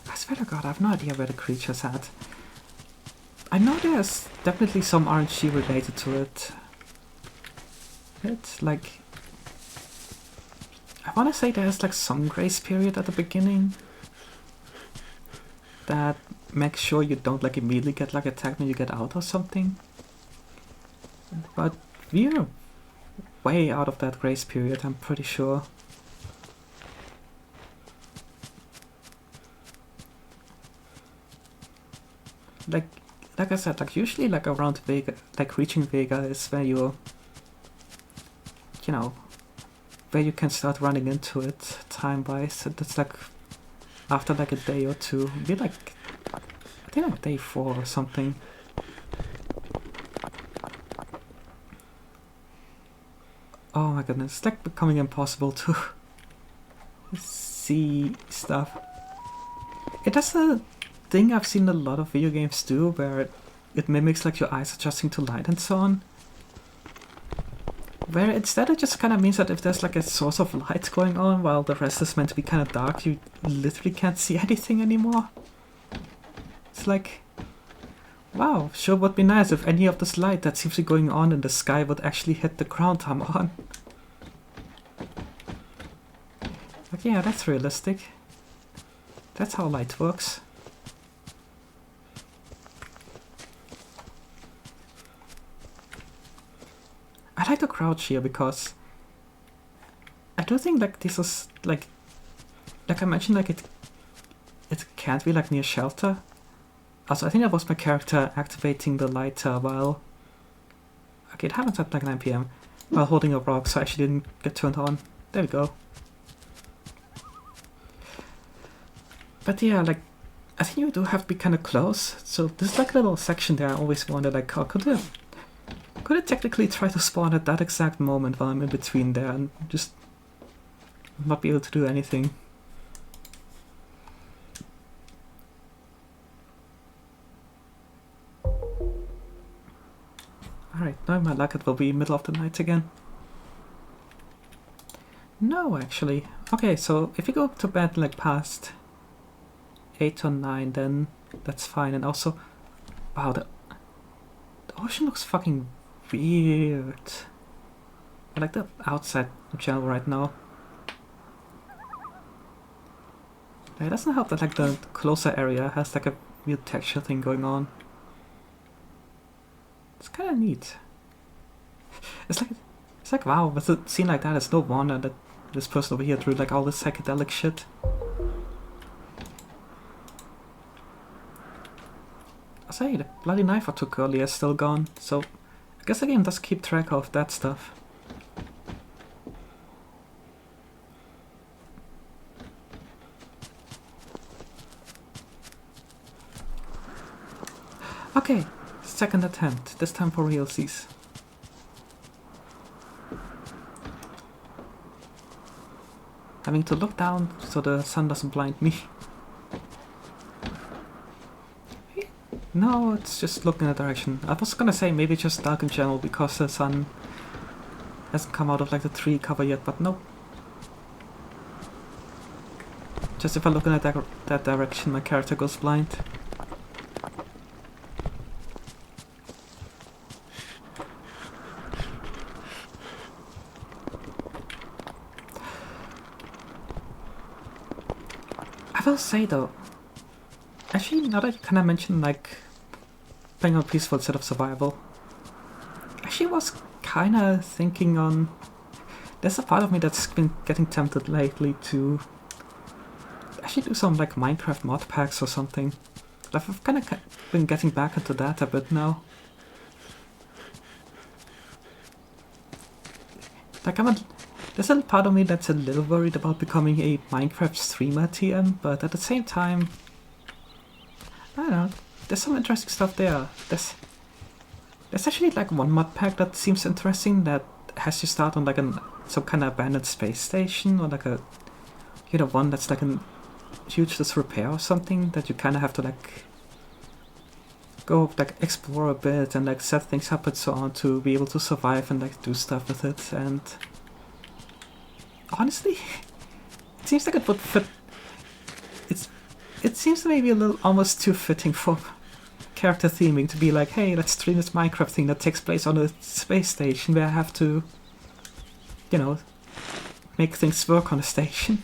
I swear to God, I have no idea where the creature's at. I know there's definitely some RNG related to it. It's like... I wanna say there's like some grace period at the beginning that makes sure you don't like immediately get like attacked when you get out or something. But we're way out of that grace period, I'm pretty sure. Like I said, like usually like around Vega, like reaching Vega is where you know, where you can start running into it time-wise. That's like after like a day or two. We're like, I think like day 4 or something. Oh my goodness, it's like becoming impossible to see stuff. It does a thing I've seen a lot of video games do, where it mimics like your eyes adjusting to light and so on. Where instead it just kind of means that if there's like a source of light going on while the rest is meant to be kind of dark, you literally can't see anything anymore. It's like, wow, sure would be nice if any of this light that seems to be going on in the sky would actually hit the ground I'm on. Like, yeah, that's realistic. That's how light works. I like to crouch here because I do think like this is like I mentioned, like it can't be like near shelter. Also, I think that was my character activating the light while... Okay, it happens at like 9 PM while holding a rock, so I actually didn't get turned on. There we go. But yeah, like, I think you do have to be kind of close. So there's like a little section there I always wondered, like, oh, could it technically try to spawn at that exact moment while I'm in between there and just not be able to do anything? Alright, knowing my luck, it will be middle of the night again. No, actually. Okay, so if you go to bed like past 8 or 9, then that's fine. And also, wow, the ocean looks fucking weird. I like the outside channel right now. It doesn't help that like the closer area has like a weird texture thing going on. It's kind of neat. It's like wow, with a scene like that, it's no wonder that this person over here drew like all this psychedelic shit. I say the bloody knife I took earlier is still gone, so I guess the game does keep track of that stuff. Okay, second attempt, this time for realsies. Having to look down so the sun doesn't blind me. No, it's just looking in a direction. I was gonna say maybe just dark in general because the sun hasn't come out of like the tree cover yet, but nope. Just if I look in that direction, my character goes blind. I will say though, actually now that you kinda mentioned like playing on peaceful instead of survival, actually was kinda thinking on, there's a part of me that's been getting tempted lately to actually do some like Minecraft mod packs or something. I've kinda been getting back into that a bit now. Like there's a part of me that's a little worried about becoming a Minecraft streamer TM, but at the same time, I don't know, there's some interesting stuff there. There's actually like one mod pack that seems interesting that has you start on like some kind of abandoned space station, or like one that's like a huge disrepair or something that you kind of have to like go like explore a bit and like set things up and so on to be able to survive and like do stuff with it. And honestly, it seems like it would fit. It seems maybe a little almost too fitting for character theming to be like, hey, let's stream this Minecraft thing that takes place on a space station where I have to, make things work on a station.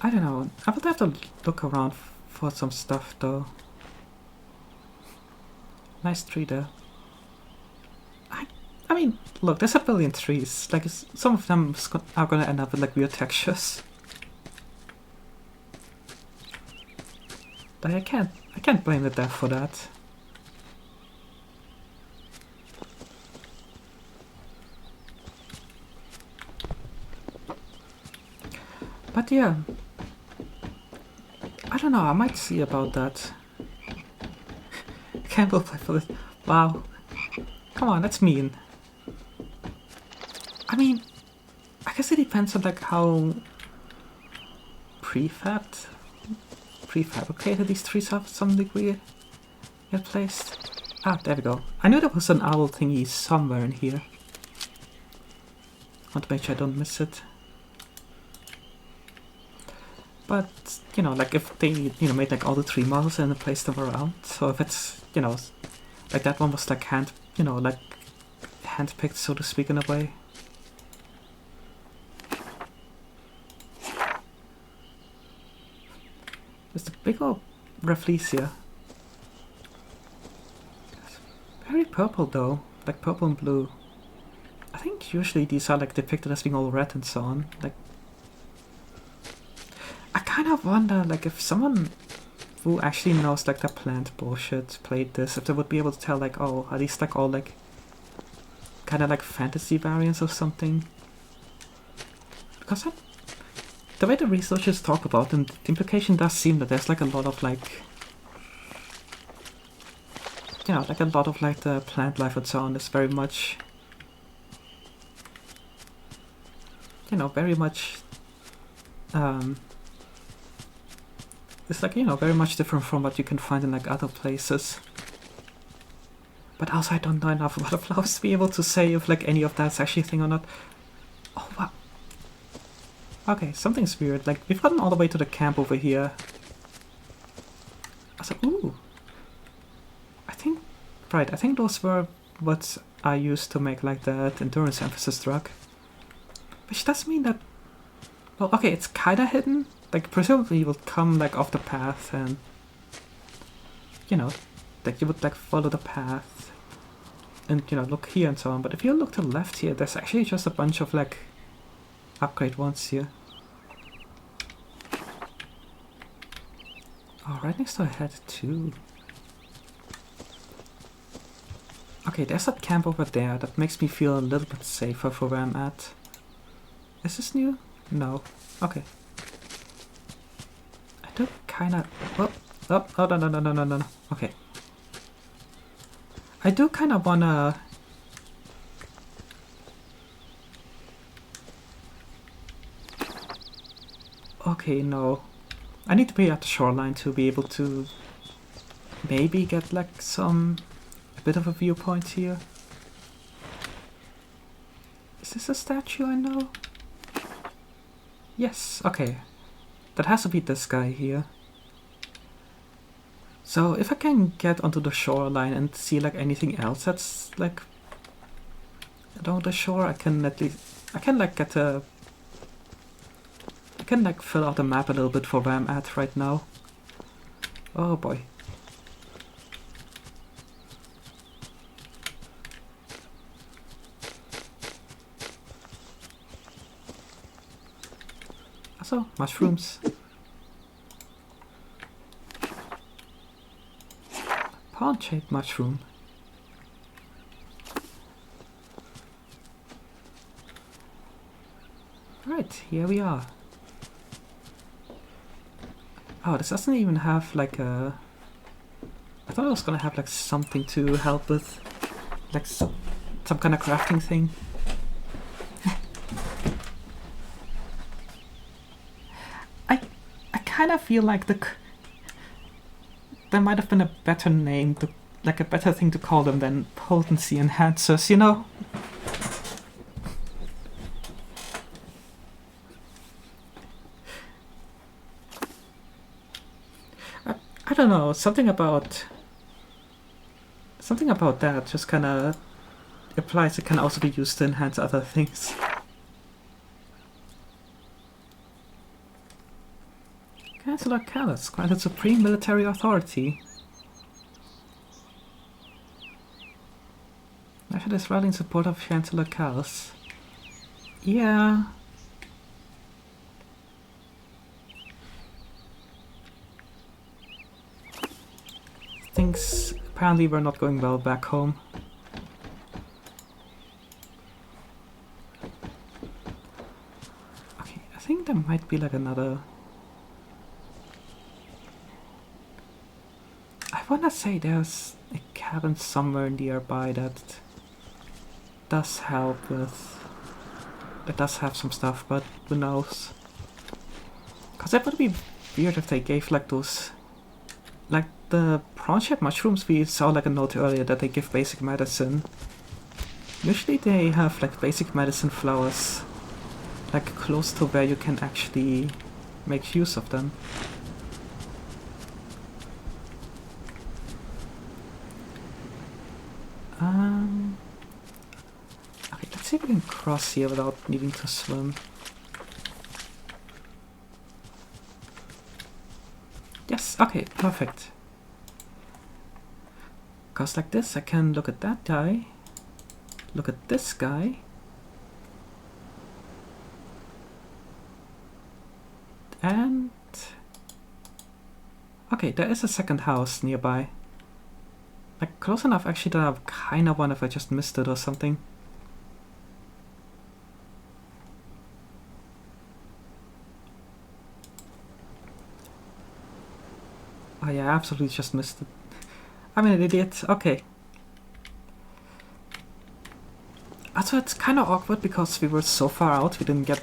I don't know. I would have to look around for some stuff though. Nice tree there. I mean, look, there's a billion trees. Like, some of them are gonna end up with like weird textures. But I can't blame the dev for that. But yeah, I don't know, I might see about that. Campbell play for this. Wow. Come on, that's mean. I mean, I guess it depends on like how prefabricated these trees are to some degree get placed. Ah, there we go. I knew there was an owl thingy somewhere in here. Want to make sure I don't miss it. But, like if they, made like all the tree models and placed them around, so if it's, like that one was like handpicked, so to speak, in a way. There's the big old Rafflesia. Very purple though, like purple and blue. I think usually these are like depicted as being all red and so on. Like, I kind of wonder, like, if someone who actually knows like the plant bullshit played this, if they would be able to tell like, oh, are these like all like kind of like fantasy variants of something? Because the way the researchers talk about them, the implication does seem that there's like a lot of like, like a lot of like the plant life and so on is very much, very much, it's like, very much different from what you can find in like other places. But also I don't know enough about flowers to be able to say if like any of that's actually a thing or not. Oh wow. Okay, something's weird. Like, we've gotten all the way to the camp over here. I was like, ooh. I think those were what I used to make like that endurance emphasis drug. Which does mean that, well, okay, it's kinda hidden. Like, presumably you would come like off the path and, like you would like follow the path and, look here and so on. But if you look to the left here, there's actually just a bunch of like upgrade ones here. Oh, right next to a head too. Okay, there's that camp over there. That makes me feel a little bit safer for where I'm at. Is this new? No. Okay. I do kinda... Oh, no. Okay. I do kinda wanna... Okay, no. I need to be at the shoreline to be able to maybe get like a bit of a viewpoint here. Is this a statue I know? Yes, okay. That has to be this guy here. So if I can get onto the shoreline and see like anything else that's like along the shore, I can at least... I can like get a... I can like fill out the map a little bit for where I'm at right now. Oh boy. Also, mushrooms. Pawn-shaped mushroom. Right, here we are. Oh, this doesn't even have like a... I thought it was gonna have like something to help with, like some kind of crafting thing. I kind of feel like there might have been a better name, like a better thing to call them than potency enhancers, you know? I don't know, something about that just kind of applies. It can also be used to enhance other things. Chancellor Callus granted supreme military authority. Nashad is rallying support of Chancellor Callus. Yeah. Things apparently were not going well back home. Okay, I think there might be like another... I wanna say there's a cabin somewhere nearby that does help with... that does have some stuff, but who knows? Cause that would be weird if they gave like those... like the prawn-shaped mushrooms we saw like a note earlier that they give basic medicine. Usually they have like basic medicine flowers like close to where you can actually make use of them. Okay, let's see if we can cross here without needing to swim. Yes, okay, perfect. Cause like this I can look at that guy, look at this guy, and... okay, there is a second house nearby. Like close enough actually that I kinda wonder if I just missed it or something. Oh yeah, I absolutely just missed it. I'm an idiot. Okay. Also, it's kind of awkward because we were so far out, we didn't get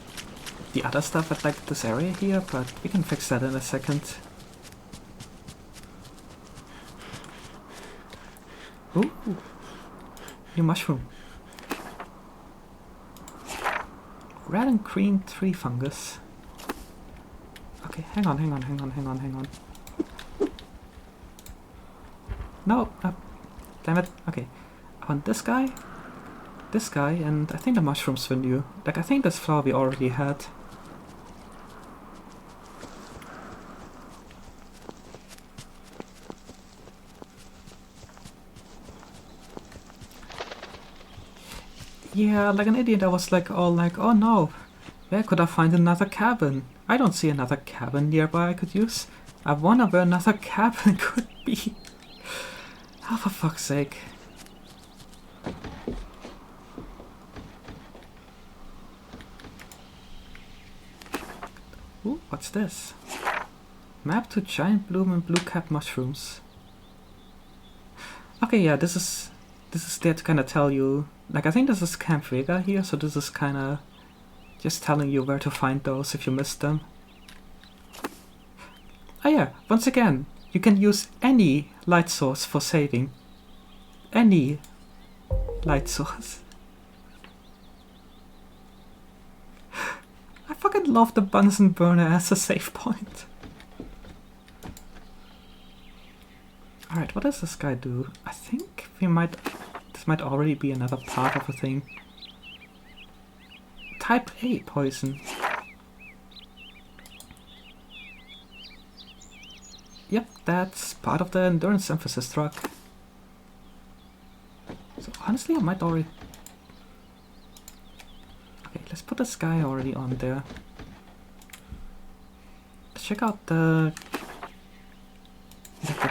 the other stuff at like this area here, but we can fix that in a second. Ooh, new mushroom. Red and green tree fungus. Okay, hang on. No, damn it. Okay, I want this guy, and I think the mushrooms were new. Like, I think this flower we already had. Yeah, like an idiot, I was like, all like, oh no, where could I find another cabin? I don't see another cabin nearby I could use. I wonder where another cabin could be. Oh, for fuck's sake. Ooh, what's this? Map to giant bloom and blue cap mushrooms. Okay, yeah, this is there to kind of tell you, like, I think this is Camp Vega here, so this is kind of just telling you where to find those if you missed them. Oh yeah, once again, you can use any light source for saving. Any light source. I fucking love the Bunsen burner as a save point. Alright, what does this guy do? I think this might already be another part of a thing. type A poison. Yep, that's part of the endurance emphasis drug. So honestly, I might already... Okay, let's put this guy already on there. Let's check out the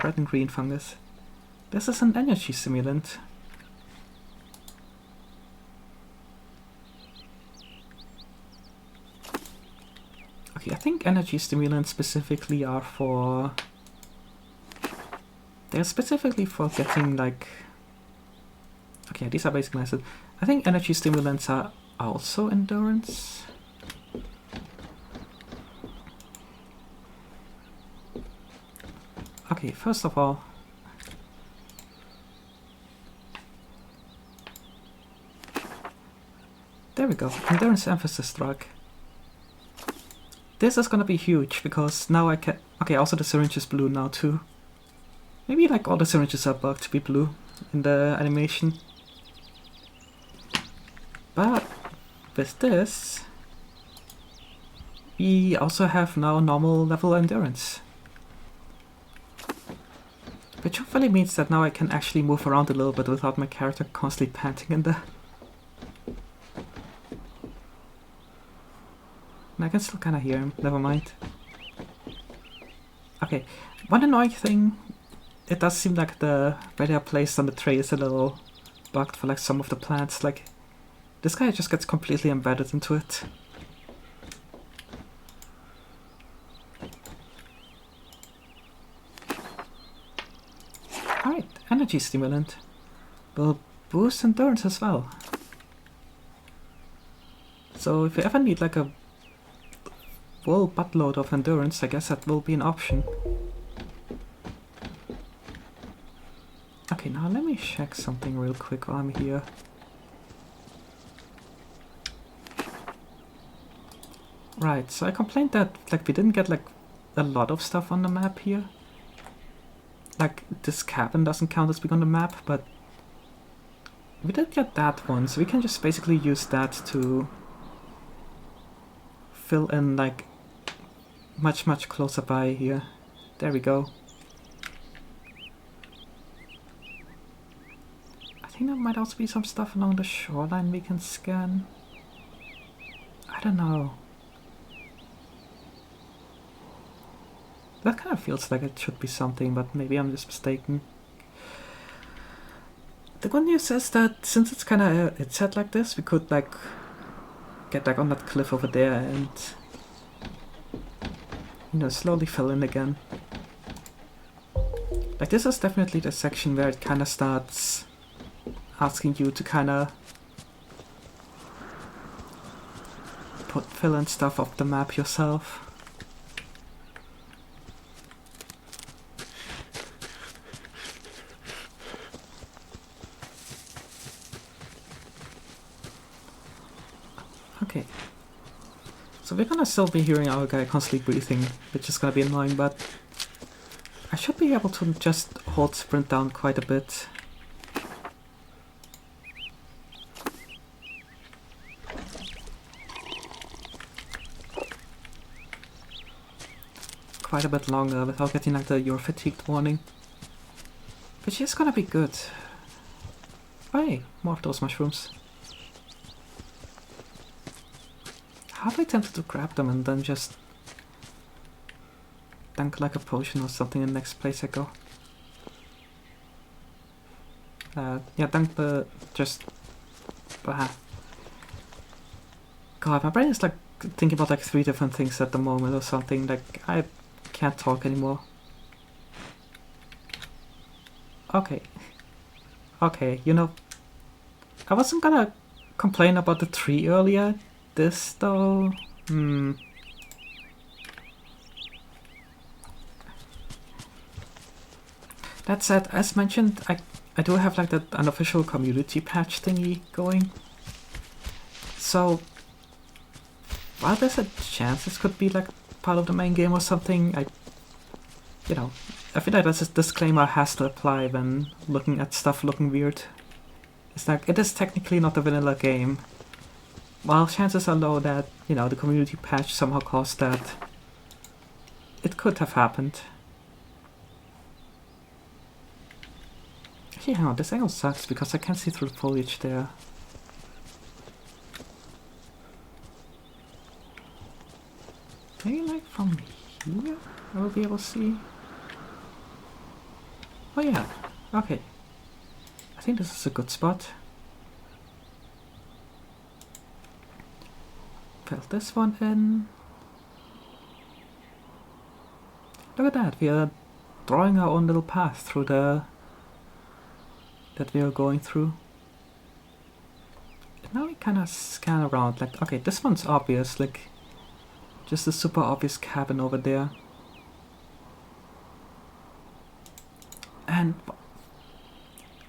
red and green fungus. This is an energy stimulant. Okay, I think energy stimulants specifically are for... They're specifically for getting like... Okay, these are basic acid. I think energy stimulants are also endurance. Okay, first of all... There we go, endurance emphasis drug. This is gonna be huge, because now I can... Okay, also the syringe is blue now too. Maybe like all the syringes are bugged to be blue in the animation. But with this, we also have now normal level endurance. Which hopefully means that now I can actually move around a little bit without my character constantly panting in there. And I can still kinda hear him, never mind. Okay, one annoying thing, it does seem like the way they are placed on the tray is a little bugged for like some of the plants, like this guy just gets completely embedded into it. Alright, energy stimulant will boost endurance as well. So if you ever need like a full buttload of endurance, I guess that will be an option. Okay, now let me check something real quick while I'm here. Right, so I complained that like we didn't get like a lot of stuff on the map here. Like this cabin doesn't count as being on the map, but we did get that one, so we can just basically use that to fill in like much closer by here. There we go. I think there might also be some stuff along the shoreline we can scan. I don't know. That kind of feels like it should be something, but maybe I'm just mistaken. The good news is that since it's kind of it's set like this, we could like get like on that cliff over there and, you know, slowly fill in again. Like this is definitely the section where it kind of starts asking you to kind of fill in stuff off the map yourself. Okay, so we're gonna still be hearing our guy constantly breathing, which is gonna be annoying, but I should be able to just hold sprint down quite a bit. Quite a bit longer without getting like the "you're fatigued" warning. Which is gonna be good. Oh, hey, more of those mushrooms. Halfway tempted to grab them and then just dunk like a potion or something in the next place I go. Yeah, dunk the just... God, my brain is like thinking about like 3 different things at the moment or something, like I can't talk anymore. Okay. Okay, you know, I wasn't gonna complain about the tree earlier. This though... That said, as mentioned, I do have like that unofficial community patch thingy going. So, while there's a chance this could be like part of the main game or something, you know, I feel like this disclaimer has to apply when looking at stuff looking weird. It's like, it is technically not a vanilla game. while chances are low that, you know, the community patch somehow caused that, it could have happened. Actually, hang on, this angle sucks because I can't see through the foliage there. Maybe like from here I will be able to see. Oh yeah, okay. I think this is a good spot. Fill this one in. Look at that, we are drawing our own little path through the... that we are going through. And now we kind of scan around, like, okay, this one's obvious, like, just a super obvious cabin over there. And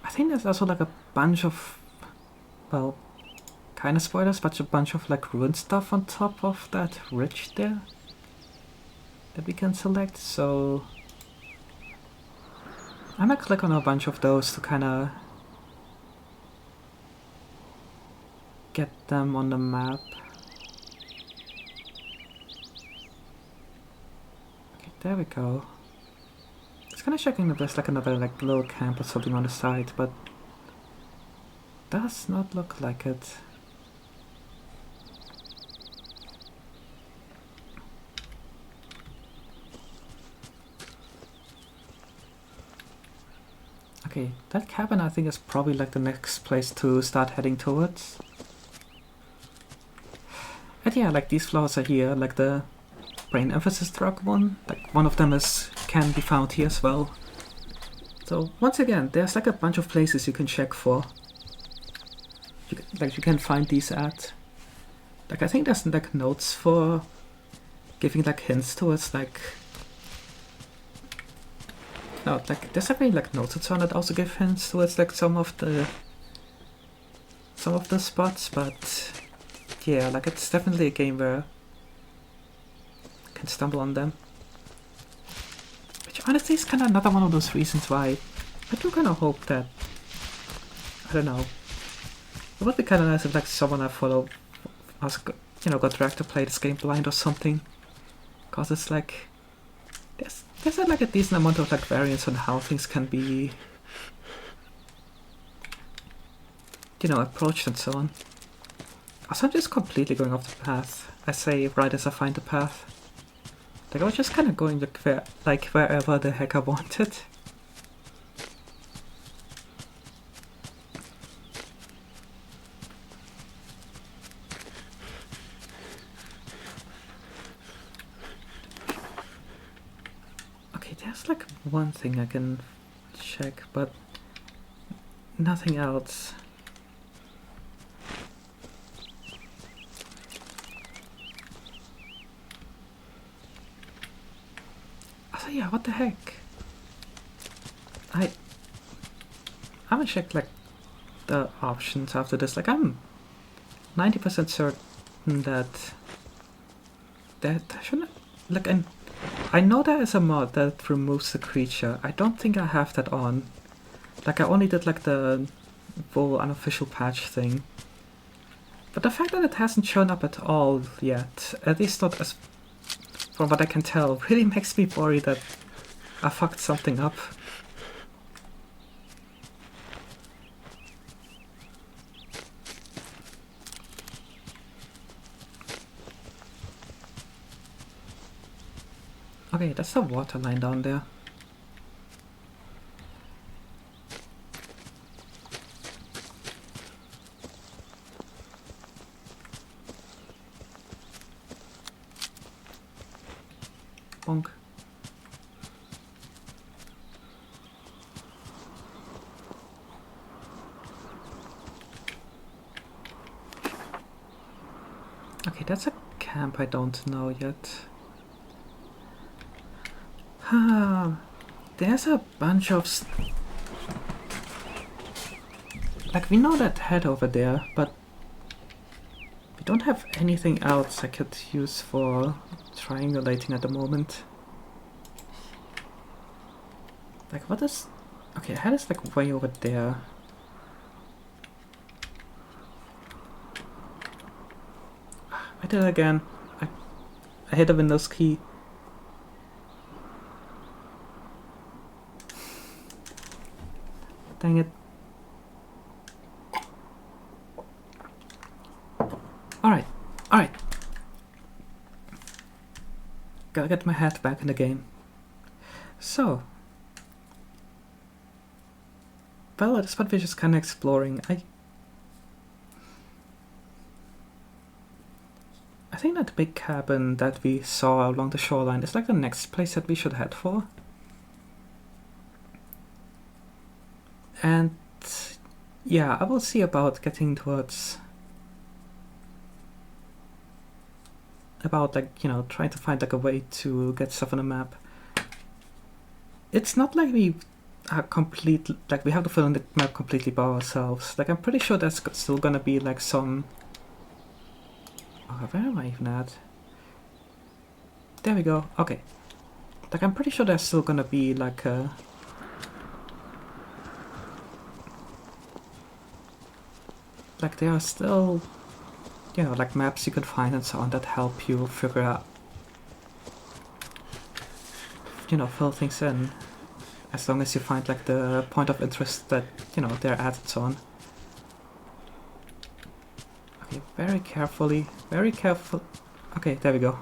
I think there's also like a bunch of, well, kind of spoilers, but a bunch of like ruined stuff on top of that ridge there that we can select, so I'm gonna click on a bunch of those to kind of get them on the map. Okay, there we go. It's kind of checking if there's like another like little camp or something on the side, but does not look like it. Okay, that cabin I think is probably like the next place to start heading towards. And yeah, like these flowers are here, like the brain emphasis drug one, like one of them can be found here as well. So once again, there's like a bunch of places you can check for. You can find these at. Like I think there's like notes for giving like hints towards like... No, like there's actually like notes on that also give hints towards like some of the spots, but yeah, like it's definitely a game where I can stumble on them. Which honestly is kind of another one of those reasons why I do kind of hope that, I don't know, it would be kind of nice if like someone I follow was, you know, got dragged to play this game blind or something, cause it's like there's like a decent amount of like variance on how things can be, you know, approached and so on. Also, I'm just completely going off the path. I say right as I find the path. Like I was just kind of going like wherever the heck I wanted. Okay, there's like one thing I can check, but nothing else. So yeah, what the heck? I'm gonna check like the options after this. Like I'm 90% certain that I shouldn't, like, I know there is a mod that removes the creature. I don't think I have that on. Like I only did like the full unofficial patch thing. But the fact that it hasn't shown up at all yet, at least not as from what I can tell, really makes me worry that I fucked something up. Okay, that's the water line down there. Bonk. Okay, that's a camp I don't know yet. There's a bunch of... Like, we know that head over there, but we don't have anything else I could use for triangulating at the moment. Like, what is... Okay, head is like way over there. I did it again. I hit the Windows key. Dang it. Alright, alright. Gotta get my head back in the game. So. Well, at this point we're just kinda exploring. I think that big cabin that we saw along the shoreline is like the next place that we should head for. And yeah, I will see about getting towards... about like, you know, trying to find like a way to get stuff on the map. It's not like we are like we have to fill in the map completely by ourselves. Like I'm pretty sure there's still gonna be like some... Oh, where am I even at? There we go, okay. Like I'm pretty sure there's still gonna be like a... Like there are still, you know, like maps you can find and so on that help you figure out, you know, fill things in. As long as you find like the point of interest that, you know, they're at and so on. Okay, very carefully, very careful. Okay, there we go.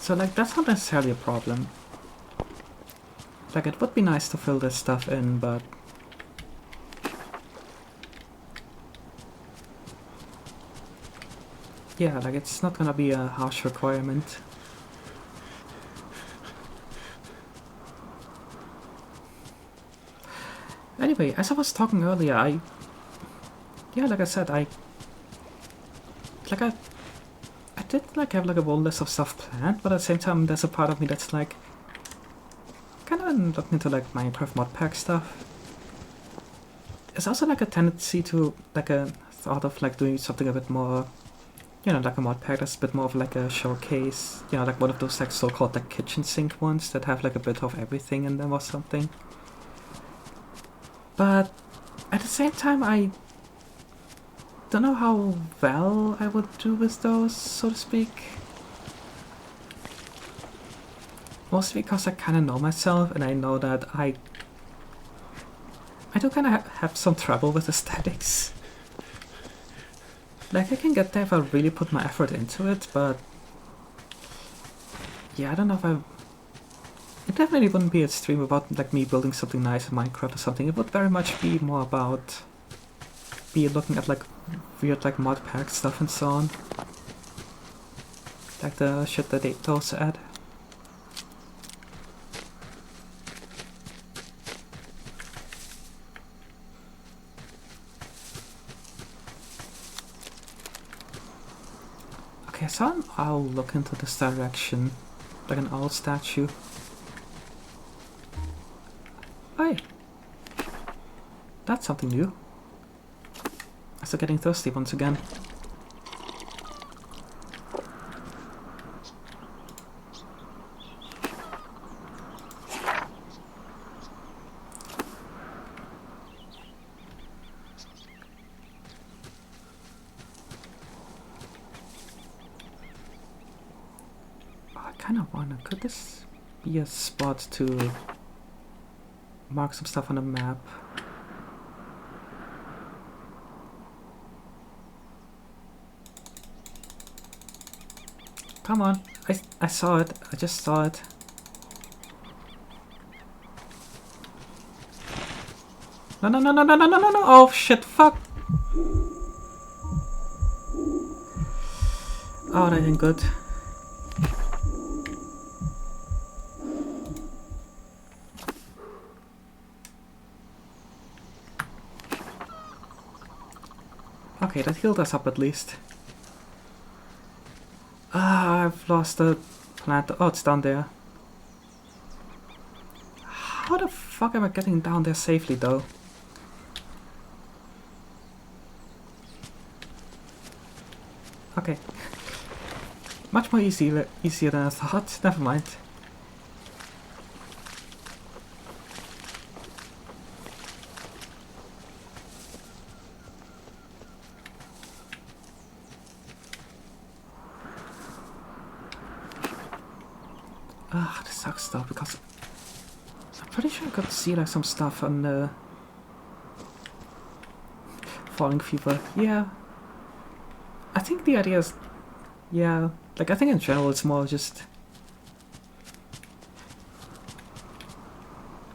So like that's not necessarily a problem. Like it would be nice to fill this stuff in, but... yeah, like it's not gonna be a harsh requirement. Anyway, as I was talking earlier, yeah, like I said, I did like have like a whole list of stuff planned, but at the same time there's a part of me that's like kind of looking into like Minecraft mod pack stuff. There's also like a tendency to like a thought of like doing something a bit more, you know, like a mod pack that's a bit more of like a showcase, you know, like one of those like so-called like kitchen sink ones that have like a bit of everything in them or something. But at the same time, I don't know how well I would do with those, so to speak. Mostly because I kind of know myself and I know that I do kind of have some trouble with aesthetics. Like I can get there if I really put my effort into it, but yeah, I don't know if I... It definitely wouldn't be a stream about like me building something nice in Minecraft or something. It would very much be more about me looking at like weird like mod pack stuff and so on. Like the shit that those add. Okay, so an owl look into this direction. Like an owl statue. Hey! That's something new. I'm still getting thirsty once again. I kind of wonder, could this be a spot to mark some stuff on the map? Come on, I saw it, I just saw it. No, no, no, no, no, no, no, no, no, oh shit, fuck! Oh, that ain't good. Okay, that healed us up at least. Ah, I've lost the plant. Oh, it's down there. How the fuck am I getting down there safely, though? Okay. Much more easier than I thought. Never mind. Ugh, this sucks though, because I'm pretty sure I could see like some stuff on the Falling Fever. Yeah. I think the idea is, yeah, like I think in general it's more just,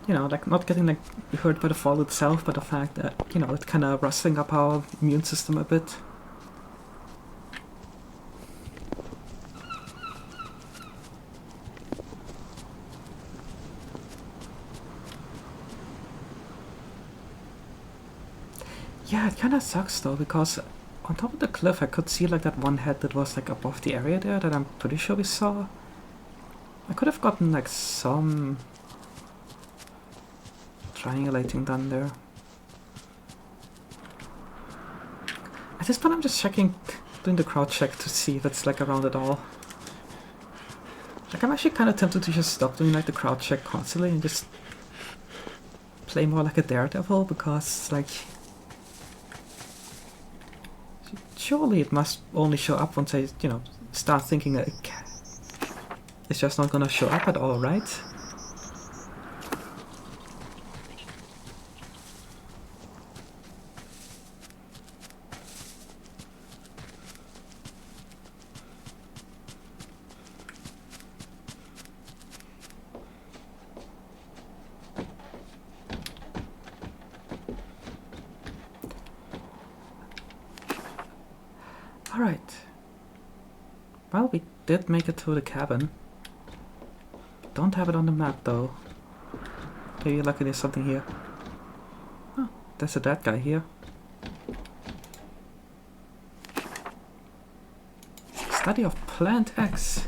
you know, like not getting like hurt by the fall itself, but the fact that, you know, it's kind of rustling up our immune system a bit. Yeah, it kind of sucks though, because on top of the cliff I could see like that one head that was like above the area there that I'm pretty sure we saw. I could have gotten like some triangulating done there. At this point I'm just checking, doing the crowd check to see if it's like around at all. Like I'm actually kind of tempted to just stop doing like the crowd check constantly and just play more like a daredevil, because like surely it must only show up once I, you know, start thinking that it's just not gonna show up at all, right? Alright. Well, we did make it to the cabin. Don't have it on the map though. Maybe lucky there's something here. Oh, there's a dead guy here. Study of Plant X.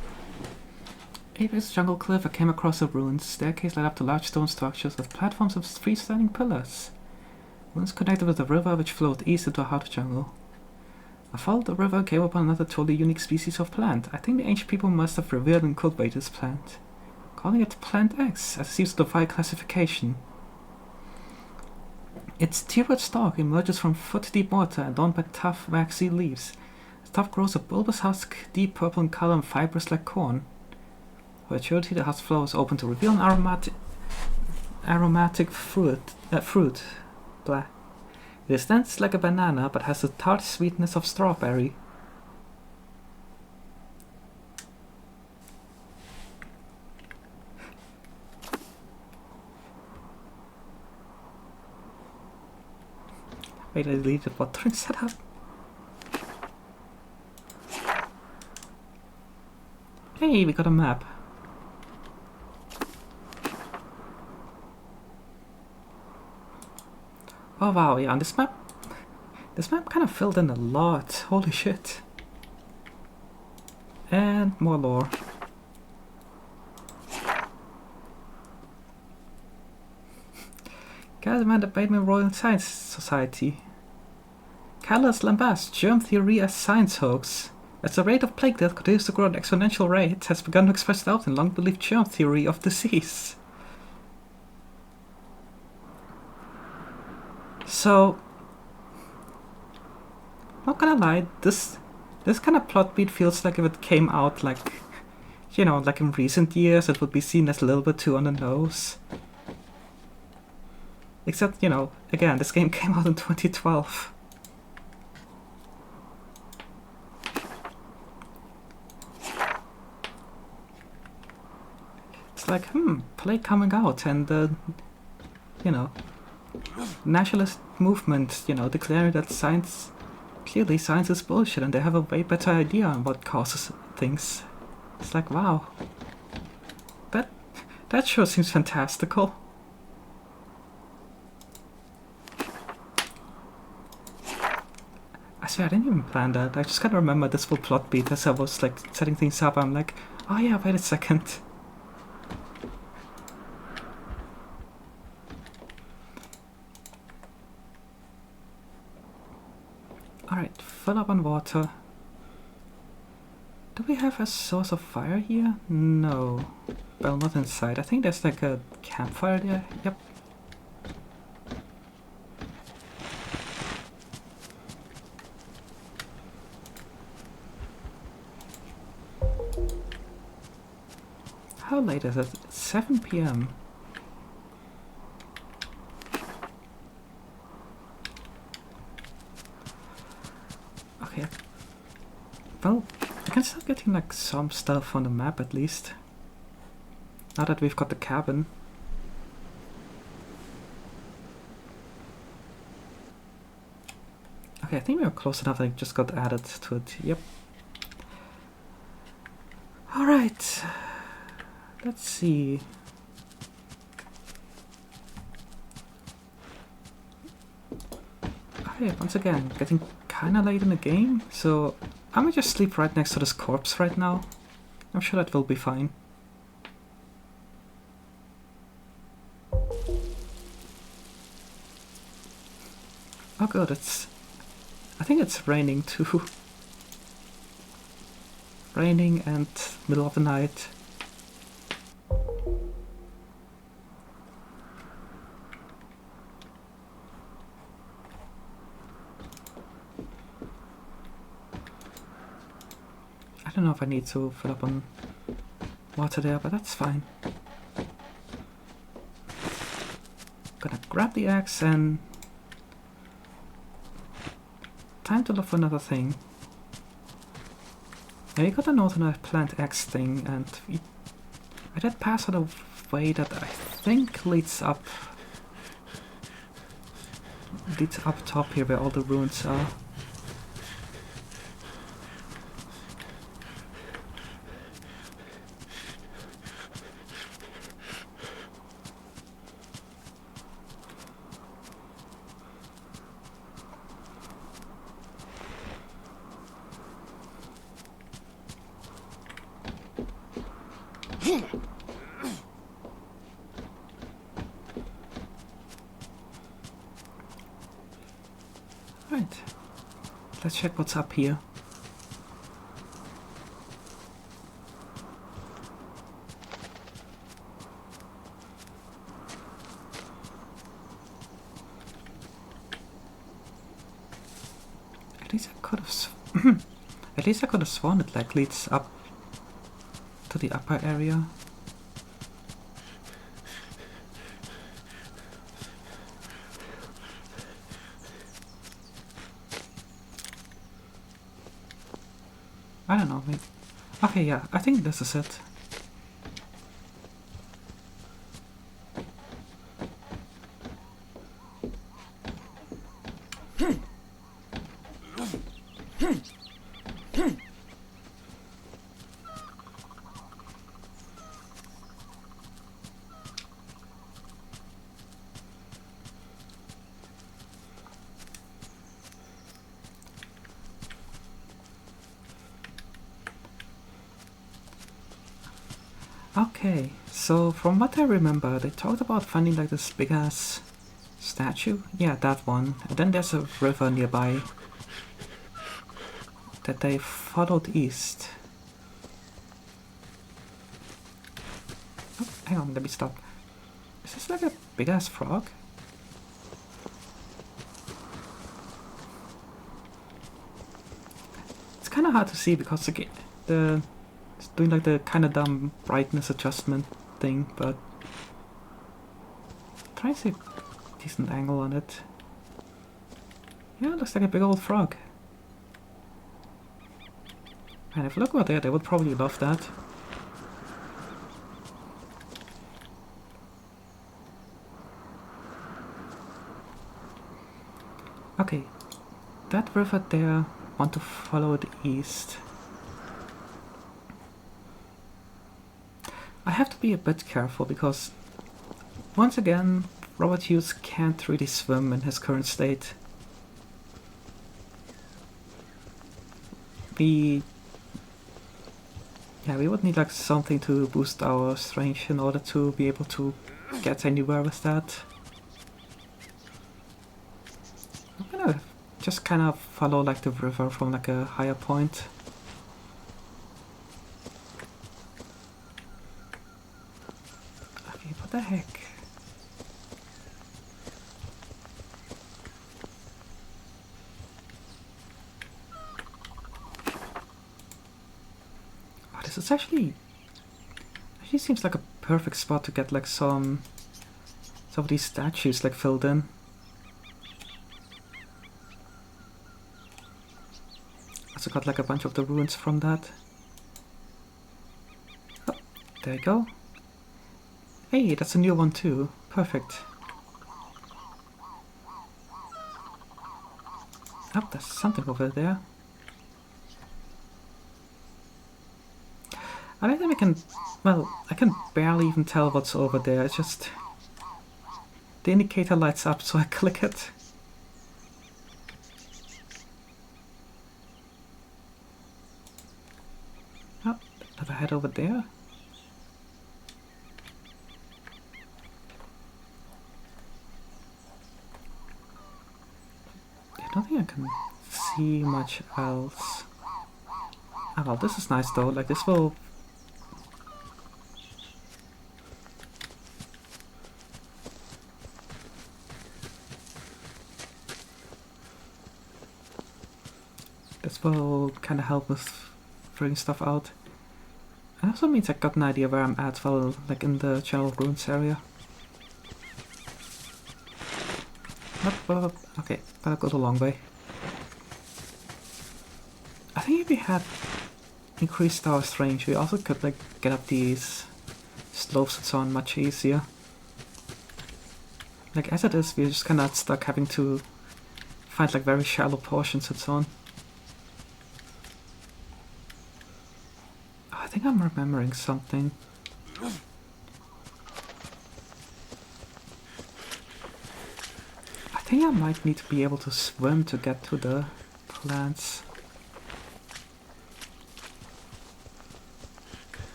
Apex Jungle Cliff, I came across a ruined staircase led up to large stone structures with platforms of freestanding pillars. Ruins connected with a river which flowed east into a hot jungle. I followed the river and came upon another totally unique species of plant. I think the ancient people must have revered and cultivated this plant. Calling it Plant X, as it seems to defy classification. Its tiered stalk emerges from foot-deep water adorned by tough, waxy leaves. The top grows a bulbous husk, deep purple in color and fibrous like corn. For maturity, the husk flowers open to reveal an aromatic fruit. Blah. It is dense like a banana, but has the tart sweetness of strawberry. Wait, I deleted watering setup. Hey, we got a map. Oh wow, yeah, on this map kind of filled in a lot. Holy shit. And more lore. Guys, man, that made me Royal Science Society. Carlos Lambast, germ theory as science hoax. As the rate of plague death continues to grow at an exponential rate, has begun to express doubt in long-believed germ theory of disease. So, not gonna lie, this kind of plot beat feels like if it came out like, you know, like in recent years, it would be seen as a little bit too on the nose. Except, you know, again, this game came out in 2012. It's like, plague coming out and, you know, nationalist movement, you know, declaring that science is bullshit and they have a way better idea on what causes things. It's like, wow. That sure seems fantastical. I swear I didn't even plan that. I just kind of remember this full plot beat as I was like setting things up. I'm like, oh yeah, wait a second. Alright, fill up on water. Do we have a source of fire here? No. Well, not inside. I think there's like a campfire there. Yep. How late is it? It's 7 p.m. Okay. Well, I can start getting like some stuff on the map at least. Now that we've got the cabin. Okay, I think we are close enough that it just got added to it. Yep. Alright. Let's see. Okay, once again, getting kinda late in the game, so I'm gonna just sleep right next to this corpse right now. I'm sure that will be fine. Oh good, I think it's raining too. Raining and middle of the night. I don't know if I need to fill up on water there, but that's fine. Gonna grab the axe and time to look for another thing. Yeah, we got a note on a plant axe thing, and I did pass on a way that I think leads up top here where all the ruins are. Right, let's check what's up here. At least I could have at least I could have sworn it like leads up to the upper area. I don't know, maybe. Okay, yeah, I think this is it. Okay, so from what I remember, they talked about finding like this big ass statue. Yeah, that one. And then there's a river nearby that they followed east. Oh, hang on, let me stop. Is this like a big ass frog? It's kind of hard to see because it's doing like the kind of dumb brightness adjustment thing, but try to see a decent angle on it. Yeah, it looks like a big old frog. And if you look out there, they would probably love that. Okay, that river there, want to follow it east. I have to be a bit careful because, once again, Robert Hughes can't really swim in his current state. We would need like something to boost our strength in order to be able to get anywhere with that. I'm gonna just kind of follow like the river from like a higher point. Okay, what the heck? Oh, this is actually Actually seems like a perfect spot to get like some of these statues like filled in. Also got like a bunch of the ruins from that. Oh, there you go. Hey, that's a new one too. Perfect. Oh, there's something over there. I don't think we can... Well, I can barely even tell what's over there. It's just... the indicator lights up, so I click it. Oh, another head over there. I don't think I can see much else. Ah, well, this is nice though. Like, this will... this will kind of help with figuring stuff out. And also means I got an idea where I'm at, well, like in the general ruins area. Okay, but I'll go the long way. I think if we had increased our range, we also could like get up these slopes and so on much easier. Like as it is, we're just kinda stuck having to find like very shallow portions and so on. Oh, I think I'm remembering something. I think I might need to be able to swim to get to the plants.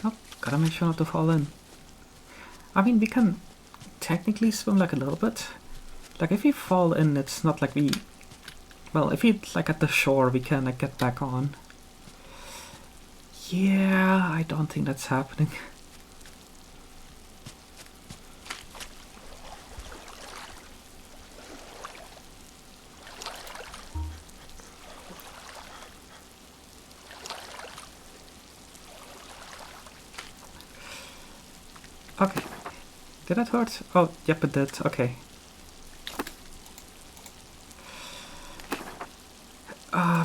Oh, gotta make sure not to fall in. I mean, we can technically swim like a little bit. Like if we fall in, it's not like we... Well, if we like at the shore, we can like get back on. Yeah, I don't think that's happening. Okay. Did that hurt? Oh, yep it did. Okay.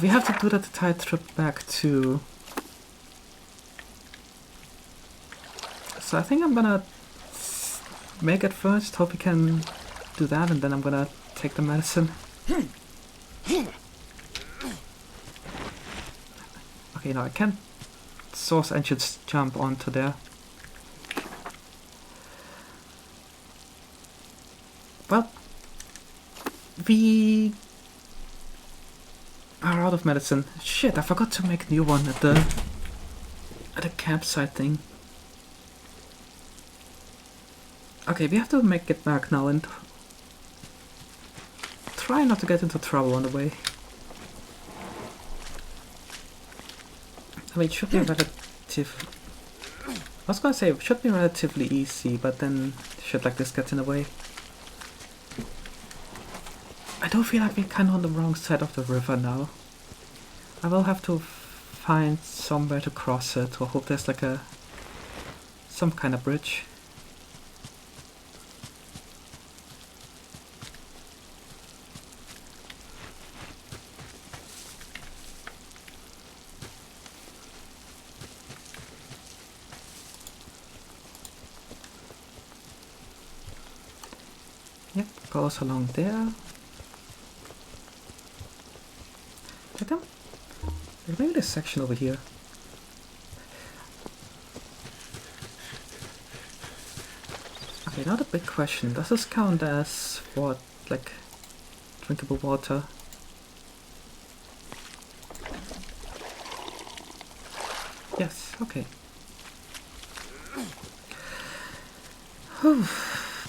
We have to do that entire trip back too. So I think I'm gonna make it first, hope we can do that, and then I'm gonna take the medicine. Okay, no, I can't source engines jump onto there. Well, we are out of medicine. Shit, I forgot to make a new one at the campsite thing. Okay, we have to make it back now and try not to get into trouble on the way. I mean, it should be I was gonna say, it should be relatively easy, but then shit like this gets in the way. I do feel like we're kind of on the wrong side of the river now. I will have to find somewhere to cross it, or hope there's like some kind of bridge. Yep, goes along there. Maybe this section over here. Okay, now the big question. Does this count as what? Like drinkable water? Yes, okay.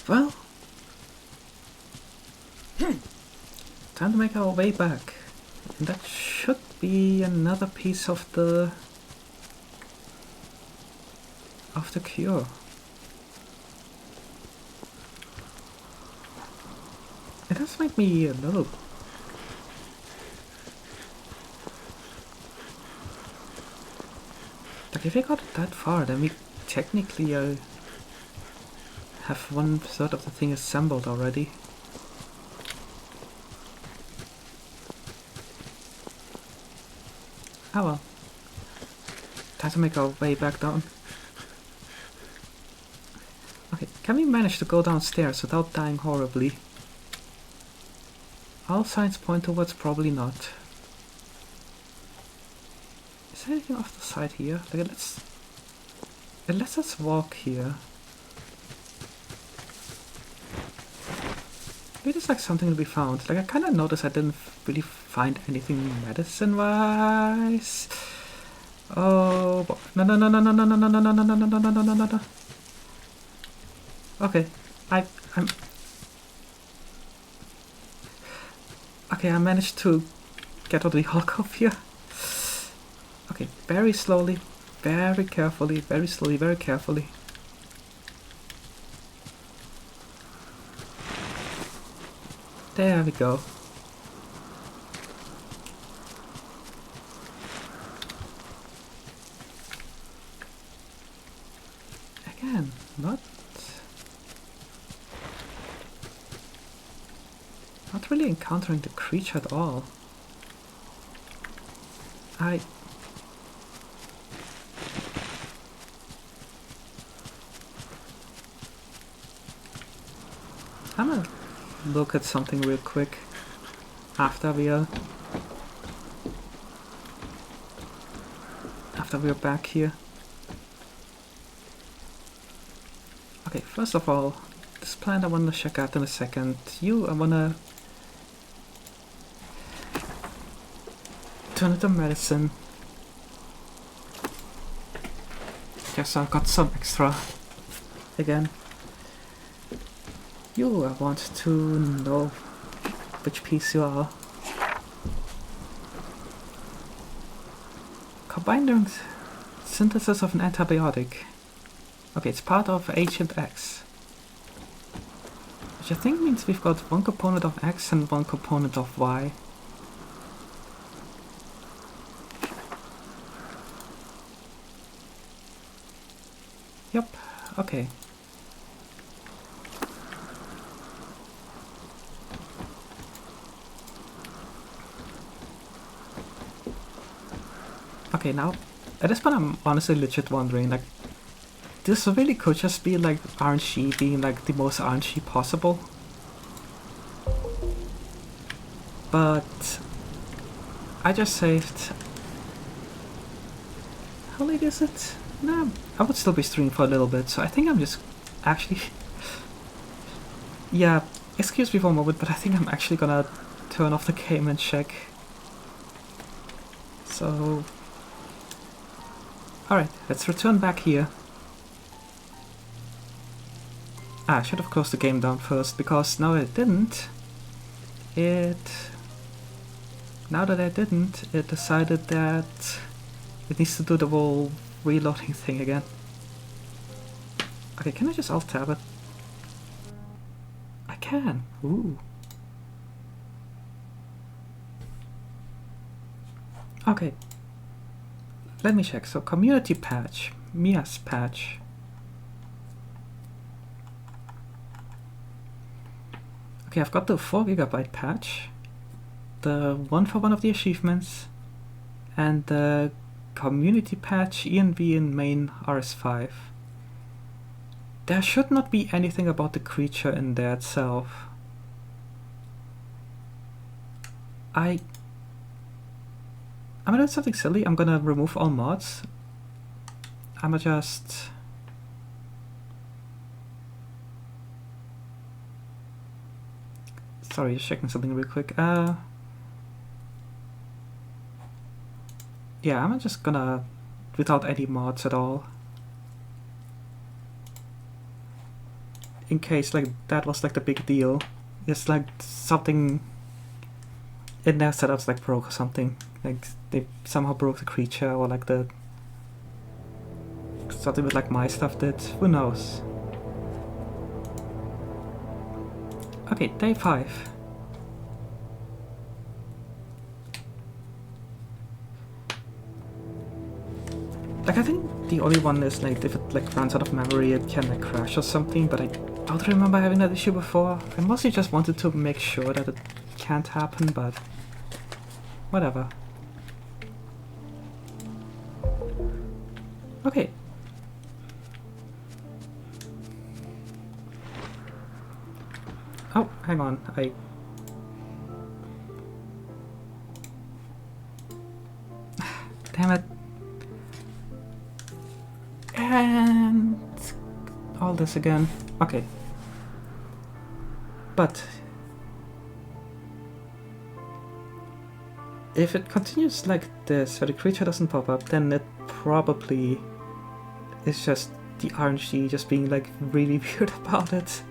Well, time to make our way back. And that should be another piece of the of the cure. It does make me a little... Like, if we got that far, then we technically have 1/3 of the thing assembled already. Oh well. Time to make our way back down. Okay, can we manage to go downstairs without dying horribly? All signs point towards probably not. Is there anything off the side here? Like, it lets us walk here. Maybe there's like something to be found. Like, I kind of noticed I didn't really find anything medicine-wise. Oh, no, no, no, no, no, no, no, no, no, no, no, no, no, no, no, no, no. Okay, I'm... Okay, I managed to get out of the alcove here. Okay, very slowly, very carefully, very slowly, very carefully. There we go. Again, not really encountering the creature at all. I'm gonna look at something real quick after we're back here. Okay, first of all, this plant I wanna check out in a second. I wanna turn into medicine. Yes, I've got some extra again. I want to know which piece you are. Combining synthesis of an antibiotic. Okay, it's part of Agent X. Which I think means we've got one component of X and one component of Y. Yep, okay. Okay, now, at this point I'm honestly legit wondering, like, this really could just be like RNG being like the most RNG possible. But I just saved... How late is it? Nah, I would still be streaming for a little bit, so I think I'm just actually... Yeah, excuse me for a moment, but I think I'm actually gonna turn off the game and check. So... Alright, let's return back here. I should have closed the game down first, because now it didn't. Now that I didn't, it decided that it needs to do the whole reloading thing again. Okay, can I just alt-tab it? I can! Ooh. Okay. Let me check. So, community patch. Mias patch. Okay, I've got the 4 GB patch, the one for one of the achievements, and the community patch ENV in main RS5. There should not be anything about the creature in there itself. I'm gonna do something silly. I'm gonna remove all mods. I'm gonna just... Sorry, just checking something real quick. Yeah, I'm just gonna... without any mods at all. In case, like, that was, like, the big deal. It's, like, something in their setups, like, broke or something. Like, they somehow broke the creature, or, like, something with like my stuff did. Who knows? Okay, day 5. Like, I think the only one is like if it like runs out of memory it can like crash or something, but I don't remember having that issue before. I mostly just wanted to make sure that it can't happen, but whatever. Okay. Oh, hang on, damn it. And all this again. Okay. But if it continues like this, where the creature doesn't pop up, then it probably is just the RNG just being like really weird about it.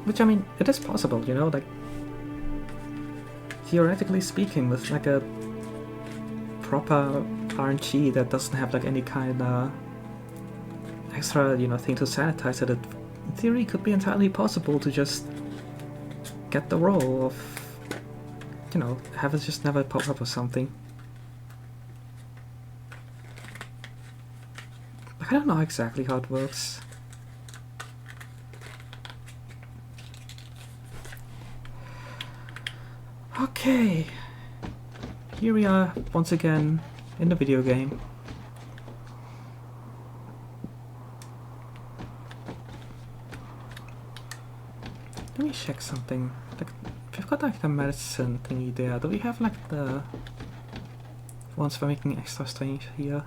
Which, I mean, it is possible, you know, like, theoretically speaking, with like a proper RNG that doesn't have like any kind of extra, you know, thing to sanitize it, in theory could be entirely possible to just get the roll of, you know, have it just never pop up or something. Like, I don't know exactly how it works. Okay, here we are once again in the video game. Let me check something. Like, we've got like the medicine thingy there. Do we have like the ones for making extra strange here?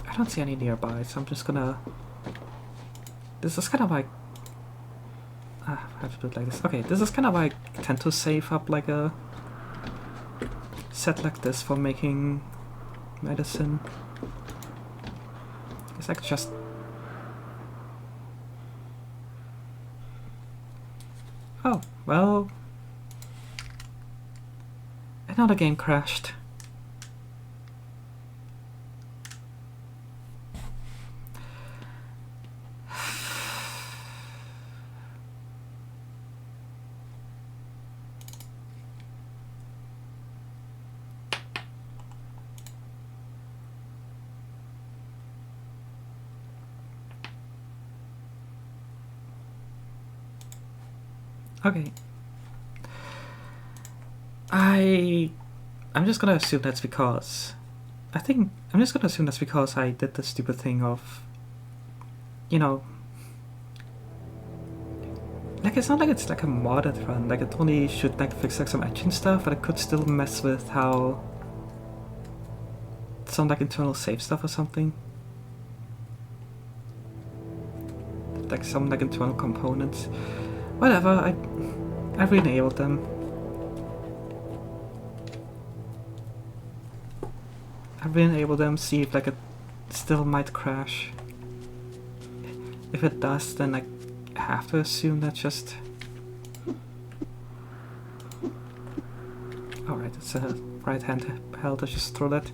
I don't see any nearby, so I'm just gonna... This is kind of like... I have to do it like this. Okay, this is kind of like I tend to save up like a set like this for making medicine. It's like just... Oh, well... Another game crashed. Okay. I'm just gonna assume that's because... I'm just gonna assume that's because I did the stupid thing of... You know... Like, it's not like it's like a modded run, like it only should like fix like some engine stuff, but it could still mess with how... some like internal save stuff or something. Like some like internal components. Whatever, I've re-enabled them. I've re-enabled them, see if like it still might crash. If it does, then I have to assume that's just... Alright, it's a right hand held, I just throw that.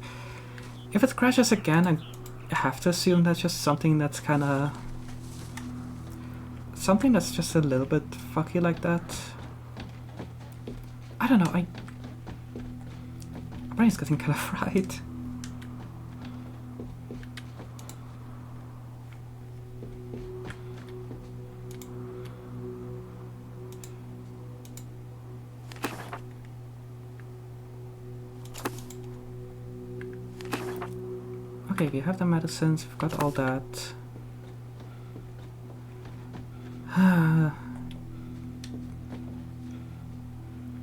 If it crashes again, I have to assume that's just something that's kinda... something that's just a little bit fucky like that. I don't know, my brain's getting kind of fried. Okay, we have the medicines, we've got all that.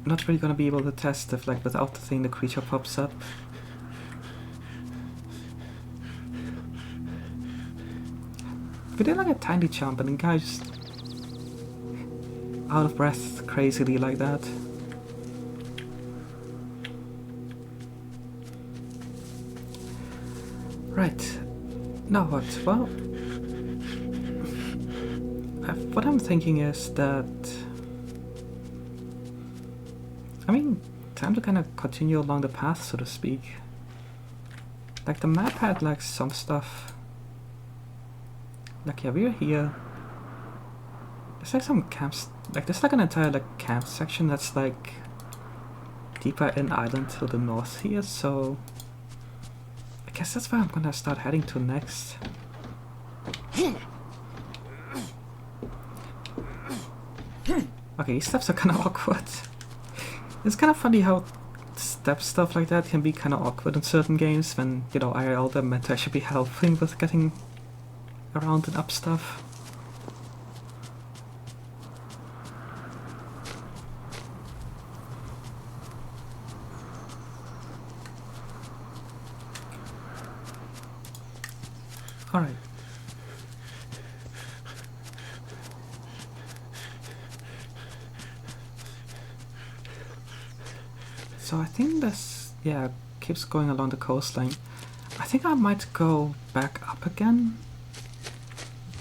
Not really gonna be able to test if, like, without the thing the creature pops up. We did like a tiny jump and the guy just out of breath crazily like that. Right. Now what? Well, what I'm thinking is that... I mean, time to kind of continue along the path, so to speak. Like, the map had, like, some stuff. Like, yeah, we're here. There's, like, some camps. Like, there's, like, an entire, like, camp section that's, like, deeper in island to the north here, so... I guess that's where I'm gonna start heading to next. Okay, these steps are kind of awkward. It's kind of funny how stuff like that can be kind of awkward in certain games when, you know, IRL they're meant to actually be helping with getting around and up stuff. Alright. So I think this, yeah, keeps going along the coastline. I think I might go back up again.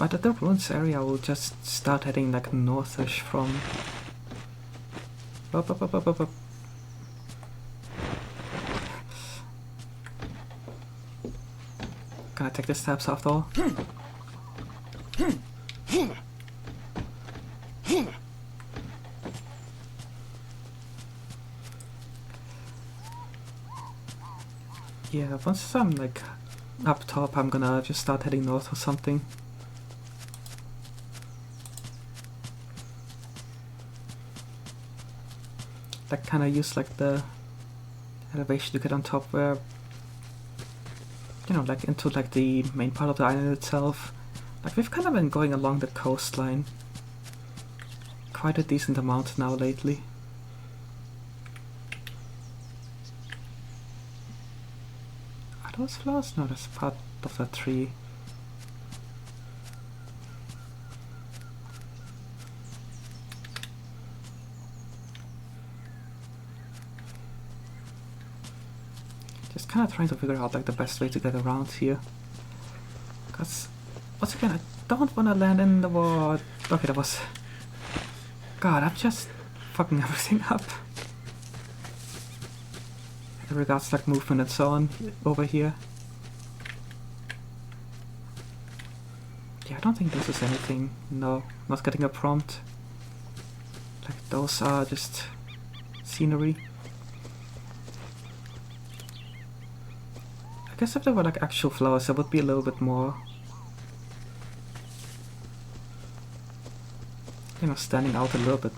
But at the ruins area I will just start heading like northish from... Up. Can I take the steps after all? Yeah, once I'm like up top, I'm gonna just start heading north or something. Like kinda use like the elevation to get on top where, you know, like into like the main part of the island itself. Like we've kind of been going along the coastline quite a decent amount now lately. Are those flowers? No, that's part of the tree. Just kind of trying to figure out like the best way to get around here. Cause once again, I don't want to land in the water. Okay, that was... God, I'm just fucking everything up. In regards to like movement and so on over here. Yeah, I don't think this is anything. No, not getting a prompt. Like those are just scenery. I guess if there were like actual flowers, there would be a little bit more, you know, standing out a little bit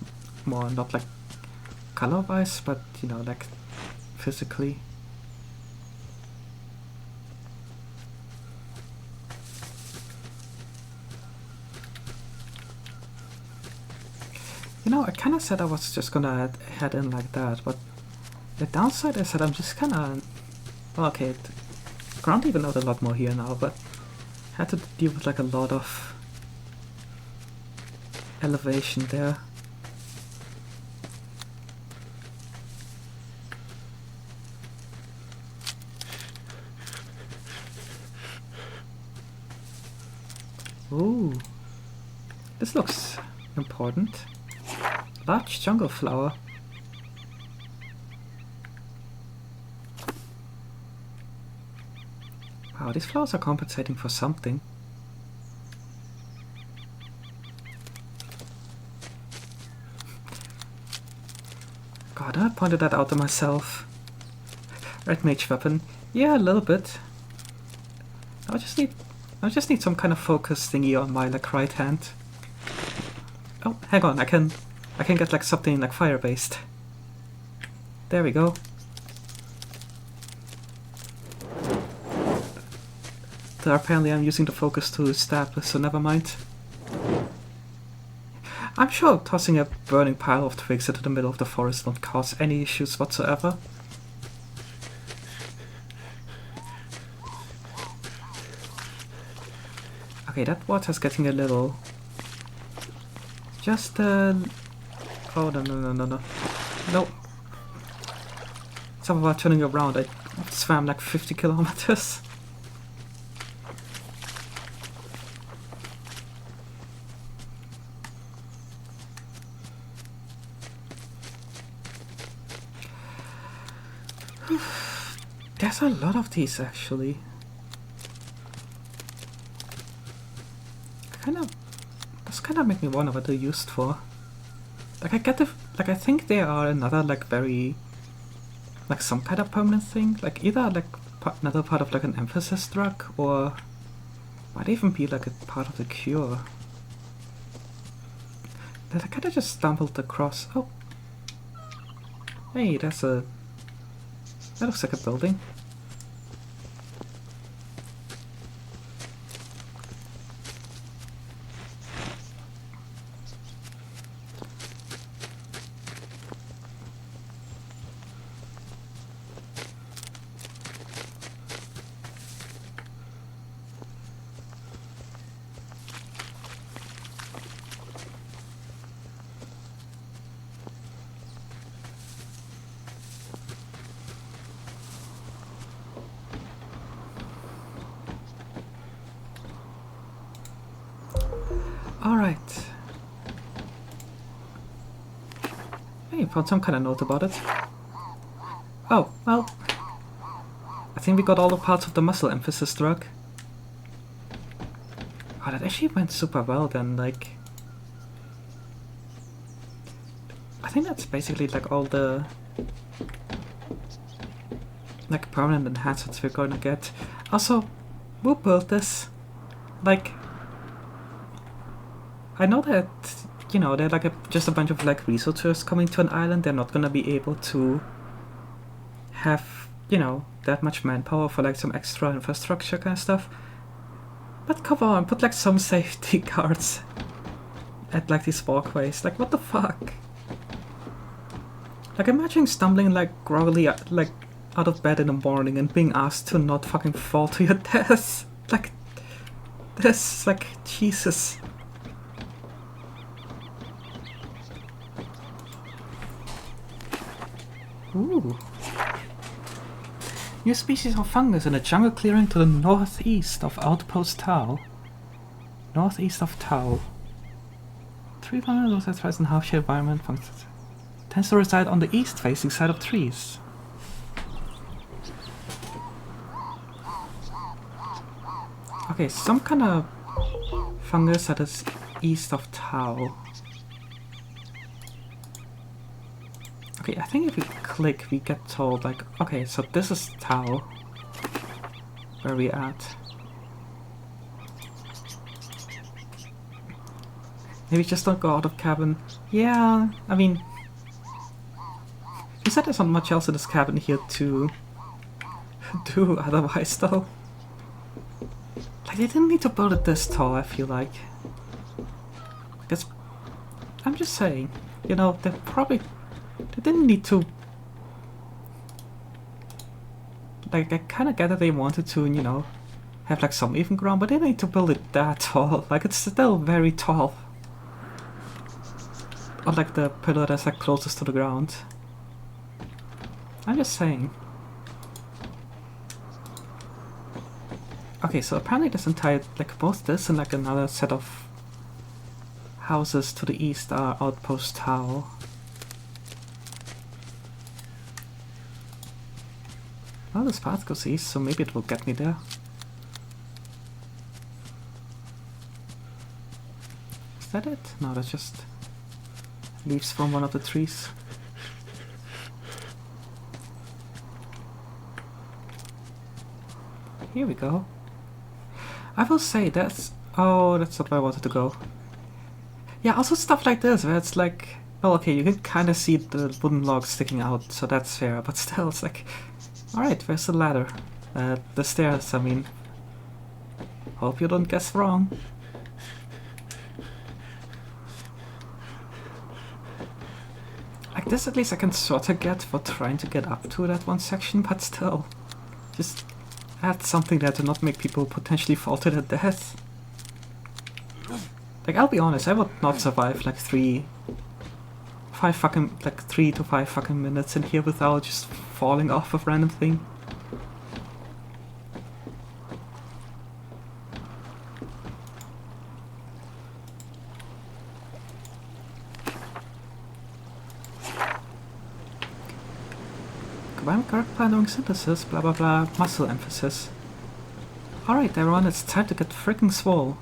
more, not like color-wise, but you know, like physically. You know, I kind of said I was just gonna head in like that, but the downside is that I'm just kind of... Well, okay, ground even out a lot more here now, but had to deal with like a lot of elevation there. Ooh, this looks important. Large jungle flower. Wow, these flowers are compensating for something. God, I pointed that out to myself. Red mage weapon. Yeah, a little bit. I just need some kind of focus thingy on my like right hand. Oh, hang on, I can get like something like fire based. There we go. There, apparently I'm using the focus to stab, so never mind. I'm sure tossing a burning pile of twigs into the middle of the forest won't cause any issues whatsoever. Okay, that water's getting a little... Just oh, no. Nope. Something about turning around, I swam like 50 kilometers. There's a lot of these actually. Does kind of make me wonder what they're used for. Like I think they are another like very, like some kind of permanent thing. Like either like another part of like an emphasis drug, or might even be like a part of the cure. That I kind of just stumbled across. Oh, hey, that looks like a building. Alright. Hey, found some kind of note about it. Oh, well. I think we got all the parts of the muscle emphasis drug. Oh, that actually went super well then, like... I think that's basically like all the... like permanent enhancements we're going to get. Also, who built this? Like... I know that, you know, they're like just a bunch of like researchers coming to an island. They're not gonna be able to have, you know, that much manpower for like some extra infrastructure kind of stuff. But come on, put like some safety guards at like these walkways. Like, what the fuck? Like, imagine stumbling like groggily like out of bed in the morning and being asked to not fucking fall to your death. Like, this, like, Jesus. Ooh. New species of fungus in a jungle clearing to the northeast of Outpost Tau. Northeast of Tau. 3 fungus that thrives in half-shade environment functions. Tends to reside on the east-facing side of trees. Okay, some kind of fungus that is east of Tau. Okay, I think if we click, we get told, like, okay, so this is Tau. Where are we at? Maybe just don't go out of cabin. Yeah, I mean... You said there's not much else in this cabin here to do otherwise, though. Like, they didn't need to build it this tall, I feel like. Because... I'm just saying, you know, they didn't need to... Like, I kind of get that they wanted to, you know, have like some even ground, but they didn't need to build it that tall. Like, it's still very tall. Or like the pillar that's like closest to the ground. I'm just saying. Okay, so apparently this entire, like both this and like another set of houses to the east are Outpost Tau. Well, this path goes east, so maybe it will get me there. Is that it? No, that's just leaves from one of the trees. Here we go. I will say that's... Oh, that's not where I wanted to go. Yeah, also stuff like this, where it's like... Well, okay, you can kind of see the wooden logs sticking out, so that's fair, but still, it's like... Alright, where's the ladder? The stairs, I mean. Hope you don't guess wrong. Like this at least I can sorta get for trying to get up to that one section, but still. Just add something there to not make people potentially fall to their death. Like, I'll be honest, I would not survive like 3 to 5 fucking minutes in here without just falling off a random thing. Combined correct during synthesis, blah blah blah, muscle emphasis. Alright everyone, it's time to get freaking swole.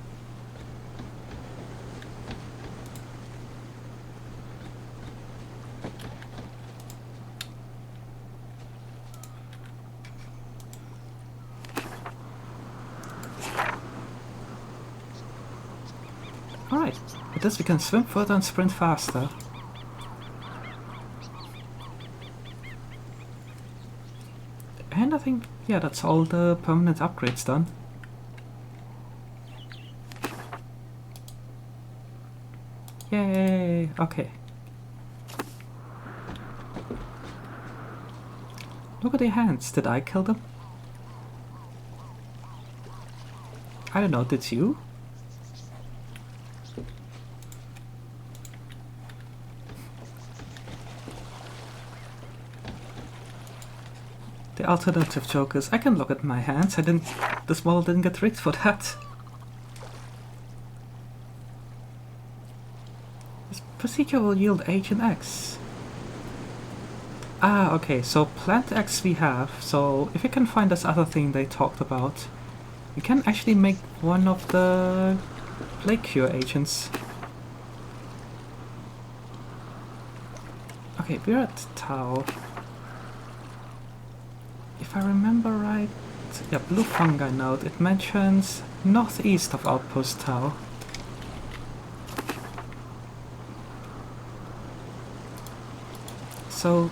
Alright, with this we can swim further and sprint faster. And I think, yeah, that's all the permanent upgrades done. Yay! Okay. Look at their hands. Did I kill them? I don't know, did you? The alternative joke is I can look at my hands. This model didn't get rigged for that. This procedure will yield Agent X. Ah, okay, so Plant X we have, so if we can find this other thing they talked about, we can actually make one of the plague cure agents. Okay, we're at Tau. If I remember right, yeah, blue fungi node, it mentions northeast of Outpost Tau. So,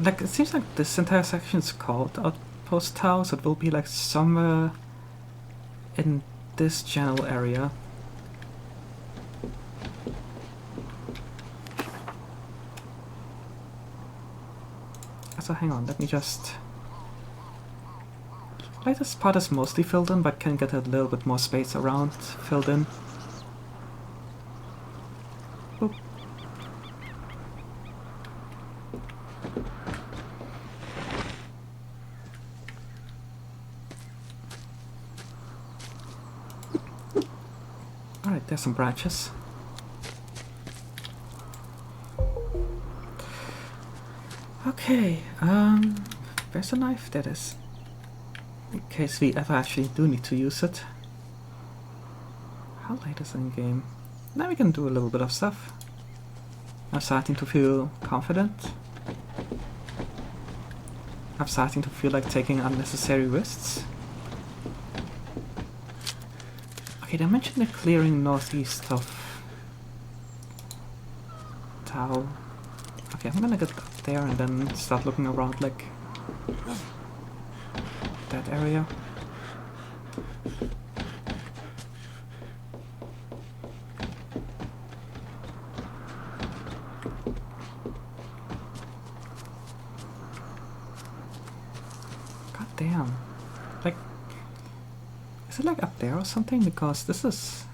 like, it seems like this entire section is called Outpost Tau, so it will be like somewhere in this general area. So hang on, let me just... Like, this part is mostly filled in, but can get a little bit more space around filled in. Boop. Alright, there's some branches. Okay, where's the knife? That is. In case we ever actually do need to use it. How late is in game? Now we can do a little bit of stuff. I'm starting to feel confident. I'm starting to feel like taking unnecessary risks. Okay, they mentioned the clearing northeast of Tau. Okay, I'm gonna get up there and then start looking around like that area. God damn. Like, is it like up there or something? Because this is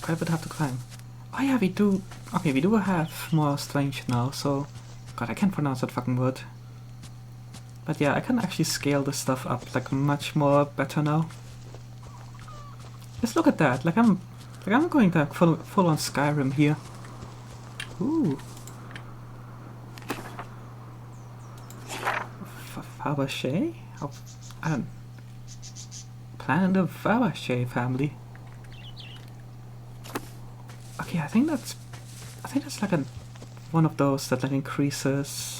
quite a bit have to climb. Oh yeah, we do. Okay, we do have more strength now, so... God, I can't pronounce that fucking word. But yeah, I can actually scale this stuff up like much more better now. Just look at that. Like I'm going like full on Skyrim here. Ooh. Fabergé? Oh, I don't. Planet of Fabergé family. Okay, I think that's like one of those that like increases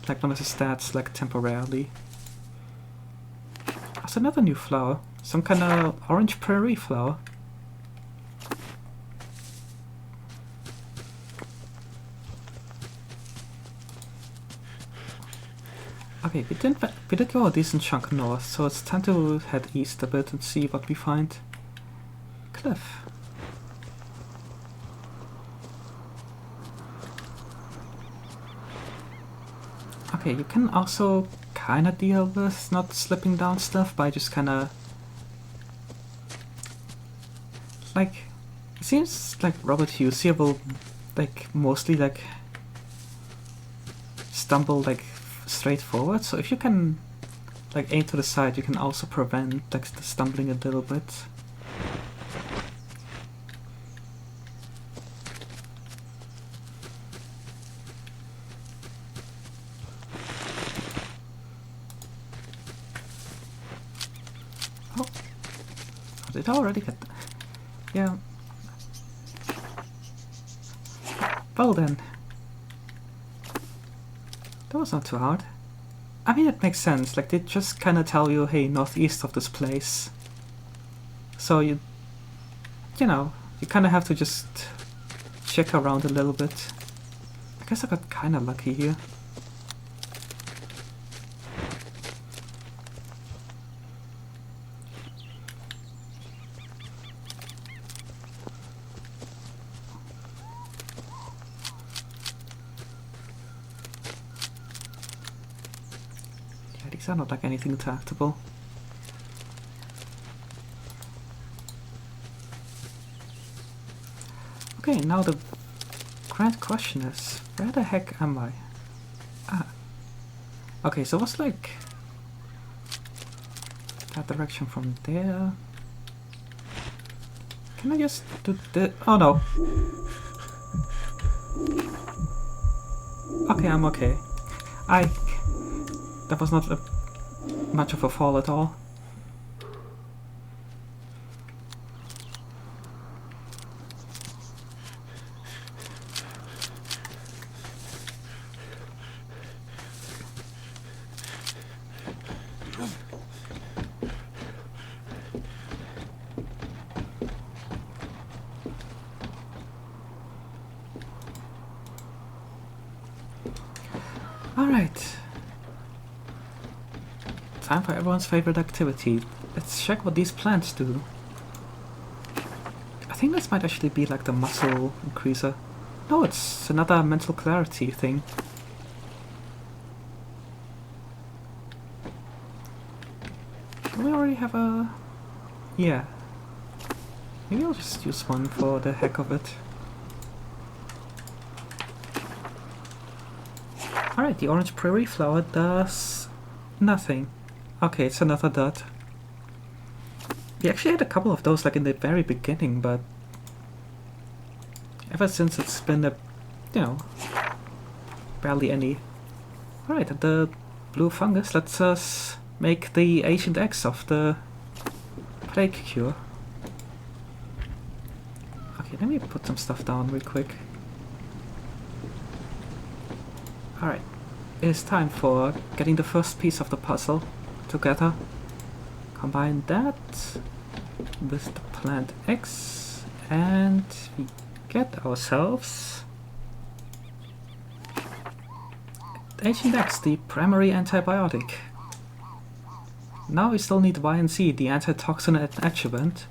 like one of the stats like temporarily. That's another new flower. Some kind of orange prairie flower. Okay, we did go a decent chunk north, so it's time to head east a bit and see what we find. Cliff. Okay, you can also kinda deal with not slipping down stuff by just kinda... Like, it seems like Robert Hughes here will, like, mostly, like, stumble, like, straight forward. So if you can, like, aim to the side, you can also prevent, like, the stumbling a little bit. Did I already get... Yeah. Well then. That was not too hard. I mean, it makes sense. Like, they just kind of tell you, hey, northeast of this place. So you know, you kind of have to just check around a little bit. I guess I got kind of lucky here. Yeah, these are not like anything tractable. Okay, now the grand question is, where the heck am I? Ah. Okay, so it was like that direction from there. Can I just do this? Oh no. Okay, I'm okay. That was not much of a fall at all. Alright. Time for everyone's favorite activity. Let's check what these plants do. I think this might actually be like the muscle increaser. No, it's another mental clarity thing. Do we already have a... Yeah. Maybe I'll just use one for the heck of it. Alright, the orange prairie flower does nothing. Okay, it's another dot. We actually had a couple of those like in the very beginning, but ever since it's been a, you know, barely any. Alright, and the blue fungus lets us make the ancient eggs of the plague cure. Okay, let me put some stuff down real quick. Alright, it is time for getting the first piece of the puzzle together. Combine that with the plant X and we get ourselves Ancient X, the primary antibiotic. Now we still need Y and Z, the antitoxin adjuvant.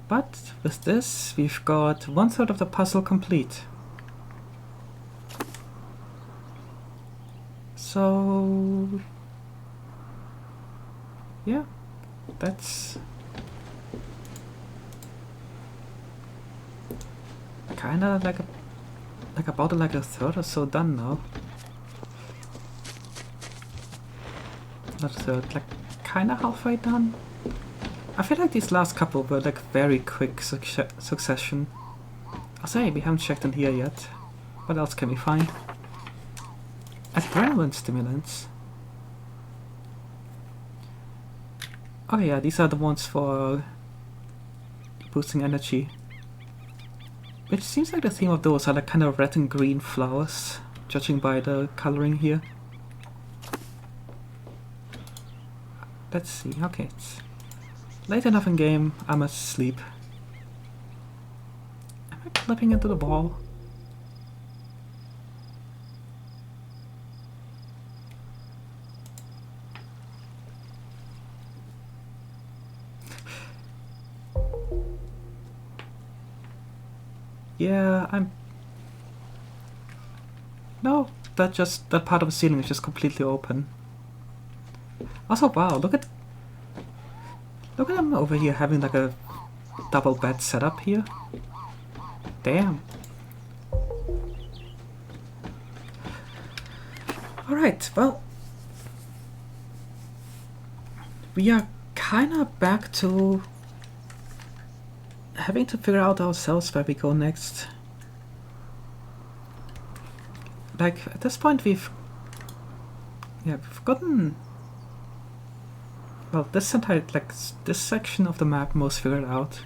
But with this we've got 1/3 of the puzzle complete. So yeah, that's kinda like about like a third or so done now. Not a third, like kinda halfway done. I feel like these last couple were like very quick succession. I'll say we haven't checked in here yet. What else can we find? Adrenaline stimulants. Oh yeah, these are the ones for boosting energy. Which seems like the theme of those are like kind of red and green flowers, judging by the coloring here. Let's see, okay, it's late enough in game, I must sleep. Am I clipping into the ball? Yeah, I'm... No, that part of the ceiling is just completely open. Also, wow, look at them over here having like a double bed setup here. Damn. Alright, well, we are kinda back to having to figure out ourselves where we go next. Like, at this point we've gotten Well, this entire, like, this section of the map most figured out.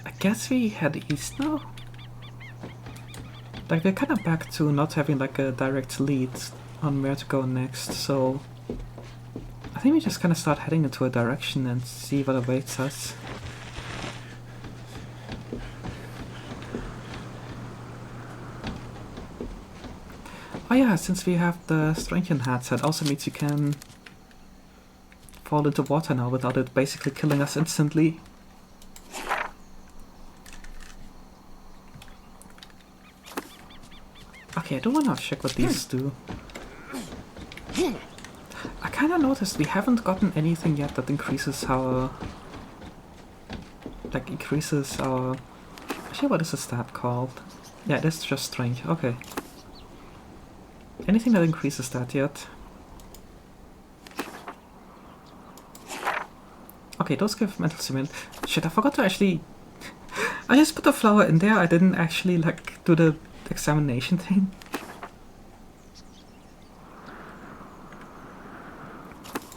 I guess we head east now? Like, we're kind of back to not having, like, a direct lead on where to go next, so... I think we just kind of start heading into a direction and see what awaits us. Oh yeah, since we have the Strangian hats, that also means you can fall into water now without it basically killing us instantly. Okay, I don't want to check what these do. I kind of noticed we haven't gotten anything yet that increases our... Like, increases our... Actually, what is the stat called? Yeah, that's just strange. Okay. Anything that increases that yet? Okay, those give mental stimulation. Shit, I forgot to actually... I just put the flower in there, I didn't actually, like, do the examination thing.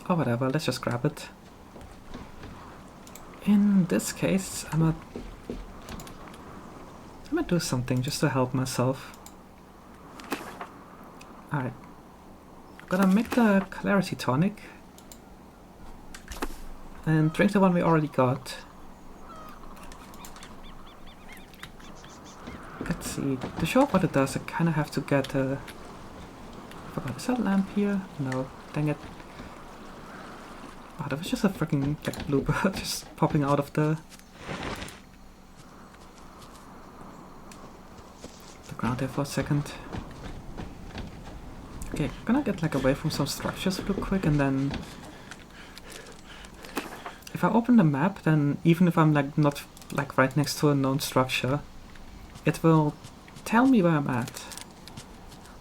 Oh, whatever, let's just grab it. In this case, I'm gonna do something just to help myself. Alright. I'm gonna make the Clarity Tonic. And drink the one we already got. Let's see. To show what it does, I kinda have to get a... I forgot, is that a lamp here? No, dang it. Oh, that was just a freaking like blue bird just popping out of the ground there for a second. Okay, I'm gonna get like away from some structures real quick, and then if I open the map, then even if I'm like not like right next to a known structure, it will tell me where I'm at.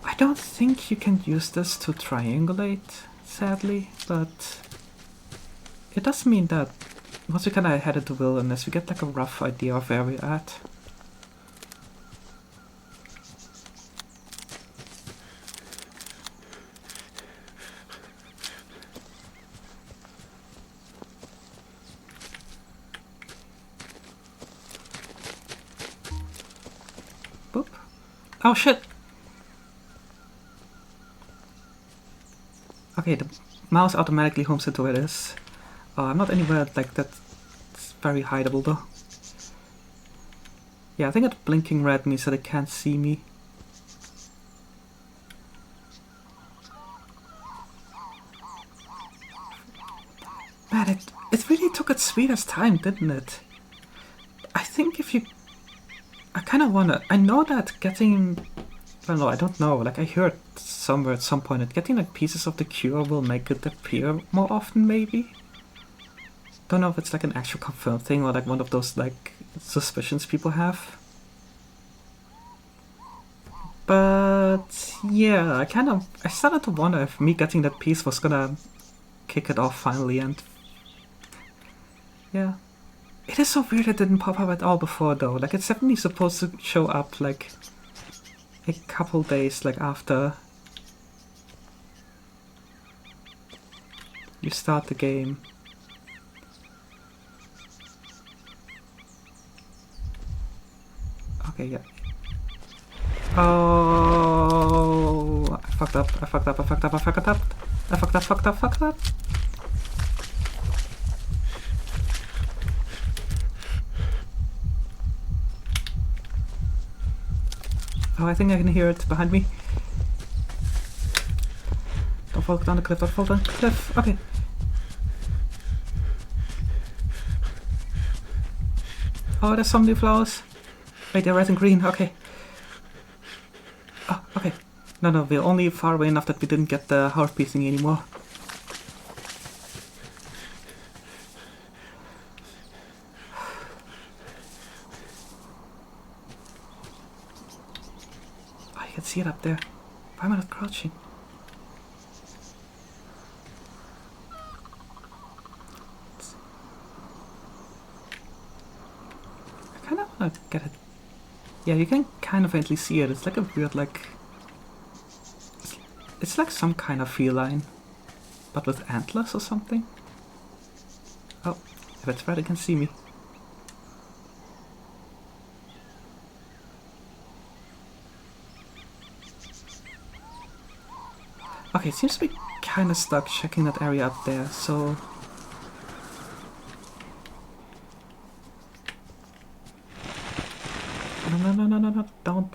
I don't think you can use this to triangulate, sadly, but it does mean that once we kinda head into wilderness, we get like a rough idea of where we're at. Boop. Oh shit! Okay, the mouse automatically homes into where it is. I'm not anywhere like that. It's very hideable though. Yeah, I think it's blinking red means that it can't see me. Man, it really took its sweetest time, didn't it? I think if you... I kind of wanna... I know that getting... Well, no, I don't know. Like, I heard somewhere at some point that getting like pieces of the cure will make it appear more often, maybe? Don't know if it's like an actual confirmed thing or like one of those like suspicions people have. But yeah, I started to wonder if me getting that piece was gonna kick it off finally, and yeah. It is so weird it didn't pop up at all before though. Like, it's definitely supposed to show up like a couple days like after you start the game. Okay, yeah. Oh, I fucked up. Oh, I think I can hear it behind me. Don't fall down the cliff, Okay. Oh, there's some new flowers. Wait, they're red and green, okay. Oh, okay. No, we're only far away enough that we didn't get the heartbeat thing anymore. Oh, you can see it up there. Why am I not crouching? I kind of want to get it. Yeah, you can kind of faintly see it. It's like a weird, like... It's like some kind of feline, but with antlers or something. Oh, if it's red, it can see me. Okay, it seems to be kind of stuck checking that area up there, so... No, don't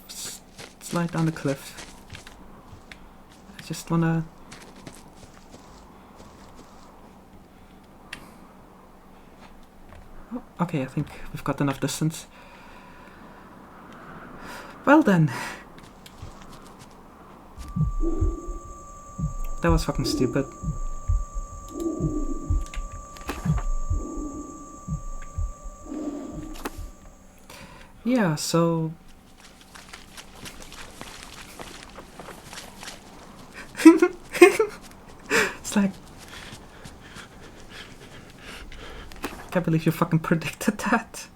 slide down the cliff. I just wanna... Oh, okay, I think we've got enough distance. Well then. That was fucking stupid. Yeah, so... It's like... I can't believe you fucking predicted that.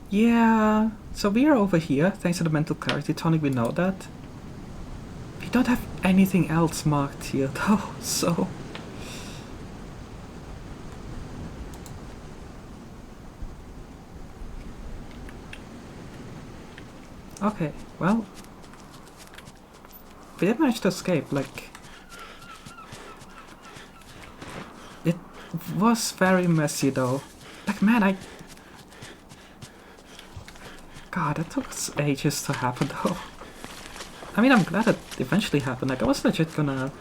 Yeah, so we are over here, thanks to the mental clarity tonic, we know that. We don't have anything else marked here though, so... Okay, well... We did manage to escape, like... It was very messy though. Like, man, God, that took ages to happen though. I mean, I'm glad it eventually happened. Like, I was legit gonna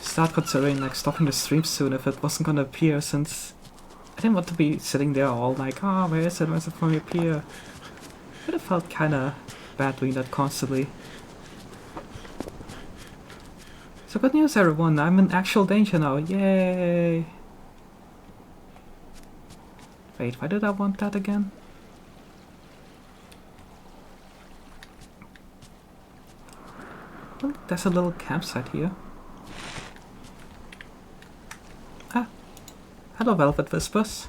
start considering like stopping the stream soon if it wasn't gonna appear, since I didn't want to be sitting there all like, oh, where is it? Where's it going to appear? It would have felt kinda bad doing that constantly. So good news, everyone, I'm in actual danger now, yay! Wait, why did I want that again? Oh, there's a little campsite here. Ah, hello Velvet Whispers.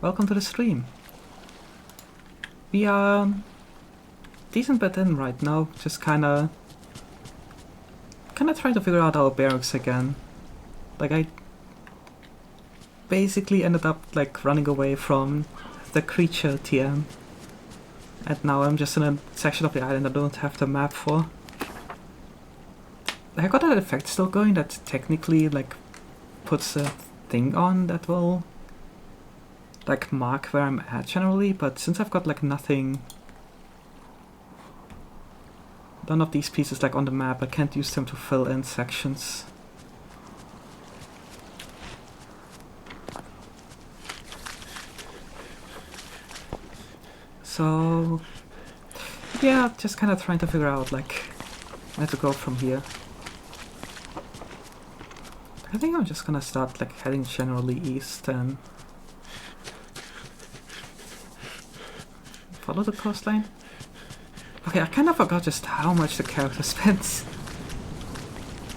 Welcome to the stream. We are decent bit in right now, just kinda trying to figure out our bearings again. Like, I basically ended up like running away from the creature TM, and now I'm just in a section of the island I don't have the map for. I got that effect still going that technically like puts a thing on that will like mark where I'm at generally, but since I've got like nothing, none of these pieces like on the map, I can't use them to fill in sections. So yeah, just kind of trying to figure out like where to go from here. I think I'm just gonna start like heading generally east and follow the coastline. Okay, I kind of forgot just how much the character spends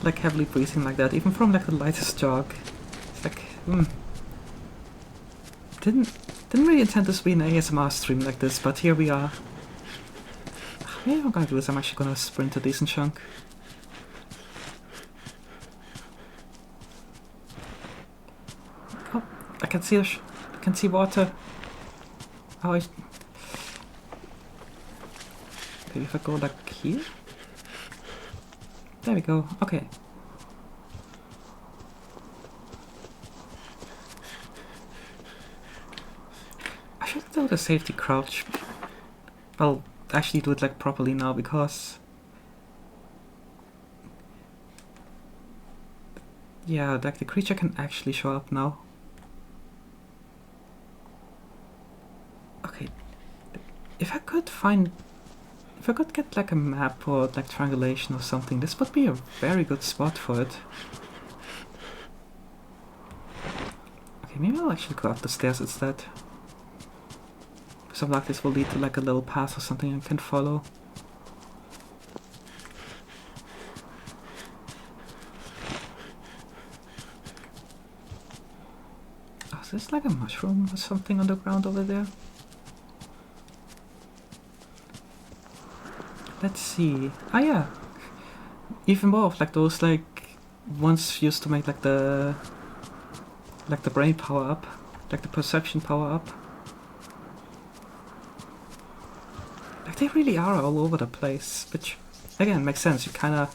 like heavily breathing like that, even from like the lightest jog. It's like, Didn't really intend this to be an ASMR stream like this, but here we are. Maybe what I'm gonna do is I'm actually gonna sprint a decent chunk. Oh, I can see water. Oh, maybe if I go like here? There we go, okay. I should do the safety crouch. Well, actually do it like properly now, because yeah, like the creature can actually show up now. Okay, if I could get like a map or like triangulation or something, this would be a very good spot for it. Okay, maybe I'll actually go up the stairs instead. Something like this will lead to like a little path or something I can follow. Oh, is this like a mushroom or something on the ground over there? Let's see. Ah yeah, even more of like those like ones used to make like the brain power up, like the perception power up. Like they really are all over the place, which again makes sense. You kind of,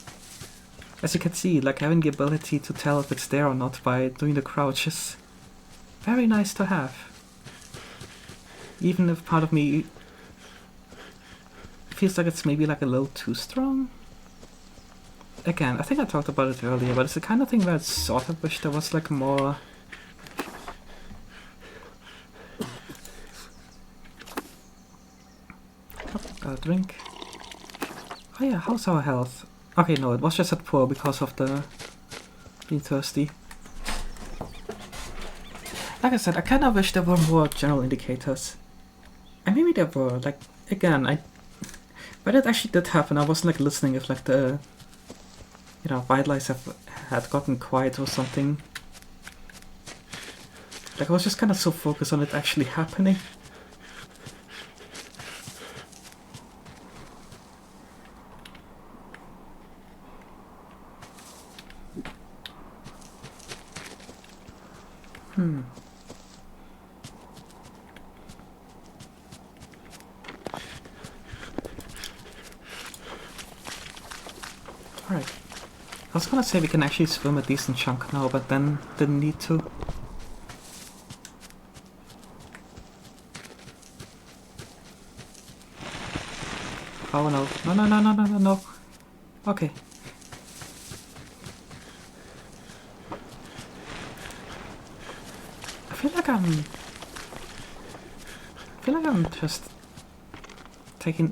as you can see, like having the ability to tell if it's there or not by doing the crouch is very nice to have. Even if part of me feels like it's maybe like a little too strong. Again, I think I talked about it earlier, but it's the kind of thing where I sort of wish there was like more... Oh, got a drink. Oh yeah, how's our health? Okay, no, it was just at poor because of the being thirsty. Like I said, I kind of wish there were more general indicators. And maybe there were, like, again, when it actually did happen, I wasn't like listening if like the, you know, wildlife had gotten quiet or something. Like I was just kind of so focused on it actually happening. Alright. I was gonna say we can actually swim a decent chunk now, but then didn't need to. Oh no. No, no, no, no, no, no, no. Okay. I feel like I'm just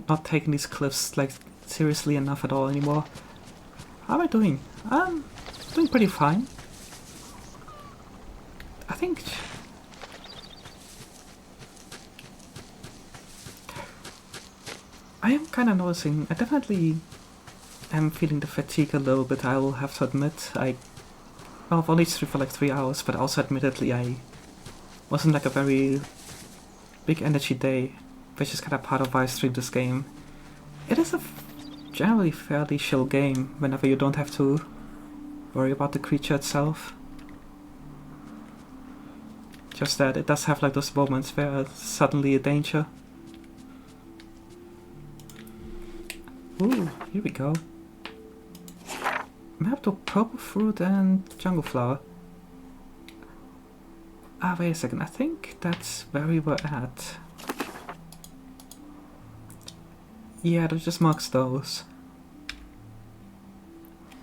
not taking these cliffs like seriously enough at all anymore. How am I doing? I'm doing pretty fine. I think I am kind of noticing. I definitely am feeling the fatigue a little bit. I will have to admit. Well, I've only streamed for like 3 hours, but also admittedly I wasn't like a very big energy day, which is kind of part of why I streamed this game. It is a generally fairly chill game whenever you don't have to worry about the creature itself. Just that it does have like those moments where it's suddenly a danger. Ooh, here we go. Map to purple fruit and jungle flower. Ah, wait a second, I think that's where we were at. Yeah, that just marks those.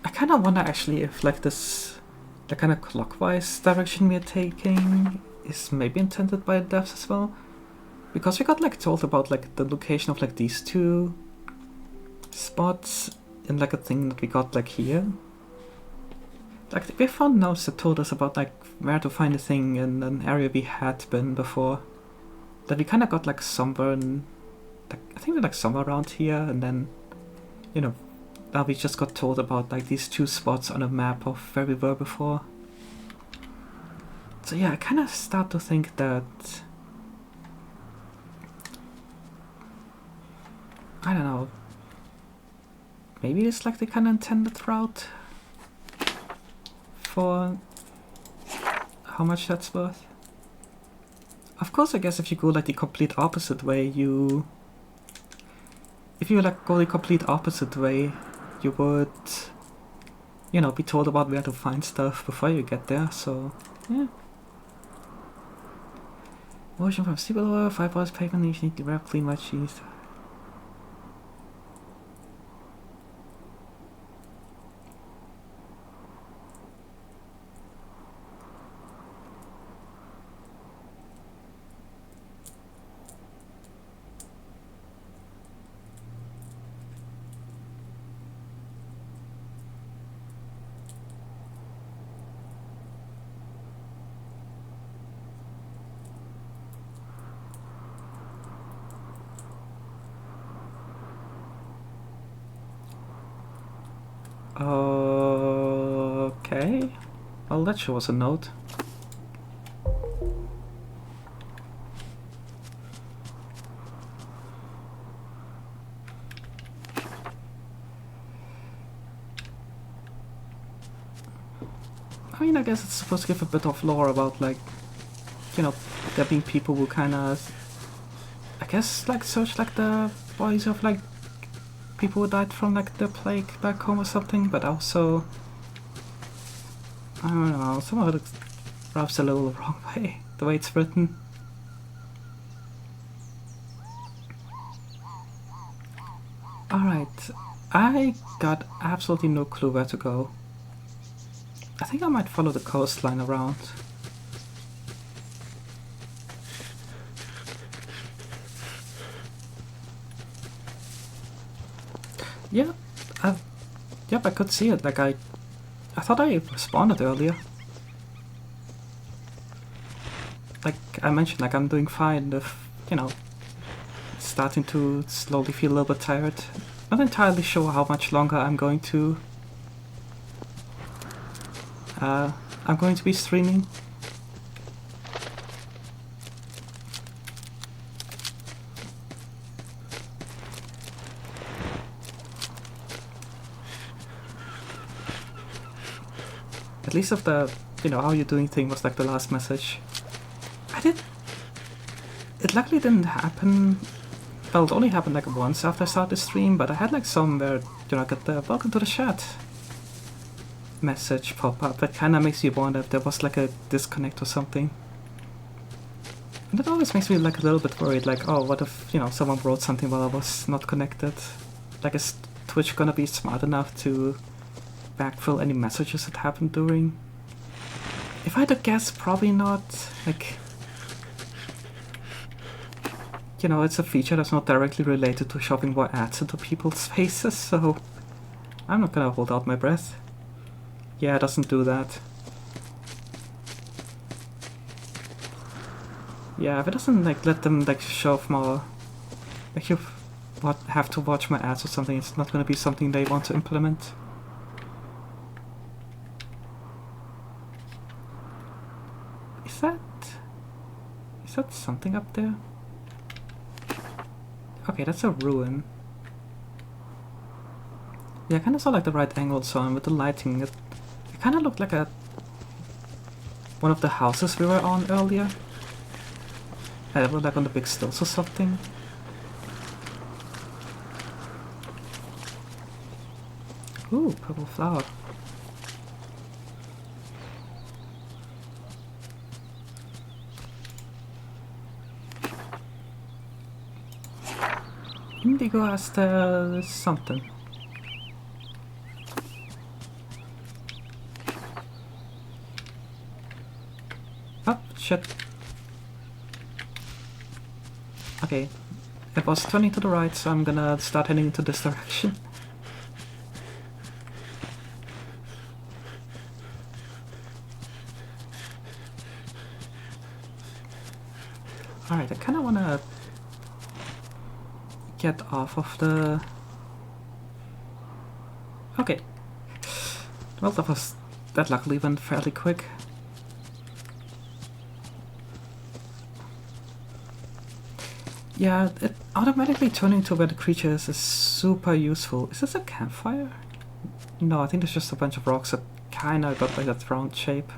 I kind of wonder actually if like this, the kind of clockwise direction we're taking is maybe intended by the devs as well. Because we got like told about like the location of like these two spots in like a thing that we got like here. Like we found notes that told us about like where to find a thing in an area we had been before. That we kind of got like somewhere in, like, I think we're like somewhere around here, and then, you know, now we just got told about like these two spots on a map of where we were before. So yeah, I kind of start to think that, I don't know, maybe it's like the kind of intended route for how much that's worth. Of course, I guess if you go like the complete opposite way, if you like go the complete opposite way, you would, you know, be told about where to find stuff before you get there, so, yeah. Motion from sea below, 5 hours pavement, you need to wrap clean my cheese. Okay. Well, that shows a note. mean, I guess it's supposed to give a bit of lore about, like, you know, there being people who kind of, I guess, like, search, like, the bodies of, like, people who died from, like, the plague back home or something, but also, I don't know, some of it rubs a little the wrong way, the way it's written. Alright, I got absolutely no clue where to go. I think I might follow the coastline around. Yeah, yep, I could see it. Like, I thought I responded earlier. Like I mentioned, like, I'm doing fine with, you know, starting to slowly feel a little bit tired. Not entirely sure how much longer I'm going to be streaming. At least of the, you know, how you doing thing was like the last message. It luckily didn't happen. Well, it only happened like once after I started the stream, but I had like some where, you know, I got the welcome to the chat message pop up that kind of makes you wonder if there was like a disconnect or something. And that always makes me like a little bit worried, like, oh, what if, you know, someone wrote something while I was not connected? Like, is Twitch gonna be smart enough to backfill any messages that happened during? If I had to guess, probably not. Like, you know, it's a feature that's not directly related to shoving more ads into people's faces, so I'm not gonna hold out my breath. Yeah, it doesn't do that. Yeah, if it doesn't like let them like shove more, like you have to watch my ads or something, it's not gonna be something they want to implement. Is that something up there? Okay, that's a ruin. Yeah, I kind of saw like the right angle, so with the lighting, it kind of looked like one of the houses we were on earlier. They were like on the big stills or something. Ooh, purple flower. Indigo has something. Oh, shit. Okay, it was turning to the right, so I'm gonna start heading into this direction. Alright, I kinda wanna get off of the... Okay. Well, that luckily went fairly quick. Yeah, it automatically turning to where the creature is super useful. Is this a campfire? No, I think it's just a bunch of rocks that kinda got like that round shape.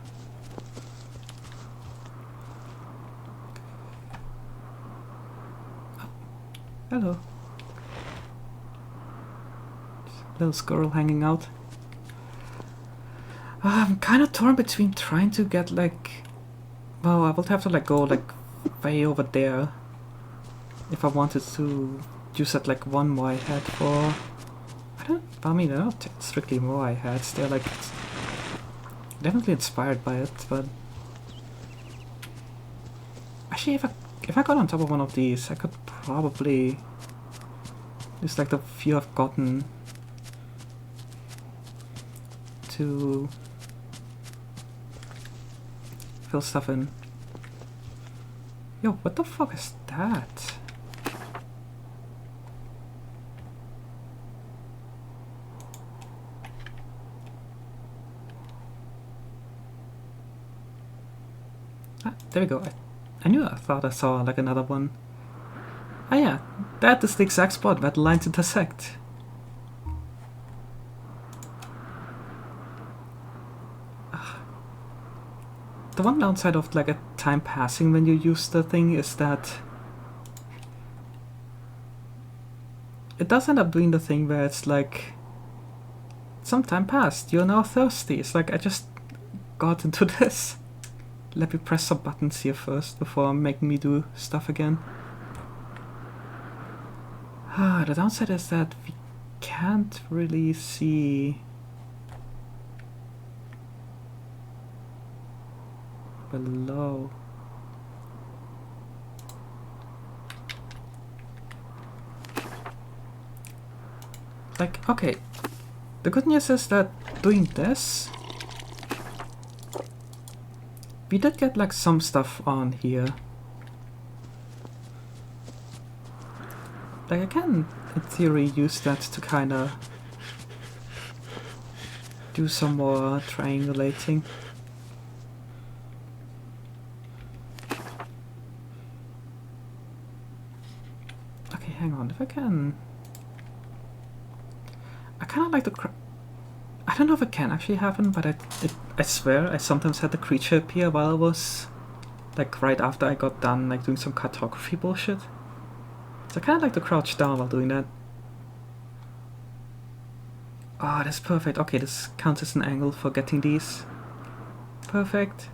Oh, hello. Little squirrel hanging out. I'm kinda torn between trying to get like... Well, I would have to like go like way over there if I wanted to use that like one Moai head for... I mean, they're not strictly Moai heads, they're like definitely inspired by it, but... Actually, if I got on top of one of these, I could probably use like the few I've gotten to fill stuff in. Yo, what the fuck is that? Ah, there we go. I thought I saw like another one. Ah yeah, that is the exact spot where the lines intersect. the one downside of like a time passing when you use the thing is that it does end up doing the thing where it's like, some time passed, you're now thirsty. It's like, I just got into this. Let me press some buttons here first before making me do stuff again. The downside is that we can't really see below. Like, okay, the good news is that doing this, we did get like some stuff on here. Like I can, in theory, use that to kinda do some more triangulating. Okay, hang on, if I can... I kinda like the I don't know if it can actually happen, but I swear I sometimes had the creature appear while I was, like, right after I got done, like, doing some cartography bullshit. So I kinda like to crouch down while doing that. Ah, oh, that's perfect. Okay, this counts as an angle for getting these. Perfect.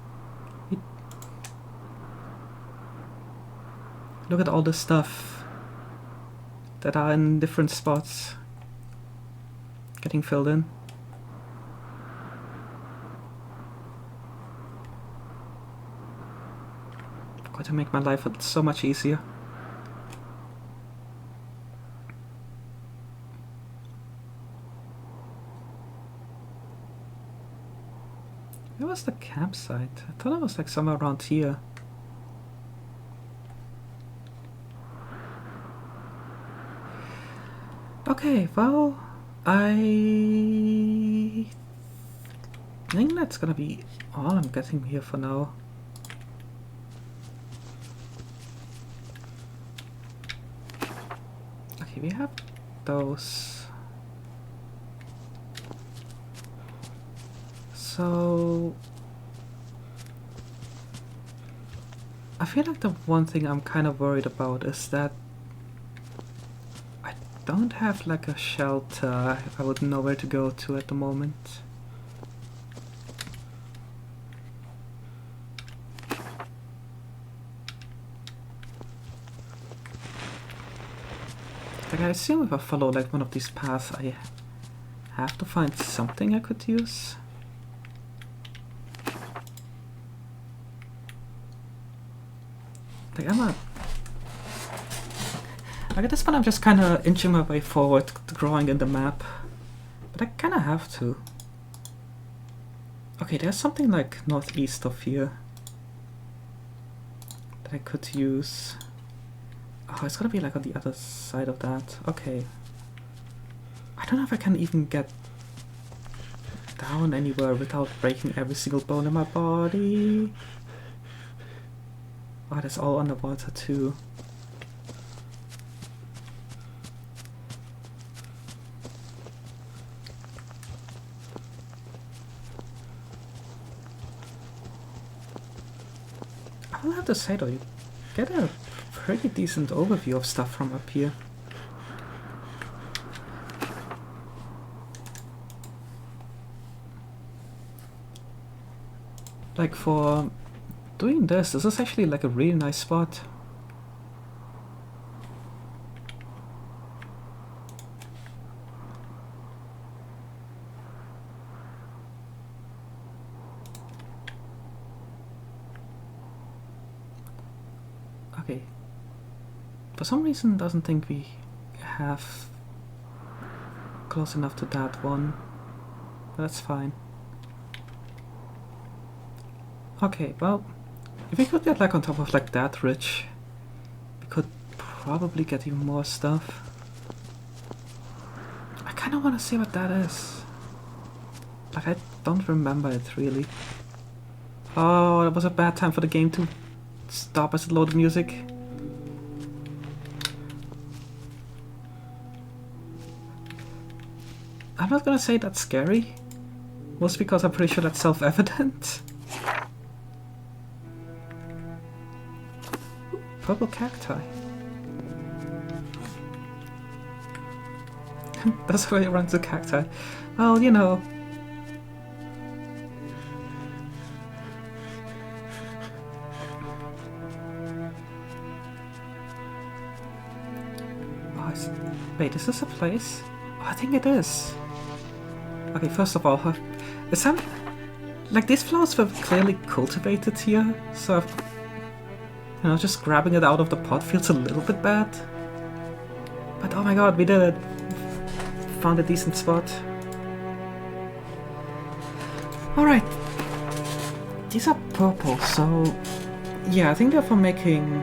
Look at all the stuff that are in different spots getting filled in. Going to make my life so much easier. Where was the campsite? I thought it was like somewhere around here. Okay, well, I think that's gonna be all I'm getting here for now. Okay, we have those. So I feel like the one thing I'm kind of worried about is that I don't have like a shelter. I wouldn't know where to go to at the moment. Like I assume if I follow like one of these paths, I have to find something I could use. Like at this point I'm just kind of inching my way forward, drawing in the map, but I kind of have to. Okay, there's something like northeast of here that I could use. Oh, it's gonna be like on the other side of that. Okay. I don't know if I can even get down anywhere without breaking every single bone in my body. Oh, that's all underwater too. I will have to say though, you get a pretty decent overview of stuff from up here. Like for doing this is actually like a really nice spot. Okay. For some reason doesn't think we have close enough to that one. That's fine. Okay, well, if we could get like on top of like that ridge, we could probably get even more stuff. I kind of want to see what that is. Like I don't remember it really. Oh, that was a bad time for the game to stop as it loaded music. I'm not gonna say that's scary, mostly because I'm pretty sure that's self-evident. purple cacti. That's why I run to cacti. Well, you know. Oh, wait, is this a place? Oh, I think it is. Okay, first of all, it sounds like these flowers were clearly cultivated here, so you know, just grabbing it out of the pot feels a little bit bad. But oh my god, we did it! Found a decent spot. Alright. These are purple, so yeah, I think they're for making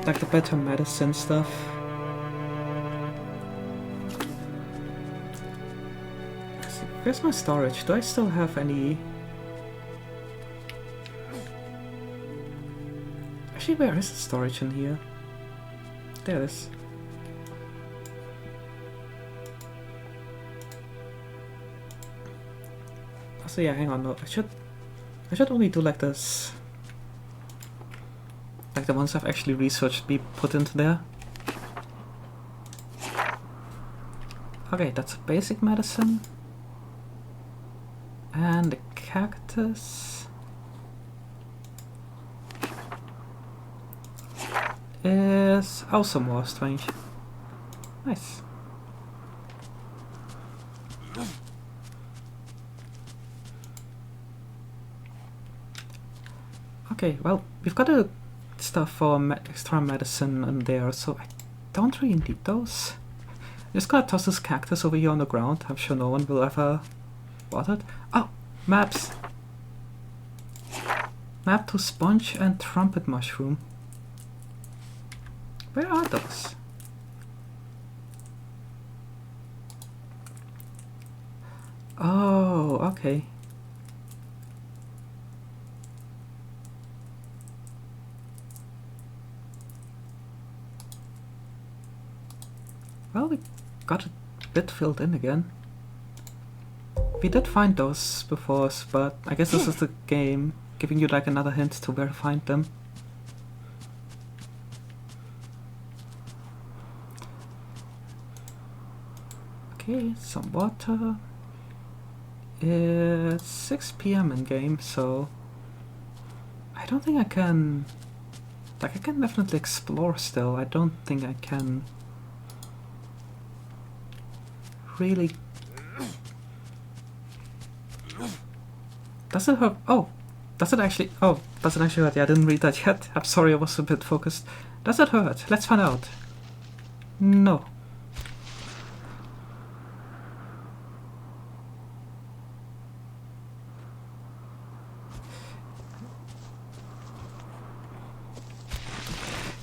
like the better medicine stuff. Let's see, where's my storage? Do I still have any? Actually, where is the storage in here? There it is. So yeah, hang on, no, I should only do like this. Like the ones I've actually researched be put into there. Okay, that's basic medicine. And the cactus is also more strange. Nice. Okay, well, we've got a stuff for extra medicine in there, so I don't really need those. I'm just gonna toss this cactus over here on the ground. I'm sure no one will ever bother it. Oh, maps! Map to sponge and trumpet mushroom. Where are those? Oh, okay. Well, we got a bit filled in again. We did find those before, but I guess this is the game giving you like another hint to where to find them. Okay, some water. It's 6 PM in game, so I don't think I can. Like, I can definitely explore still. I don't think I can really. Does it hurt? Oh, does it actually? Oh, does it actually hurt? Yeah, I didn't read that yet. I'm sorry, I was a bit focused. Does it hurt? Let's find out. No.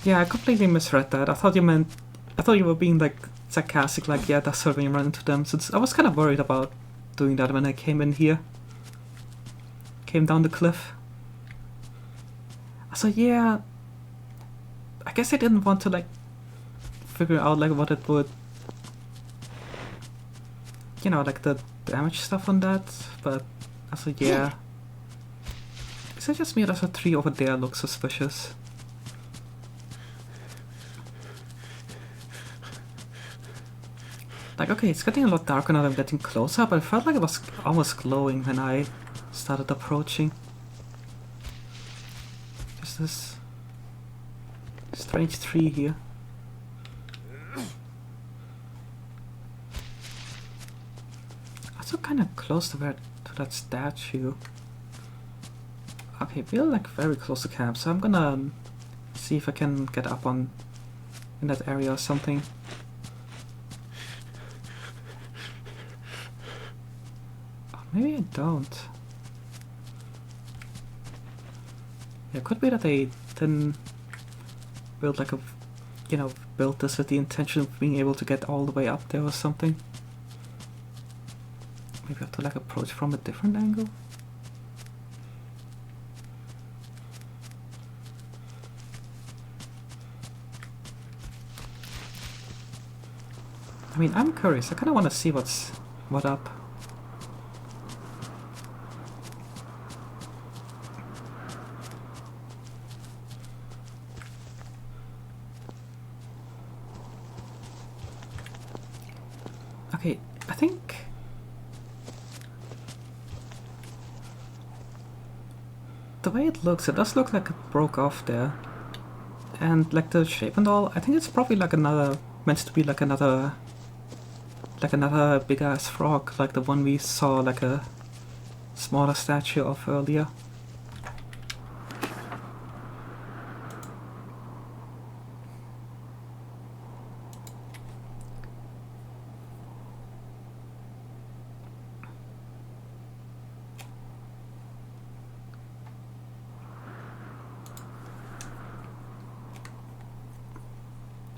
Yeah, I completely misread that. I thought you were being like sarcastic, like, yeah, that's hurt when you run into them. Since I was kind of worried about doing that when I came in here. Came down the cliff. So yeah, I guess I didn't want to like figure out like what it would, you know, like the damage stuff on that, but also yeah. Is it just me or does a tree over there look suspicious? Like, okay, it's getting a lot darker now that I'm getting closer, but it felt like it was almost glowing when I started approaching. Is this strange tree here? Also kind of close to that statue. Okay, we're like very close to camp, so I'm gonna see if I can get up in that area or something. Oh, maybe I don't. Yeah, it could be that they didn't build like a, you know, build this with the intention of being able to get all the way up there or something. Maybe I have to like approach from a different angle. I mean, I'm curious. I kind of want to see what up. Okay, I think... the way it looks, it does look like it broke off there. And like the shape and all, I think it's probably like another... meant to be like another... like another big ass frog, like the one we saw like a smaller statue of earlier.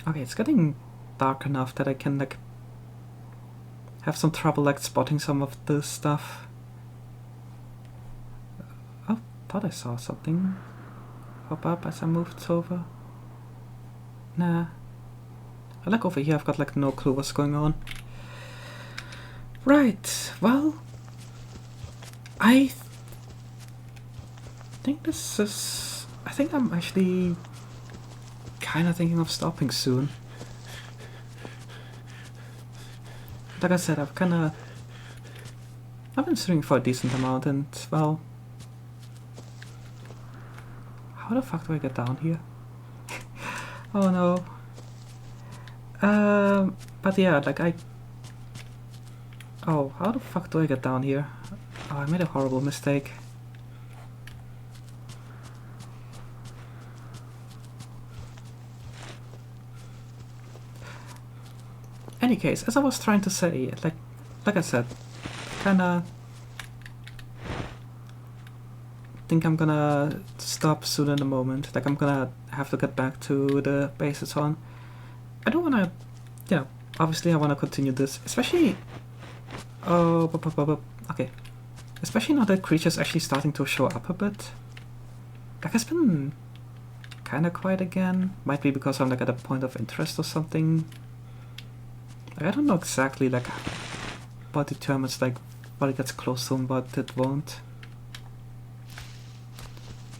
Okay, it's getting dark enough that I can like have some trouble like spotting some of this stuff. Oh, thought I saw something pop up as I moved over. Nah. I look over here, I've got like no clue what's going on. Right, well... I think this is... I think I'm actually kinda thinking of stopping soon. Like I said, I've been streaming for a decent amount and, well... how the fuck do I get down here? Oh no. But yeah, like oh, how the fuck do I get down here? Oh, I made a horrible mistake. Any case, as I was trying to say, like I said, kinda think I'm gonna stop soon in a moment. Like I'm gonna have to get back to the base it's on. I don't wanna, you know, obviously I wanna continue this, especially, oh, okay. Especially now that creature's actually starting to show up a bit. Like it's been kinda quiet again. Might be because I'm like at a point of interest or something. Like, I don't know exactly like what determines like what it gets close to and what it won't.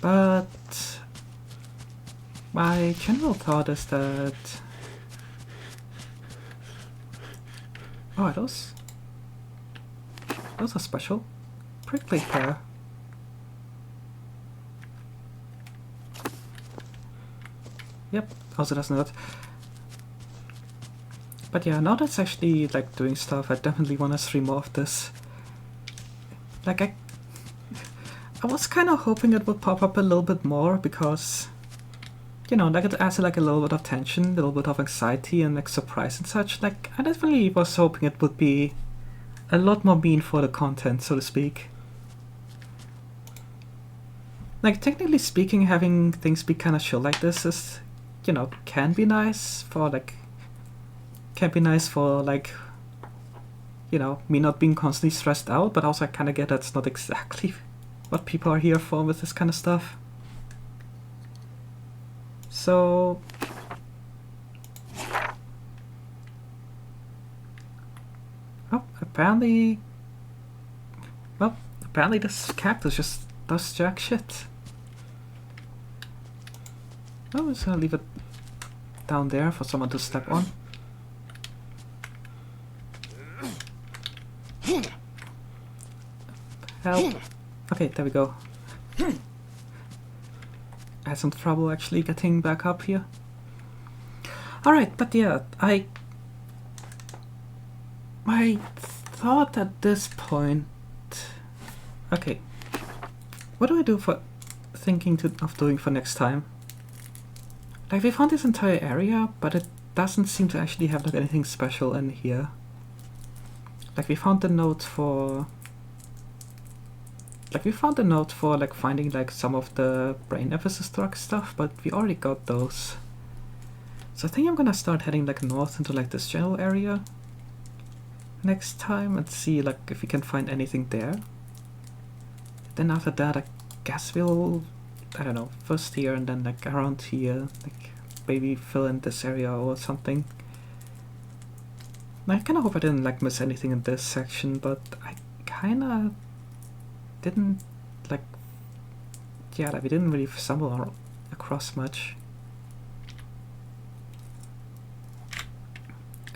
But my general thought is that... oh, are those are special. Prickly pear. Yep, also does not. But yeah, now that's actually like doing stuff, I definitely want to stream more of this. Like I was kind of hoping it would pop up a little bit more because, you know, like it adds like a little bit of tension, a little bit of anxiety and like surprise and such. Like I definitely was hoping it would be a lot more mean for the content, so to speak. Like technically speaking, having things be kind of chill like this is, you know, can be nice for like, you know, me not being constantly stressed out, but also I kind of get that's not exactly what people are here for with this kind of stuff. So... oh, apparently... well, apparently this cactus just does jack shit. I'm just gonna leave it down there for someone to step on. Help. Okay, there we go. I had some trouble actually getting back up here. Alright, but yeah, I thought at this point... okay, what do I do for of doing for next time? Like, we found this entire area, but it doesn't seem to actually have like anything special in here. Like, we found the note for... like, we found a note for like finding like some of the brain emphasis drug stuff, but we already got those. So I think I'm gonna start heading like north into like this general area next time and see like if we can find anything there. Then after that, I guess we'll, I don't know, first here and then like around here, like maybe fill in this area or something. I kind of hope I didn't like miss anything in this section, but I kind of didn't like, yeah, like we didn't really stumble across much.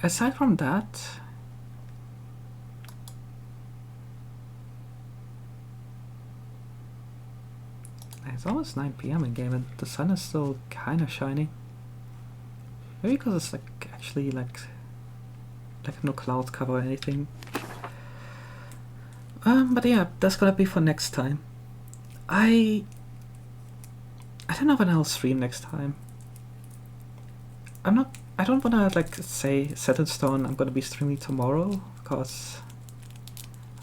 Aside from that, It's almost 9 p.m. in game and the sun is still kind of shining. Maybe because it's like actually like no cloud cover or anything. But yeah, that's gonna be for next time. I don't know when I'll stream next time. I don't wanna like say set in stone I'm gonna be streaming tomorrow, because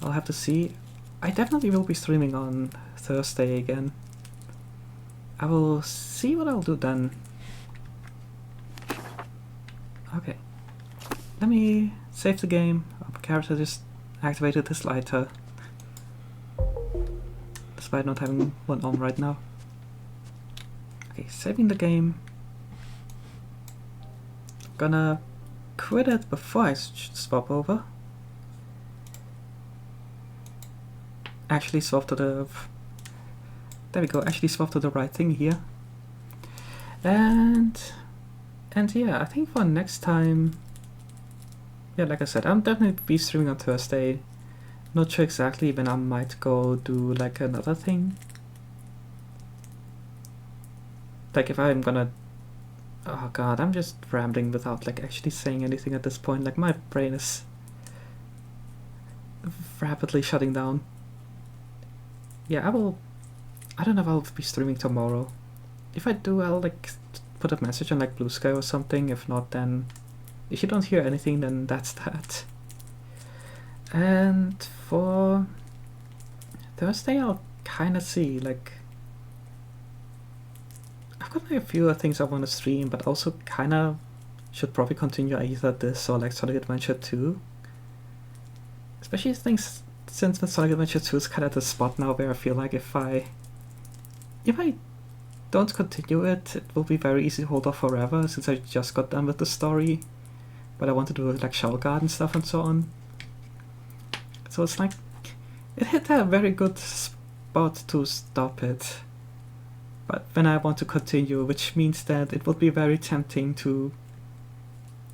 I'll have to see. I definitely will be streaming on Thursday again. I will see what I'll do then. Okay. Let me save the game. Our character just activated his lighter, despite not having one on right now. Okay, saving the game. Gonna quit it before I swap over. Actually swap to the... There we go, actually swap to the right thing here. And yeah, I think for next time... Yeah, like I said, I'm definitely be streaming on Thursday. Not sure exactly when I might go do like another thing. Like if I'm gonna... Oh god, I'm just rambling without like actually saying anything at this point. Like my brain is rapidly shutting down. Yeah, I don't know if I'll be streaming tomorrow. If I do, I'll like put a message on like Blue Sky or something. If not, then if you don't hear anything, then that's that. And for Thursday, I'll kind of see, like, I've got like a few things I want to stream, but also kind of should probably continue either this or like Sonic Adventure 2. Especially things since the Sonic Adventure 2 is kind of the spot now where I feel like if I don't continue it, it will be very easy to hold off forever, since I just got done with the story. But I want to do like Shower Garden stuff and so on. So it's like, it hit a very good spot to stop it. But then I want to continue, which means that it would be very tempting to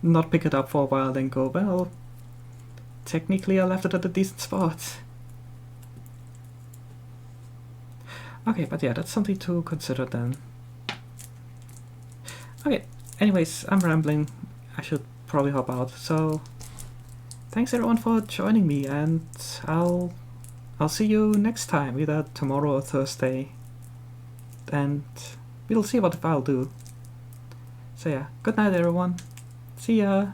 not pick it up for a while and go, well, technically I left it at a decent spot. Okay, but yeah, that's something to consider then. Okay, anyways, I'm rambling. I should probably hop out. So, thanks everyone for joining me, and I'll see you next time, either tomorrow or Thursday. And we'll see what I'll do. So yeah, good night everyone. See ya!